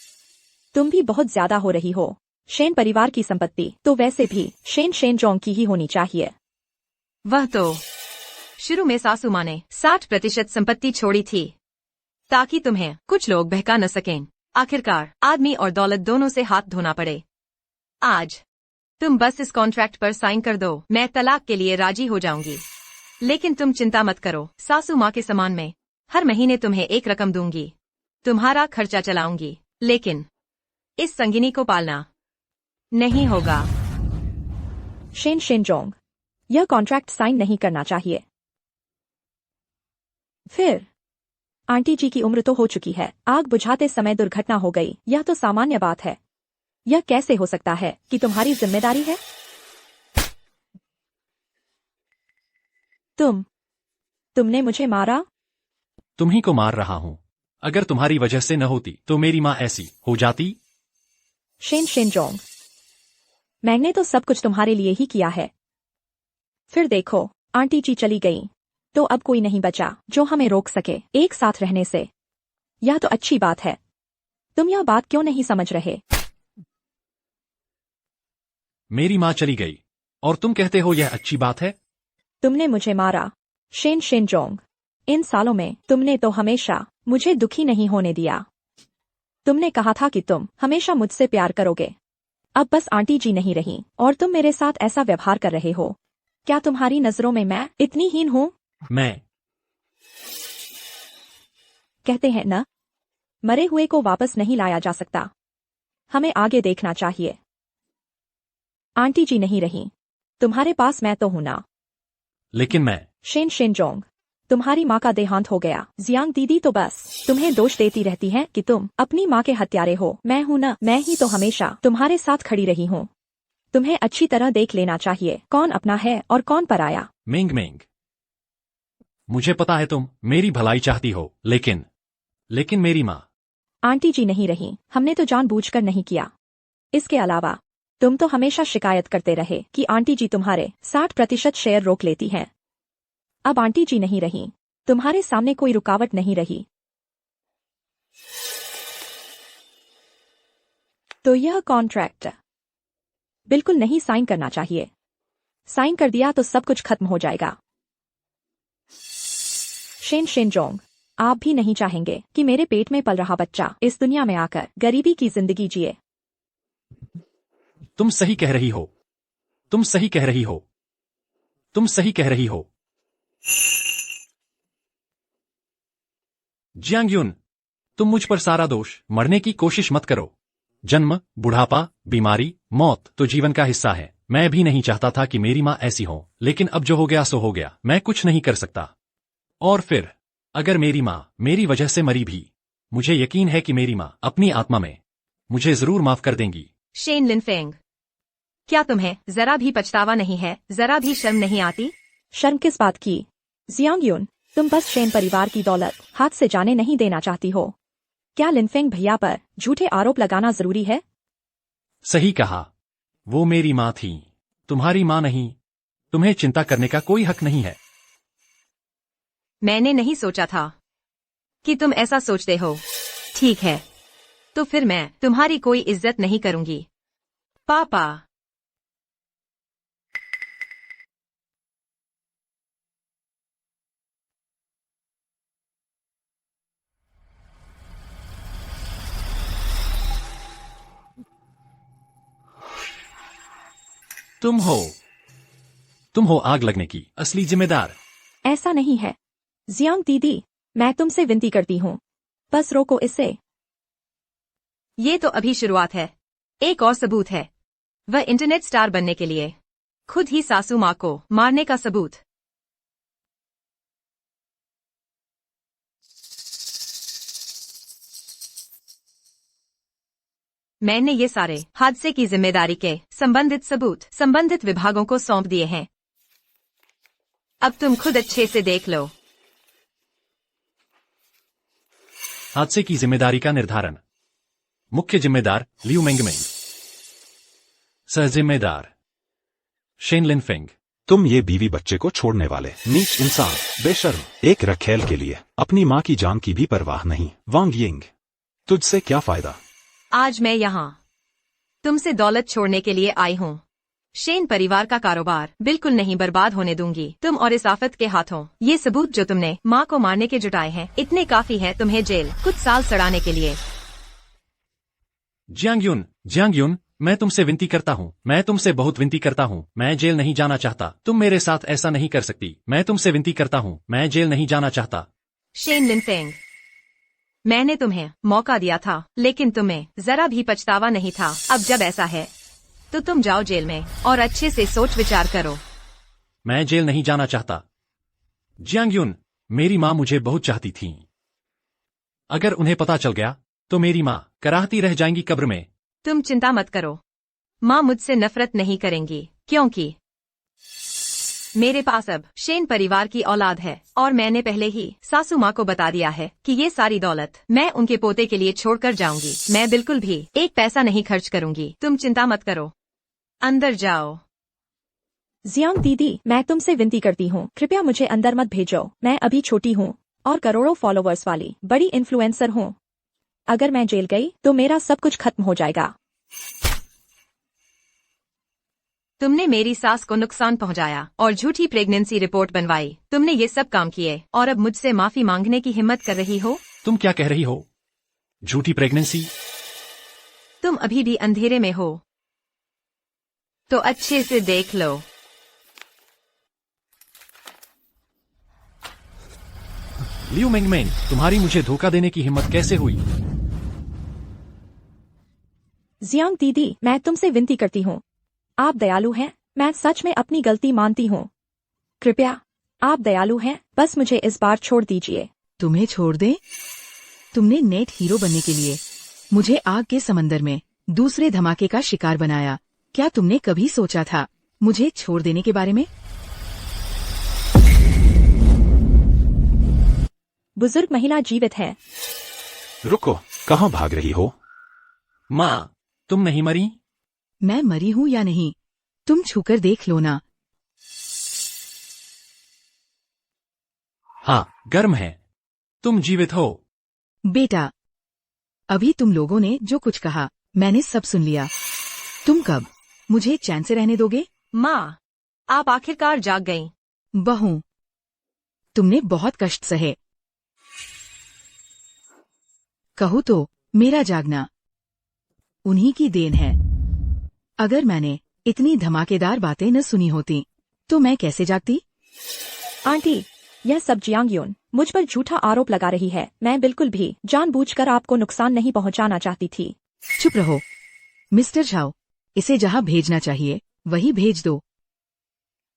[SPEAKER 4] तुम भी बहुत ज्यादा हो रही हो। शेन परिवार की संपत्ति तो वैसे भी शेन शेनजोंग की ही होनी चाहिए।
[SPEAKER 1] वह तो शुरू में सासू माँ ने 60% संपत्ति छोड़ी थी ताकि तुम्हें कुछ लोग बहका न सकें। आखिरकार आदमी और दौलत दोनों से हाथ धोना पड़े। आज तुम बस इस कॉन्ट्रैक्ट पर साइन कर दो, मैं तलाक के लिए राजी हो जाऊंगी। लेकिन तुम चिंता मत करो, सासू माँ के समान में हर महीने तुम्हें एक रकम दूंगी, तुम्हारा खर्चा चलाऊंगी, लेकिन इस संगिनी को पालना नहीं होगा।
[SPEAKER 4] शेन शेनजोंग, यह कॉन्ट्रैक्ट साइन नहीं करना चाहिए। फिर आंटी जी की उम्र तो हो चुकी है, आग बुझाते समय दुर्घटना हो गई, यह तो सामान्य बात है। यह कैसे हो सकता है कि तुम्हारी जिम्मेदारी है? तुमने मुझे मारा?
[SPEAKER 3] तुम्ही को मार रहा हूं। अगर तुम्हारी वजह से न होती तो मेरी माँ ऐसी हो जाती।
[SPEAKER 4] शेन शेनजोंग, मैंने तो सब कुछ तुम्हारे लिए ही किया है। फिर देखो, आंटी जी चली गई, तो अब कोई नहीं बचा जो हमें रोक सके एक साथ रहने से। यह तो अच्छी बात है। तुम यह बात क्यों नहीं समझ रहे?
[SPEAKER 3] मेरी माँ चली गई और तुम कहते हो यह अच्छी बात है?
[SPEAKER 4] तुमने मुझे मारा, शेन शेनजोंग। इन सालों में तुमने तो हमेशा मुझे दुखी नहीं होने दिया। तुमने कहा था कि तुम हमेशा मुझसे प्यार करोगे। अब बस आंटी जी नहीं रही और तुम मेरे साथ ऐसा व्यवहार कर रहे हो। क्या तुम्हारी नजरों में मैं इतनी हीन हूं?
[SPEAKER 3] मैं
[SPEAKER 4] कहते हैं न, मरे हुए को वापस नहीं लाया जा सकता। हमें आगे देखना चाहिए। आंटी जी नहीं रही, तुम्हारे पास मैं तो हूं ना।
[SPEAKER 3] लेकिन मैं
[SPEAKER 4] शेन शेनजोंग, तुम्हारी माँ का देहांत हो गया। जियांग दीदी तो बस तुम्हें दोष देती रहती है कि तुम अपनी माँ के हत्यारे हो। मैं हूं ना, मैं ही तो हमेशा तुम्हारे साथ खड़ी रही हूँ। तुम्हें अच्छी तरह देख लेना चाहिए कौन अपना है और कौन पराया।
[SPEAKER 3] मेंग मेंग, मुझे पता है तुम मेरी भलाई चाहती हो, लेकिन मेरी माँ।
[SPEAKER 4] आंटी जी नहीं रही, हमने तो जानबूझकर नहीं किया। इसके अलावा तुम तो हमेशा शिकायत करते रहे कि आंटी जी तुम्हारे 60% शेयर रोक लेती हैं। अब आंटी जी नहीं रही, तुम्हारे सामने कोई रुकावट नहीं रही। तो यह कॉन्ट्रैक्ट बिल्कुल नहीं साइन करना चाहिए। साइन कर दिया तो सब कुछ खत्म हो जाएगा। शेन शेनजोंग, आप भी नहीं चाहेंगे कि मेरे पेट में पल रहा बच्चा इस दुनिया में आकर गरीबी की जिंदगी जिए।
[SPEAKER 3] तुम सही कह रही हो, तुम सही कह रही हो, तुम सही कह रही हो। जियांगयुन, तुम मुझ पर सारा दोष मरने की कोशिश मत करो। जन्म, बुढ़ापा, बीमारी, मौत तो जीवन का हिस्सा है। मैं भी नहीं चाहता था कि मेरी माँ ऐसी हो, लेकिन अब जो हो गया सो हो गया, मैं कुछ नहीं कर सकता। और फिर अगर मेरी माँ मेरी वजह से मरी भी, मुझे यकीन है कि मेरी माँ अपनी आत्मा में मुझे जरूर माफ कर देंगी।
[SPEAKER 1] शेन लिनफेंग, क्या तुम्हें जरा भी पछतावा नहीं है? जरा भी शर्म नहीं आती?
[SPEAKER 4] शर्म किस बात की? जियांगयुन, तुम बस शेन परिवार की दौलत हाथ से जाने नहीं देना चाहती हो। क्या लिनफेंग भैया पर झूठे आरोप लगाना जरूरी है?
[SPEAKER 3] सही कहा, वो मेरी माँ थी, तुम्हारी माँ नहीं। तुम्हें चिंता करने का कोई हक नहीं है।
[SPEAKER 1] मैंने नहीं सोचा था कि तुम ऐसा सोचते हो। ठीक है, तो फिर मैं तुम्हारी कोई इज्जत नहीं करूंगी। पापा,
[SPEAKER 3] तुम हो आग लगने की असली जिम्मेदार।
[SPEAKER 4] ऐसा नहीं है जियांग दीदी, मैं तुमसे विनती करती हूँ, बस रोको इसे।
[SPEAKER 1] ये तो अभी शुरुआत है। एक और सबूत है, वह इंटरनेट स्टार बनने के लिए खुद ही सासू माँ को मारने का सबूत। मैंने ये सारे हादसे की जिम्मेदारी के संबंधित सबूत संबंधित विभागों को सौंप दिए हैं। अब तुम खुद अच्छे से देख लो।
[SPEAKER 3] हादसे की जिम्मेदारी का निर्धारण। मुख्य जिम्मेदार लियू मेंगमेंग, सह जिम्मेदार शेन लिनफेंग।
[SPEAKER 5] तुम ये बीवी बच्चे को छोड़ने वाले नीच इंसान, बेशर्म, एक रखेल के लिए अपनी माँ की जान की भी परवाह नहीं। वांग यिंग, तुझसे क्या फायदा?
[SPEAKER 1] आज मैं यहाँ तुमसे दौलत छोड़ने के लिए आई हूँ। शेन परिवार का कारोबार बिल्कुल नहीं बर्बाद होने दूंगी तुम और इस आफत के हाथों। ये सबूत जो तुमने माँ को मारने के जुटाए हैं, इतने काफी है तुम्हें जेल कुछ साल सड़ाने के लिए।
[SPEAKER 3] जियांगयुन, मैं तुमसे विनती करता हूँ, मैं तुमसे बहुत विनती करता हूँ, मैं जेल नहीं जाना चाहता। तुम मेरे साथ ऐसा नहीं कर सकती। मैं तुमसे विनती करता हूँ, मैं जेल नहीं जाना चाहता।
[SPEAKER 1] शेन लिनफेंग, मैंने तुम्हें मौका दिया था, लेकिन तुम्हें जरा भी पछतावा नहीं था। अब जब ऐसा है तो तुम जाओ जेल में और अच्छे से सोच विचार करो।
[SPEAKER 3] मैं जेल नहीं जाना चाहता। जियांगयुन, मेरी माँ मुझे बहुत चाहती थी। अगर उन्हें पता चल गया तो मेरी माँ कराहती रह जाएंगी कब्र में।
[SPEAKER 1] तुम चिंता मत करो, माँ मुझसे नफरत नहीं करेंगी, क्योंकि मेरे पास अब शेन परिवार की औलाद है और मैंने पहले ही सासू माँ को बता दिया है कि ये सारी दौलत मैं उनके पोते के लिए छोड़कर जाऊंगी। मैं बिल्कुल भी एक पैसा नहीं खर्च करूंगी। तुम चिंता मत करो, अंदर जाओ।
[SPEAKER 4] जियांग दीदी, मैं तुमसे विनती करती हूँ, कृपया मुझे अंदर मत भेजो। मैं अभी छोटी हूँ और करोड़ों फॉलोवर्स वाली बड़ी इन्फ्लुएंसर हूँ। अगर मैं जेल गई तो मेरा सब कुछ खत्म हो जाएगा।
[SPEAKER 1] तुमने मेरी सास को नुकसान पहुंचाया और झूठी प्रेगनेंसी रिपोर्ट बनवाई। तुमने ये सब काम किए और अब मुझसे माफी मांगने की हिम्मत कर रही हो?
[SPEAKER 3] तुम क्या कह रही हो? झूठी प्रेगनेंसी?
[SPEAKER 1] तुम अभी भी अंधेरे में हो तो अच्छे से देख लो।
[SPEAKER 3] लियू मेंगमेंग, तुम्हारी मुझे धोखा देने की हिम्मत कैसे हुई?
[SPEAKER 4] जियांग दीदी, मैं तुमसे विनती करती हूँ, आप दयालु हैं। मैं सच में अपनी गलती मानती हूँ। कृपया, आप दयालु हैं, बस मुझे इस बार छोड़ दीजिए।
[SPEAKER 2] तुम्हें छोड़ दे? तुमने नेट हीरो बनने के लिए मुझे आग के समंदर में दूसरे धमाके का शिकार बनाया। क्या तुमने कभी सोचा था मुझे छोड़ देने के बारे में?
[SPEAKER 4] बुजुर्ग महिला जीवित है।
[SPEAKER 5] रुको, कहाँ भाग रही हो?
[SPEAKER 3] माँ, तुम नहीं मरी?
[SPEAKER 2] मैं मरी हूँ या नहीं, तुम छूकर देख लो ना।
[SPEAKER 3] हाँ, गर्म है। तुम जीवित हो।
[SPEAKER 2] बेटा, अभी तुम लोगों ने जो कुछ कहा मैंने सब सुन लिया। तुम कब मुझे चैन से रहने दोगे?
[SPEAKER 1] माँ, आप आखिरकार जाग गईं।
[SPEAKER 2] बहू, तुमने बहुत कष्ट सहे। कहूँ तो मेरा जागना उन्हीं की देन है। अगर मैंने इतनी धमाकेदार बातें न सुनी होती तो मैं कैसे जागती?
[SPEAKER 4] आंटी, यह सब जियांग यून मुझ पर झूठा आरोप लगा रही है। मैं बिल्कुल भी जानबूझकर आपको नुकसान नहीं पहुंचाना चाहती थी।
[SPEAKER 2] चुप रहो मिस्टर झाओ, इसे जहाँ भेजना चाहिए वही भेज दो।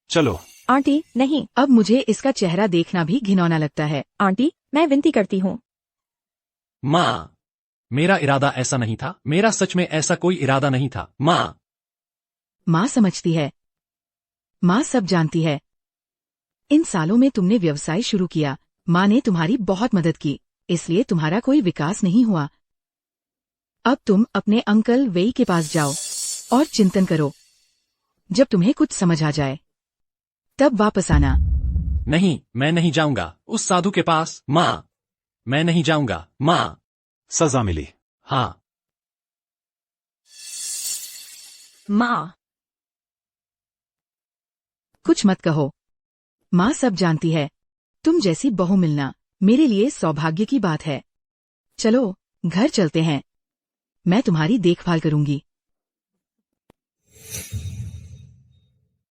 [SPEAKER 5] चलो।
[SPEAKER 4] आंटी, नहीं।
[SPEAKER 2] अब मुझे इसका चेहरा देखना भी घिनौना लगता है।
[SPEAKER 4] आंटी, मैं विनती करती हूँ।
[SPEAKER 3] माँ, मेरा इरादा ऐसा नहीं था। मेरा सच में ऐसा कोई इरादा नहीं था। माँ,
[SPEAKER 2] माँ समझती है, माँ सब जानती है। इन सालों में तुमने व्यवसाय शुरू किया, माँ ने तुम्हारी बहुत मदद की, इसलिए तुम्हारा कोई विकास नहीं हुआ। अब तुम अपने अंकल वेई के पास जाओ और चिंतन करो। जब तुम्हें कुछ समझ आ जाए तब वापस आना।
[SPEAKER 3] नहीं, मैं नहीं जाऊंगा उस साधु के पास। माँ, मैं नहीं जाऊंगा। माँ।
[SPEAKER 5] सजा मिली।
[SPEAKER 3] हाँ।
[SPEAKER 1] माँ,
[SPEAKER 2] कुछ मत कहो, माँ सब जानती है। तुम जैसी बहू मिलना मेरे लिए सौभाग्य की बात है। चलो घर चलते हैं, मैं तुम्हारी देखभाल करूंगी।